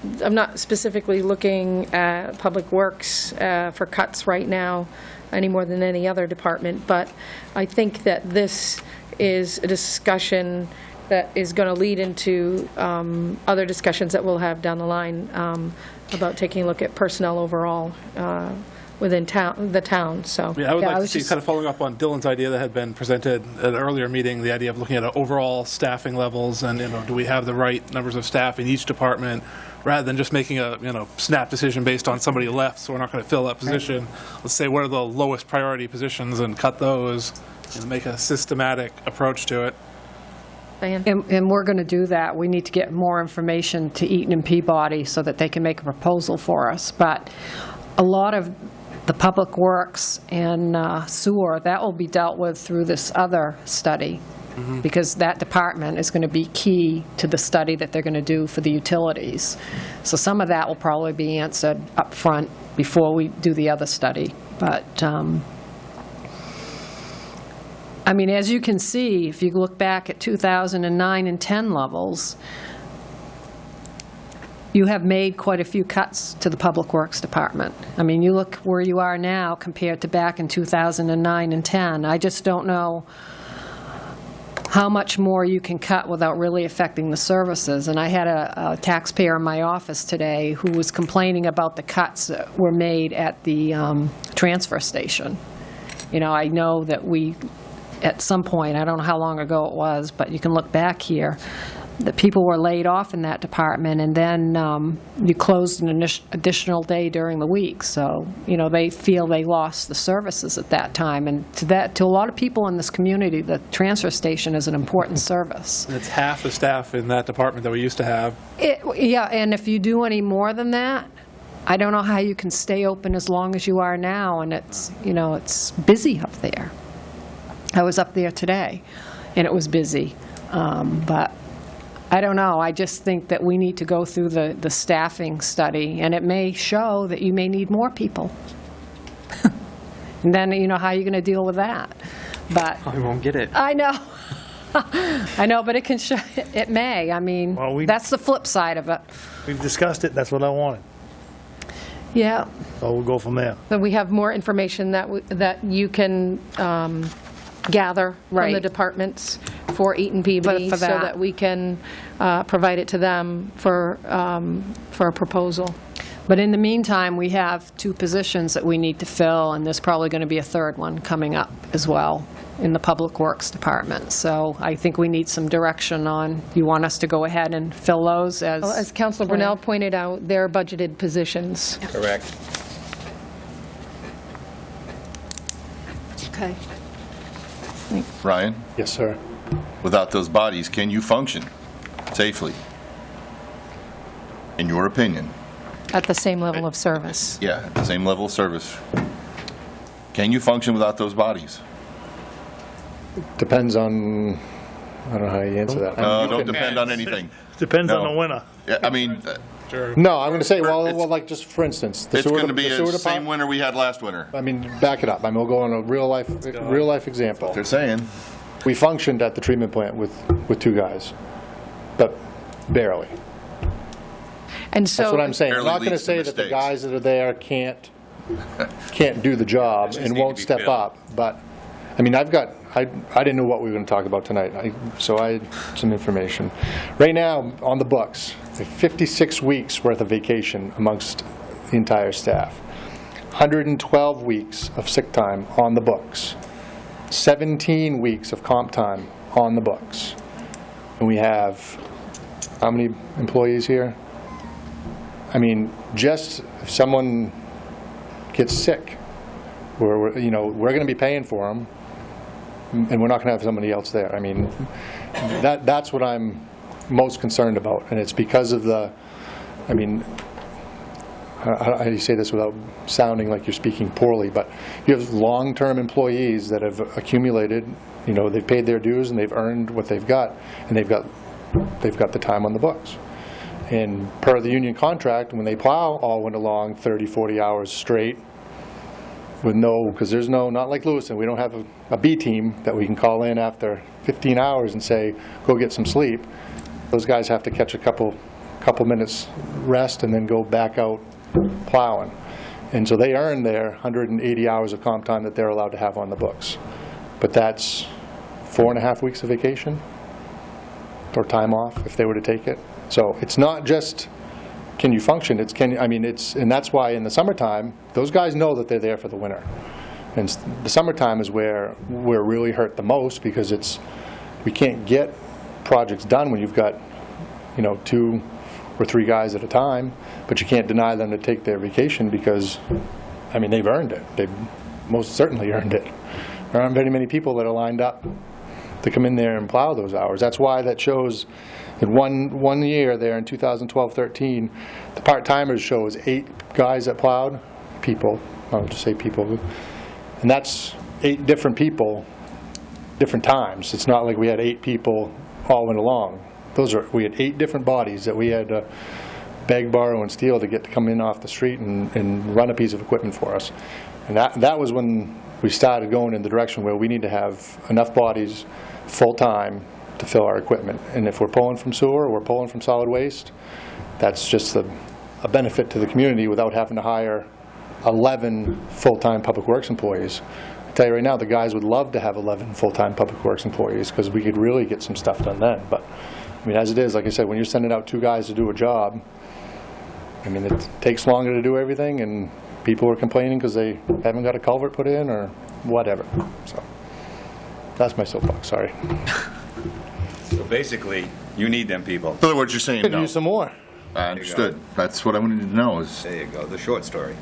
not specifically looking at Public Works for cuts right now, any more than any other department, but I think that this is a discussion that is going to lead into other discussions that we'll have down the line about taking a look at personnel overall within the town, so. Yeah, I would like to see, kind of following up on Dylan's idea that had been presented at an earlier meeting, the idea of looking at overall staffing levels and, do we have the right numbers of staff in each department, rather than just making a, snap decision based on somebody left, so we're not going to fill that position. Let's say what are the lowest priority positions and cut those and make a systematic approach to it. Diane? And we're going to do that. We need to get more information to Eaton and Peabody so that they can make a proposal for us. But a lot of the Public Works and sewer, that will be dealt with through this other study, because that department is going to be key to the study that they're going to do for the utilities. So some of that will probably be answered up front before we do the other study. But I mean, as you can see, if you look back at 2009 and 10 levels, you have made quite a few cuts to the Public Works Department. I mean, you look where you are now compared to back in 2009 and 10. I just don't know how much more you can cut without really affecting the services. And I had a taxpayer in my office today who was complaining about the cuts that were made at the transfer station. I know that we, at some point, I don't know how long ago it was, but you can look back here, that people were laid off in that department, and then you closed an additional day during the week. So, they feel they lost the services at that time. And to a lot of people in this community, the transfer station is an important service. And it's half the staff in that department that we used to have. Yeah, and if you do any more than that, I don't know how you can stay open as long as you are now, and it's, it's busy up there. I was up there today, and it was busy, but I don't know. I just think that we need to go through the staffing study, and it may show that you may need more people. And then, how are you going to deal with that? But I won't get it. I know. I know, but it can show, it may. I mean, that's the flip side of it. We've discussed it, that's what I wanted. Yeah. So we'll go from there. So we have more information that you can gather from the departments for Eaton Peabody, so that we can provide it to them for a proposal. But in the meantime, we have 2 positions that we need to fill, and there's probably going to be a third one coming up as well in the Public Works Department. So I think we need some direction on, you want us to go ahead and fill those as... Well, as Councilor Brunel pointed out, they're budgeted positions. Correct. Okay. Ryan? Yes, sir. Without those bodies, can you function safely? In your opinion? At the same level of service. Yeah, at the same level of service. Can you function without those bodies? Depends on, I don't know how you answer that. Don't depend on anything. Depends on the winner. Yeah, I mean... No, I'm going to say, well, like, just for instance, It's going to be the same winter we had last winter. I mean, back it up. I mean, we'll go on a real life example. They're saying. We functioned at the treatment plant with 2 guys. But barely. And so... That's what I'm saying. I'm Barely not going to leads to say that the mistakes. guys that are there can't do the job Just and need to won't be step filled. up, but, I mean, I didn't know what we were going to talk about tonight, so I had some information. Right now, on the books, 56 weeks worth of vacation amongst the entire staff, 112 weeks of sick time on the books, 17 weeks of comp time on the books. And we have, how many employees here? I mean, just if someone gets sick, we're going to be paying for them, and we're not going to have somebody else there. I mean, that's what I'm most concerned about, and it's because of the, I mean, how do you say this without sounding like you're speaking poorly, but you have long-term employees that have accumulated, they've paid their dues and they've earned what they've got, and they've got the time on the books. And per the union contract, when they plow all winter long, 30, 40 hours straight, with because there's not like Lewiston, we don't have a B team that we can call in after 15 hours and say, go get some sleep. Those guys have to catch a couple minutes rest and then go back out plowing. And so they earn their 180 hours of comp time that they're allowed to have on the books. But that's 4.5 weeks of vacation or time off if they were to take it. So it's not just can you function, and that's why in the summertime, those guys know that they're there for the winter. And the summertime is where we're really hurt the most because we can't get projects done when you've got, 2 or 3 guys at a time, but you can't deny them to take their vacation because, they've earned it. They've most certainly earned it. There aren't very many people that are lined up to come in there and plow those hours. That's why that shows in one year there in 2012-13, the part-timers shows 8 guys that plowed, people, I'll just say people, and that's 8 different people, different times. It's not like we had 8 people all went along. We had 8 different bodies that we had to beg, borrow, and steal to get to come in off the street and run a piece of equipment for us. And that was when we started going in the direction where we need to have enough bodies full-time to fill our equipment. And if we're pulling from sewer or we're pulling from solid waste, that's just a benefit to the community without having to hire 11 full-time public works employees. I tell you right now, the guys would love to have 11 full-time public works employees because we could really get some stuff done then. But as it is, like I said, when you're sending out 2 guys to do a job, it takes longer to do everything, and people are complaining because they haven't got a culvert put in or whatever. So that's my soapbox, sorry. So basically, you need them people. In other words, you're saying Could no. use some more. I understood. That's what I wanted to know is. There you go, the short story.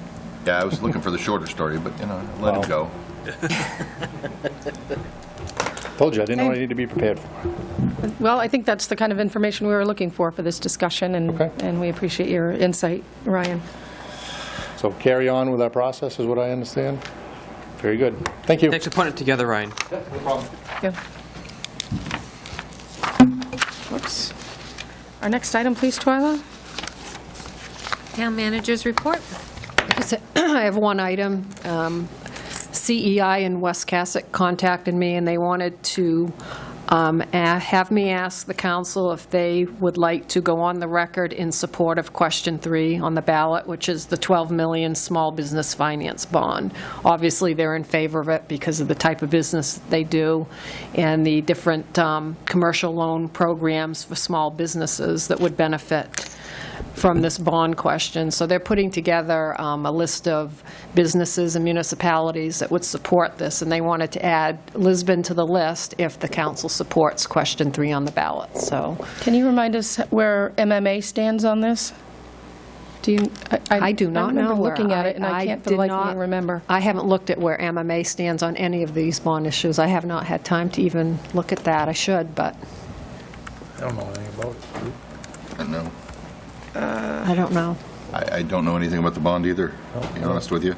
Yeah, I was looking for the shorter story, but, let it go. Told you, I didn't know what I need to be prepared for. Well, I think that's the kind of information we were looking for this discussion, and we appreciate your insight, Ryan. So carry on with our process is what I understand. Very good. Thank you. Thanks for putting it together, Ryan. No problem. Yeah. Whoops. Our next item, please, Twyla. Town managers report. I have one item. CEI in West Cassock contacted me, and they wanted to have me ask the council if they would like to go on the record in support of question 3 on the ballot, which is the 12 million small business finance bond. Obviously, they're in favor of it because of the type of business they do and the different commercial loan programs for small businesses that would benefit from this bond question. So they're putting together a list of businesses and municipalities that would support this, and they wanted to add Lisbon to the list if the council supports question 3 on the ballot. So, can you remind us where MMA stands on this? Do you? I do not know. I remember looking at it, and I can't for the life of me remember. I haven't looked at where MMA stands on any of these bond issues. I have not had time to even look at that. I should, but I don't know anything about it. I don't know. I don't know. I don't know anything about the bond either, to be honest with you.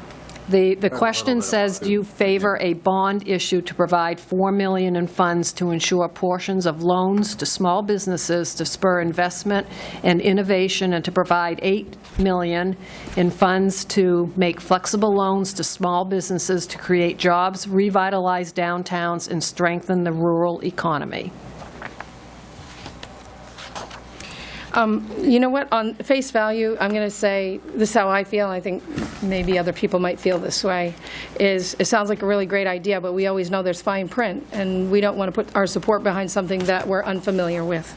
The question says, do you favor a bond issue to provide $4 million in funds to ensure portions of loans to small businesses to spur investment and innovation, and to provide $8 million in funds to make flexible loans to small businesses to create jobs, revitalize downtowns, and strengthen the rural economy? You know what, on face value, I'm going to say, this is how I feel, I think maybe other people might feel this way, is it sounds like a really great idea, but we always know there's fine print, and we don't want to put our support behind something that we're unfamiliar with.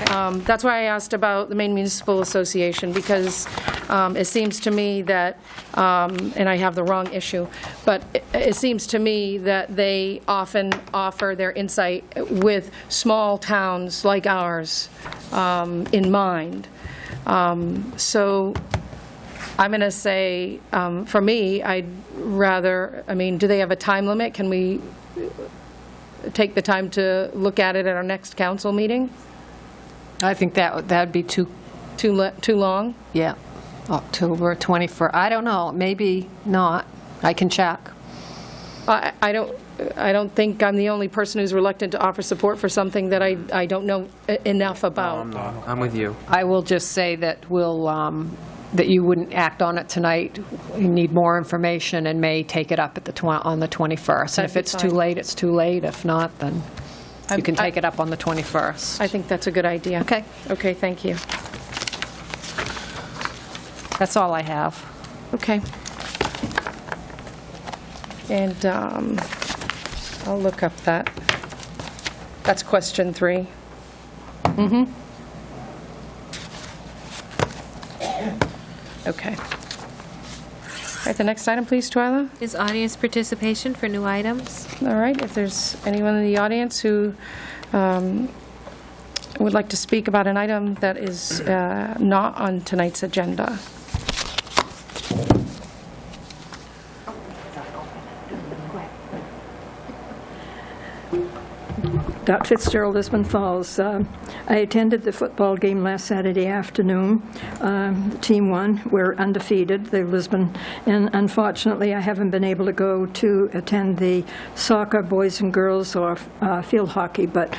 That's why I asked about the Maine Municipal Association, because it seems to me that, and I have the wrong issue, but it seems to me that they often offer their insight with small towns like ours in mind. So I'm going to say, for me, I'd rather, I mean, do they have a time limit? Can we take the time to look at it at our next council meeting? I think that'd be too long? Yeah. October 21st. I don't know. Maybe not. I can check. I don't think I'm the only person who's reluctant to offer support for something that I don't know enough about. I'm with you. I will just say that that you wouldn't act on it tonight. You need more information and may take it up at on the 21st. And if it's too late, it's too late. If not, then you can take it up on the 21st. I think that's a good idea. Okay. Okay, thank you. That's all I have. Okay. And I'll look up that. That's question 3. Mm-hmm. Okay. All right, the next item, please, Twyla. Is audience participation for new items? All right, if there's anyone in the audience who would like to speak about an item that is not on tonight's agenda. Dot Fitzgerald, Lisbon Falls. I attended the football game last Saturday afternoon. The team won. We're undefeated, the Lisbon, and unfortunately I haven't been able to go to attend the soccer, boys and girls, or field hockey, but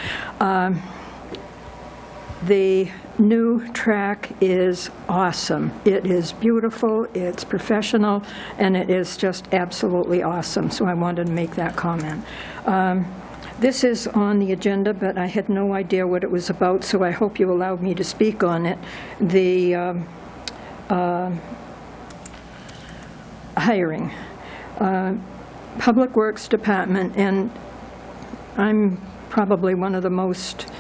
the new track is awesome. It is beautiful, it's professional, and it is just absolutely awesome, so I wanted to make that comment. This is on the agenda, but I had no idea what it was about, so I hope you allow me to speak on it. The hiring. Public Works Department, and I'm probably one of the most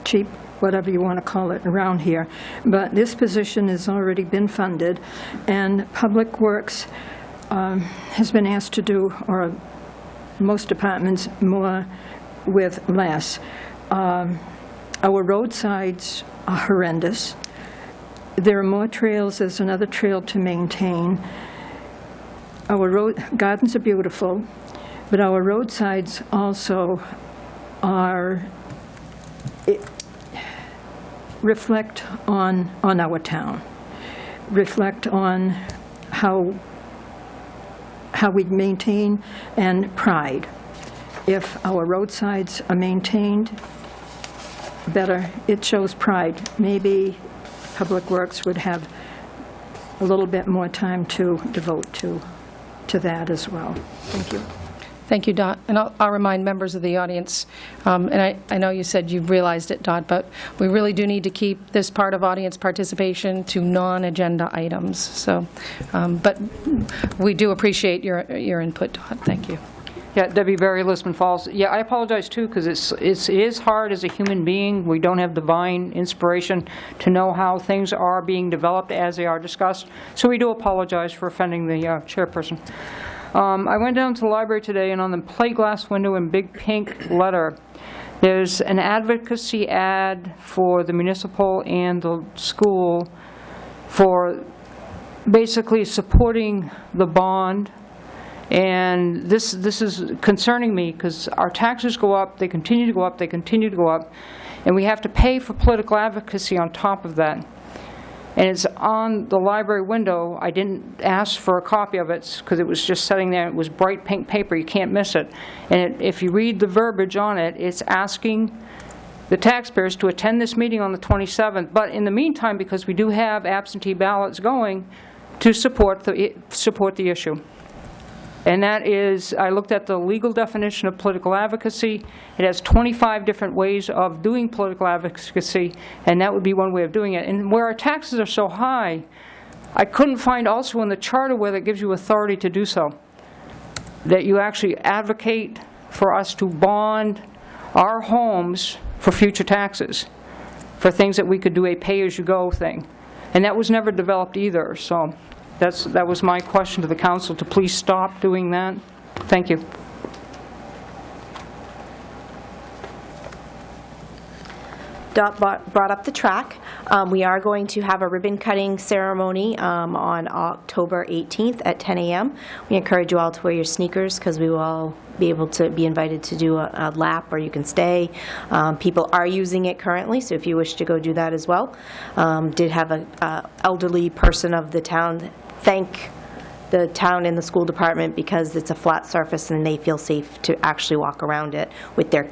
cheap, whatever you want to call it, around here, but this position has already been funded, and Public Works has been asked to do, or most departments, more with less. Our roadsides are horrendous. There are more trails. There's another trail to maintain. Our gardens are beautiful, but our roadsides also reflect on our town, reflect on how we maintain and pride. If our roadsides are maintained better, it shows pride. Maybe Public Works would have a little bit more time to devote to that as well. Thank you. Thank you, Dot. And I'll remind members of the audience, and I know you said you realized it, Dot, but we really do need to keep this part of audience participation to non-agenda items. So, but we do appreciate your input, Dot. Thank you. Yeah, Debbie Berry, Lisbon Falls. Yeah, I apologize too, because it is hard as a human being. We don't have divine inspiration to know how things are being developed as they are discussed. So we do apologize for offending the chairperson. I went down to the library today, and on the plate glass window in big pink letter, there's an advocacy ad for the municipal and the school for basically supporting the bond. And this is concerning me, because our taxes go up, they continue to go up, they continue to go up, and we have to pay for political advocacy on top of that. And it's on the library window. I didn't ask for a copy of it because it was just sitting there. It was bright pink paper. You can't miss it. And if you read the verbiage on it, it's asking the taxpayers to attend this meeting on the 27th. But in the meantime, because we do have absentee ballots going, to support the issue. And that is, I looked at the legal definition of political advocacy. It has 25 different ways of doing political advocacy, and that would be one way of doing it. And where our taxes are so high, I couldn't find also in the charter where that gives you authority to do so, that you actually advocate for us to bond our homes for future taxes, for things that we could do a pay-as-you-go thing. And that was never developed either, so that was my question to the council, to please stop doing that. Thank you. Dot brought up the track. We are going to have a ribbon cutting ceremony on October 18th at 10 a.m. We encourage you all to wear your sneakers because we will all be able to be invited to do a lap, or you can stay. People are using it currently, so if you wish to go do that as well. Did have an elderly person of the town thank the town and the school department because it's a flat surface and they feel safe to actually walk around it with their,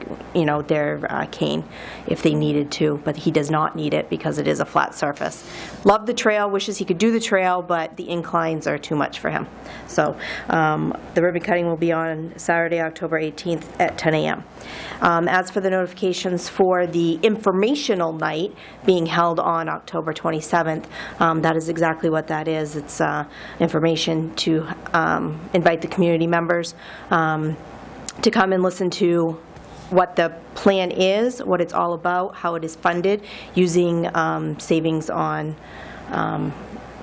their cane if they needed to, but he does not need it because it is a flat surface. Loved the trail, wishes he could do the trail, but the inclines are too much for him. So the ribbon cutting will be on Saturday, October 18th at 10 a.m. As for the notifications for the informational night being held on October 27th, that is exactly what that is. It's information to invite the community members to come and listen to what the plan is, what it's all about, how it is funded, using savings on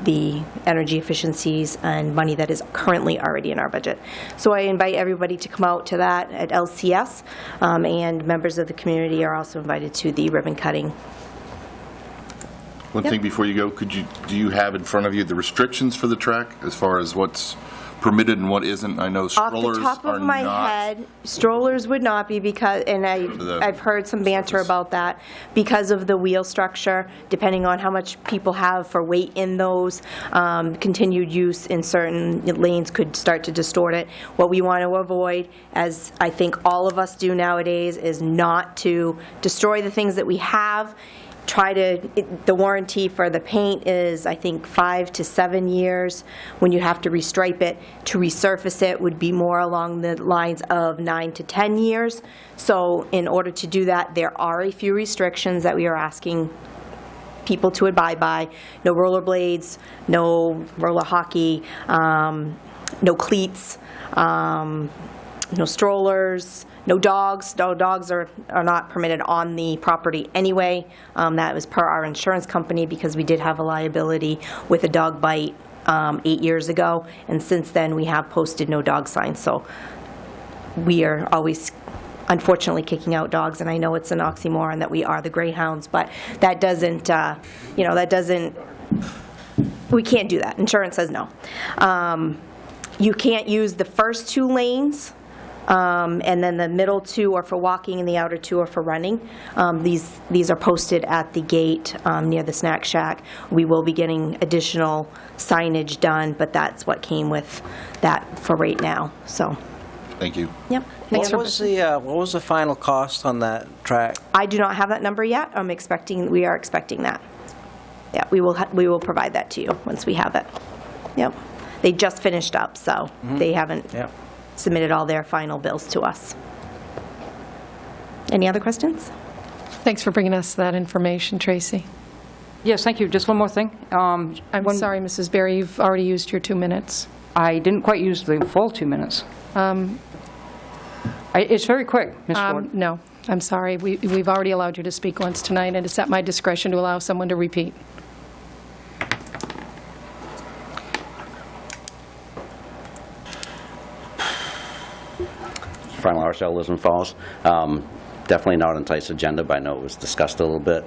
the energy efficiencies and money that is currently already in our budget. So I invite everybody to come out to that at LCS, and members of the community are also invited to the ribbon cutting. One thing before you go, do you have in front of you the restrictions for the track as far as what's permitted and what isn't? I know strollers are not. Off the top of my head, strollers would not be because, and I've heard some banter about that, because of the wheel structure, depending on how much people have for weight in those, continued use in certain lanes could start to distort it. What we want to avoid, as I think all of us do nowadays, is not to destroy the things that we have. The warranty for the paint is, I think, 5 to 7 years. When you have to restripe it, to resurface it would be more along the lines of 9 to 10 years. So in order to do that, there are a few restrictions that we are asking people to abide by. No rollerblades, no roller hockey, no cleats, no strollers, no dogs. No dogs are not permitted on the property anyway. That was per our insurance company because we did have a liability with a dog bite 8 years ago, and since then we have posted no dog signs. So we are always, unfortunately, kicking out dogs, and I know it's an oxymoron that we are the greyhounds, but that doesn't, we can't do that. Insurance says no. You can't use the first 2 lanes. And then the middle 2 are for walking and the outer 2 are for running. These are posted at the gate near the snack shack. We will be getting additional signage done, but that's what came with that for right now. So. Thank you. Yep. What was the final cost on that track? I do not have that number yet. We are expecting that. Yeah, we will provide that to you once we have it. Yep. They just finished up, so they haven't. Yep. Submitted all their final bills to us. Any other questions? Thanks for bringing us that information, Tracy. Yes, thank you. Just one more thing. I'm sorry, Mrs. Berry, you've already used your 2 minutes. I didn't quite use the full 2 minutes. It's very quick, Ms. Ford. No, I'm sorry. We've already allowed you to speak once tonight, and it's at my discretion to allow someone to repeat. Frank Larochelle, Lisbon Falls. Definitely not on tonight's agenda, but I know it was discussed a little bit.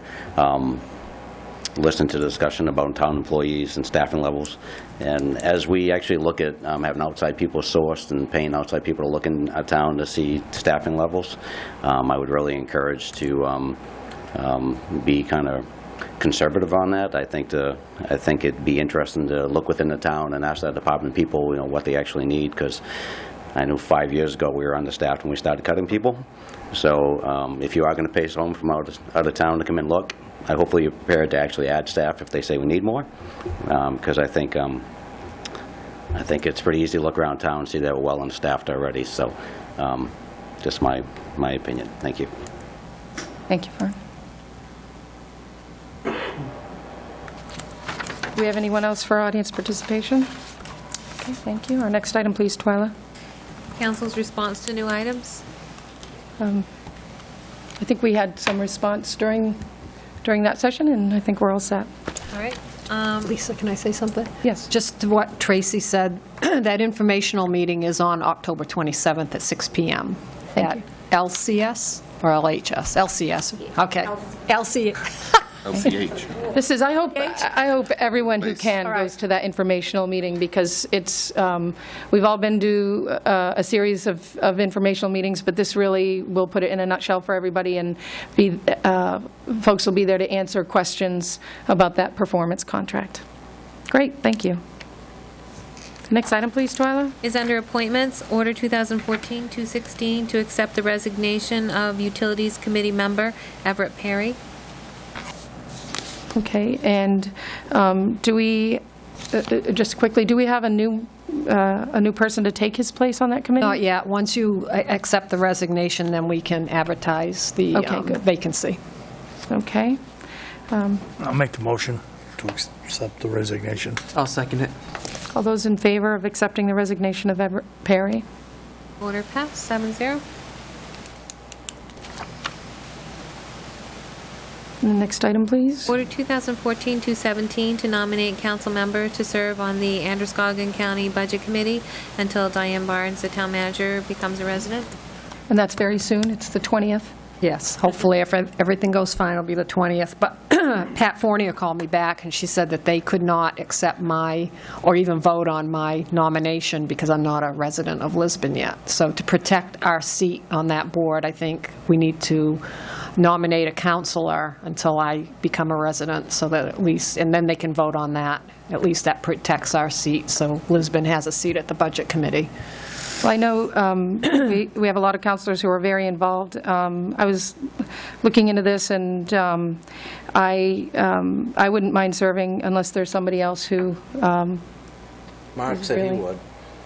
Listened to the discussion about town employees and staffing levels. And as we actually look at having outside people sourced and paying outside people to look in a town to see staffing levels, I would really encourage to be kind of conservative on that. I think it'd be interesting to look within the town and ask that department people, what they actually need, because I knew 5 years ago we were understaffed when we started cutting people. So if you are going to pay someone from out of town to come and look, hopefully you're prepared to actually add staff if they say we need more. Because I think I think it's pretty easy to look around town and see that we're well understaffed already, so just my opinion. Thank you. Thank you, Fern. Do we have anyone else for audience participation? Okay, thank you. Our next item, please, Twyla. Council's response to new items? I think we had some response during that session, and I think we're all set. All right. Lisa, can I say something? Yes. Just to what Tracy said, that informational meeting is on October 27th at 6 PM. Thank you. At LCS or LHS? LCS, okay. LCH. This is, I hope everyone who can All right. goes to that informational meeting, because it's, we've all been to a series of informational meetings, but this really will put it in a nutshell for everybody, and folks will be there to answer questions about that performance contract. Great, thank you. Next item, please, Twyla. Is under appointments, Order 2014-216, to accept the resignation of Utilities Committee member Everett Perry. Okay, and do we, just quickly, do we have a new person to take his place on that committee? Not yet. Once you accept the resignation, then we can advertise the Okay, good. vacancy. Okay. I'll make the motion to accept the resignation. I'll second it. All those in favor of accepting the resignation of Everett Perry? Order passed, 7-0. And the next item, please. Order 2014-217, to nominate council member to serve on the Androscoggin County Budget Committee until Diane Barnes, the town manager, becomes a resident. And that's very soon, it's the 20th? Yes, hopefully, if everything goes fine, it'll be the 20th. But Pat Fournier called me back, and she said that they could not accept or even vote on my nomination because I'm not a resident of Lisbon yet. So to protect our seat on that board, I think we need to nominate a counselor until I become a resident, so that at least, and then they can vote on that. At least that protects our seat, so Lisbon has a seat at the Budget Committee. Well, I know we have a lot of counselors who are very involved. I was looking into this, and I wouldn't mind serving unless there's somebody else who... Mark said he really- would.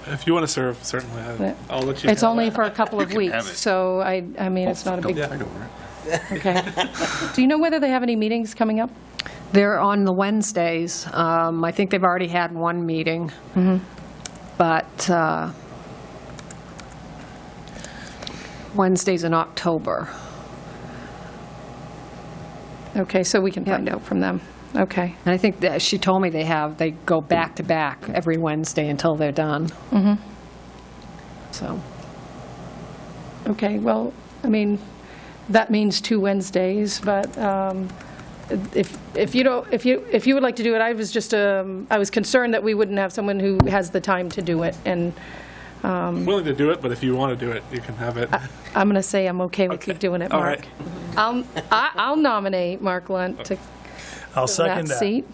If you want to serve, certainly, I'll let you. It's have only it. for a couple of weeks, so I mean, it's not a big... Yeah. Okay. Do you know whether they have any meetings coming up? They're on the Wednesdays. I think they've already had one meeting. But Wednesdays in October. Okay, so we can find out from them. Okay. And I think that she told me they go back to back every Wednesday until they're done. So, Okay, well, I mean, that means 2 Wednesdays, but if you would like to do it, I was concerned that we wouldn't have someone who has the time to do it, and I'm willing to do it, but if you want to do it, you can have it. I'm going to say I'm okay with you doing it, All Mark. right. I'll nominate Mark Lunt to I'll that second that. seat.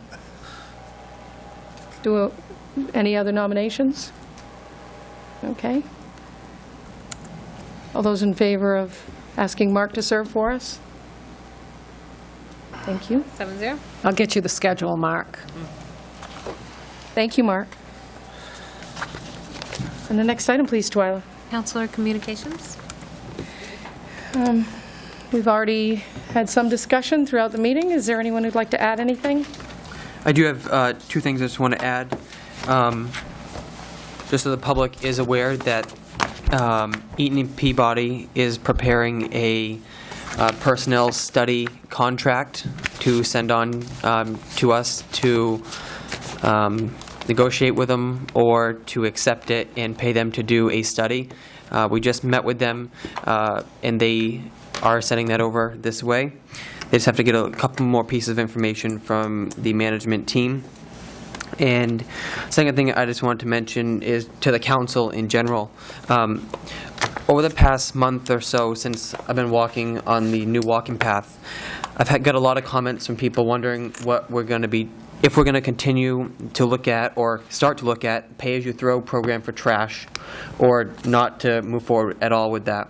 Any other nominations? Okay. All those in favor of asking Mark to serve for us? Thank you. 7-0. I'll get you the schedule, Mark. Thank you, Mark. And the next item, please, Twyla. Councilor Communications? We've already had some discussion throughout the meeting. Is there anyone who'd like to add anything? I do have 2 things I just want to add. Just so the public is aware that Eaton and Peabody is preparing a personnel study contract to send on to us to negotiate with them or to accept it and pay them to do a study. We just met with them, and they are sending that over this way. They just have to get a couple more pieces of information from the management team. And second thing I just wanted to mention is to the council in general. Over the past month or so, since I've been walking on the new walking path, I've got a lot of comments from people wondering what we're going to be, if we're going to continue to look at or start to look at pay-as-you-throw program for trash, or not to move forward at all with that.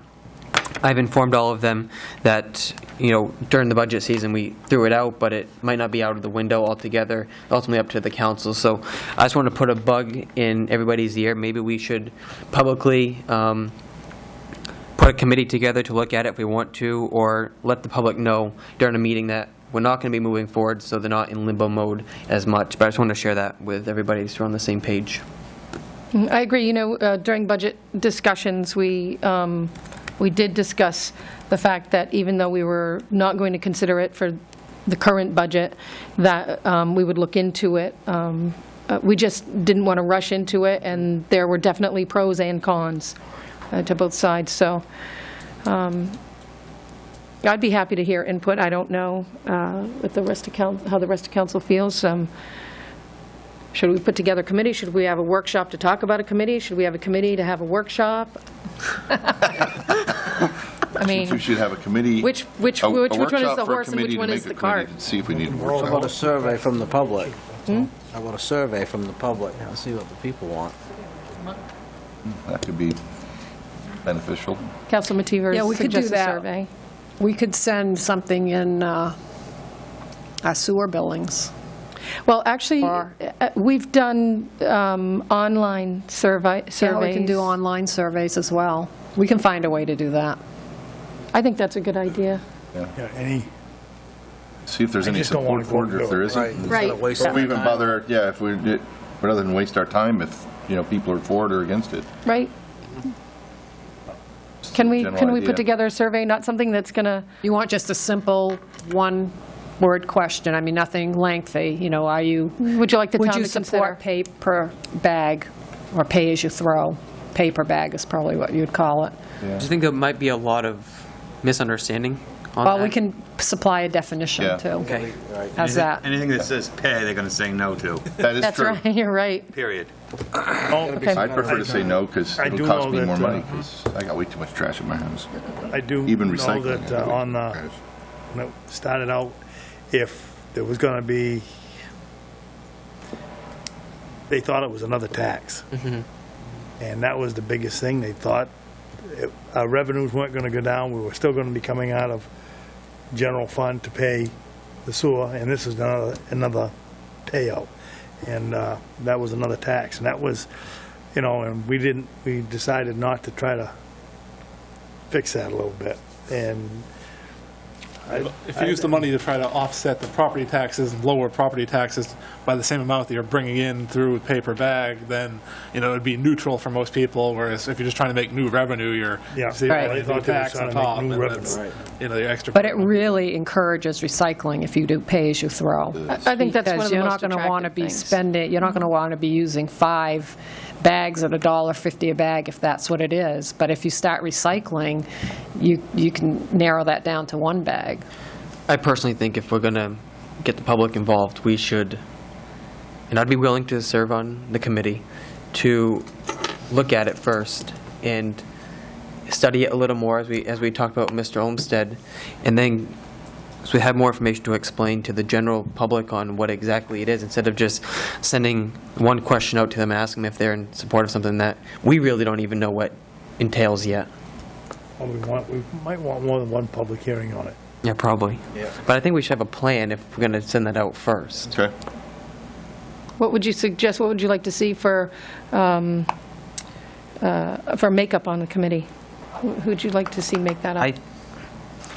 I've informed all of them that, during the budget season, we threw it out, but it might not be out of the window altogether, ultimately up to the council. So I just want to put a bug in everybody's ear. Maybe we should publicly put a committee together to look at it if we want to, or let the public know during a meeting that we're not going to be moving forward, so they're not in limbo mode as much. But I just want to share that with everybody so we're on the same page. I agree. During budget discussions, we did discuss the fact that even though we were not going to consider it for the current budget, that we would look into it. We just didn't want to rush into it, and there were definitely pros and cons to both sides. So I'd be happy to hear input. I don't know what the rest of how the rest of council feels. Should we put together a committee? Should we have a workshop to talk about a committee? Should we have a committee to have a workshop? I mean, We should have a committee. which one is the horse and which one is the cart? See if we need a How about a workshop. survey from the public? How about a survey from the public, and see what the people want? That could be beneficial. Councilor Mativer Yeah, we could do suggests a that. survey. We could send something in our sewer billings. Well, actually, we've done online surveys. Yeah, we can do online surveys as well. We can find a way to do that. I think that's a good idea. See if there's I any just don't wanna support for it, or if there isn't. Right. Instead Right. of wasting we even bother, if we did, rather than waste our time if, people are for it or against it. Right? Can we General idea. put together a survey, not something that's going to, You want just a simple one-word question? I mean, nothing lengthy, are you... would you like the Would town you to consider? support pay per bag, or pay as you throw? Pay per bag is probably what you'd call it. I just think there might be a lot of misunderstanding on Well, that. we can supply a definition, Yeah. too. Okay. How's that? Anything that says pay, they're going to say no to, That is That's true. right, you're right. period. Okay. I'd prefer to say no, because I it'll do cost know me that, more money, because I got way too much trash in my house. I do Even know recycling. that on the, when it started out, if there was going to be, they thought it was another tax. And that was the biggest thing. They thought our revenues weren't going to go down. We were still going to be coming out of general fund to pay the sewer, and this is another payout. And that was another tax. And that was, and we decided not to try to fix that a little bit. And If you use the money to try to offset the property taxes and lower property taxes by the same amount that you're bringing in through paper bag, then, it'd be neutral for most people, whereas if you're just trying to make new revenue, you're Yeah. saving Right. money They through thought they were tax trying on to make top. new and revenue. that's, the extra. But it really encourages recycling if you do pay as you throw. I think that's one of the most Because you're not going to want to attractive be things. spending, you're not going to want to be using 5 bags at $1.50 a bag if that's what it is. But if you start recycling, you can narrow that down to 1 bag. I personally think if we're going to get the public involved, we should, and I'd be willing to serve on the committee, to look at it first and study it a little more, as we talked about with Mr. Olmsted, and then so we have more information to explain to the general public on what exactly it is, instead of just sending one question out to them, asking them if they're in support of something that we really don't even know what entails yet. well, we might want more than one public hearing on it. Yeah, probably. Yeah. But I think we should have a plan if we're going to send that out first. Okay. What would you suggest, what would you like to see for makeup on the committee? Who'd you like to see make that up?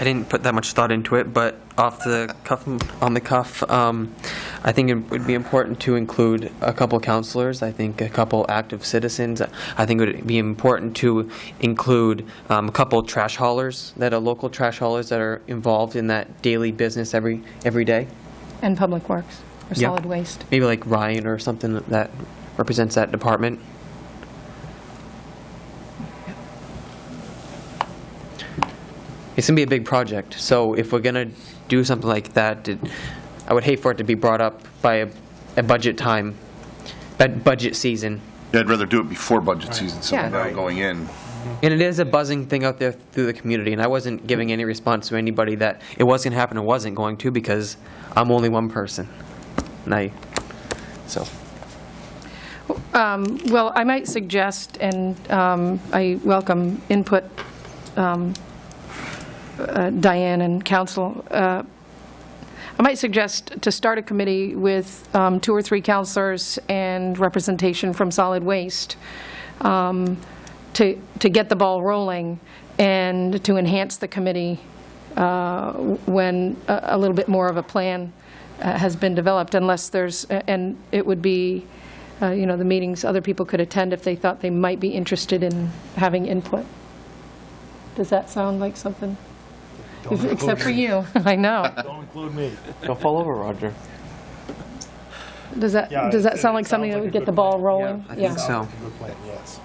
I didn't put that much thought into it, but on the cuff, I think it would be important to include a couple counselors. I think a couple active citizens. I think it would be important to include a couple trash haulers, local trash haulers that are involved in that daily business every day. And Public Works, or Yeah. solid waste? Maybe like Ryan or something that represents that department. It's going to be a big project, so if we're going to do something like that, I would hate for it to be brought up by a budget season. Yeah, I'd rather do it before budget season, so Yeah. we're not going in. And it is a buzzing thing out there through the community, and I wasn't giving any response to anybody that it was going to happen or wasn't going to, because I'm only one person. Well, I might suggest, and I welcome input Diane and council, I might suggest to start a committee with 2 or 3 counselors and representation from solid waste to get the ball rolling and to enhance the committee when a little bit more of a plan has been developed, unless there's, and it would be, the meetings other people could attend if they thought they might be interested in having input. Does that sound like something? Except for you, I know. Don't include me. Don't fall over, Roger. Does that sound like something that would get the ball rolling? I think so. Good plan, yes.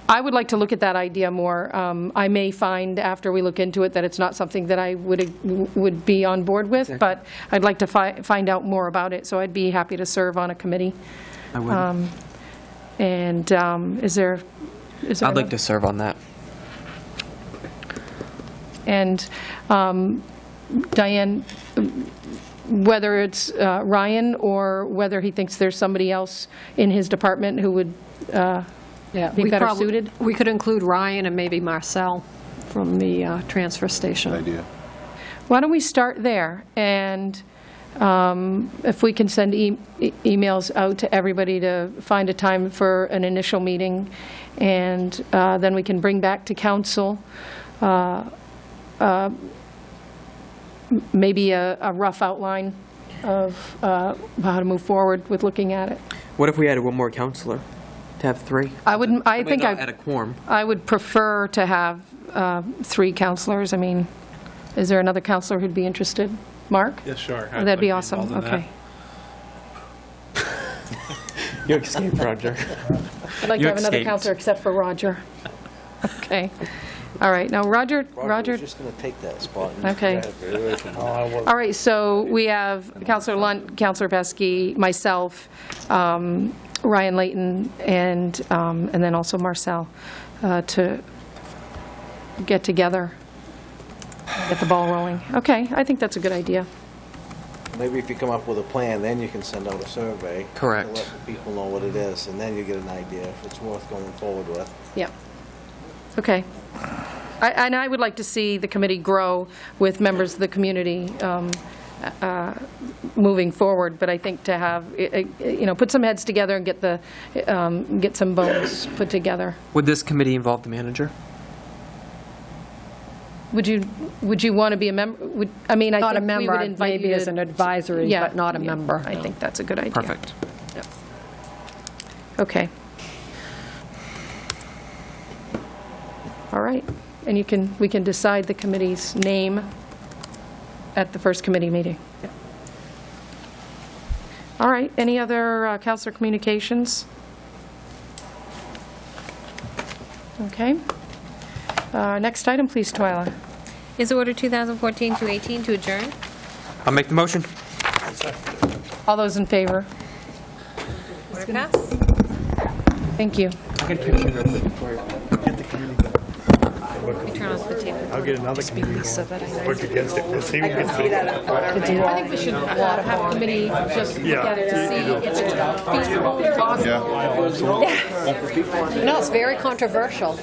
I would like to look at that idea more. I may find after we look into it that it's not something that I would be on board with, but I'd like to find out more about it, so I'd be happy to serve on a committee. I would. And is there I'd like to serve on that. And Diane, whether it's Ryan or whether he thinks there's somebody else in his department who would be better suited? We could include Ryan and maybe Marcel from the transfer station. Good idea. Why don't we start there? And if we can send emails out to everybody to find a time for an initial meeting, and then we can bring back to council maybe a rough outline of how to move forward with looking at it. What if we added one more counselor? To have 3? I think at a quorum. I would prefer to have 3 counselors. I mean, is there another counselor who'd be interested? Mark? Yes, sure. That'd be awesome. Okay. You escaped, Roger. I'd like to have another counselor except for Roger. Okay. All right. Now, Roger. Roger's just going to take that spot. Okay. All right. So we have Councilor Lunt, Councilor Pesky, myself, Ryan Layton, and then also Marcel to get together, get the ball rolling. Okay. I think that's a good idea. Maybe if you come up with a plan, then you can send out a survey. Correct. To let people know what it is, and then you get an idea if it's worth going forward with. Yeah. Okay. And I would like to see the committee grow with members of the community moving forward, but I think to have, put some heads together and get some bones put together. Would this committee involve the manager? Would you want to be a member? I mean, I Not a think we member, would invite maybe you as to- an advisory, Yeah, but not a yeah, member. I think that's a good idea. Perfect. Okay. All right. And we can decide the committee's name at the first committee meeting. All right. Any other councilor communications? Okay. Next item, please, Twyla. Is order 2014-218 to adjourn? I'll make the motion. All those in favor? Order passed. Thank you. Turn off the tape. I'll get another committee going. Work against it. Let's see who gets it. I think we should have committee just look at it to see if it's feasible, possible. Yeah. No, it's very controversial.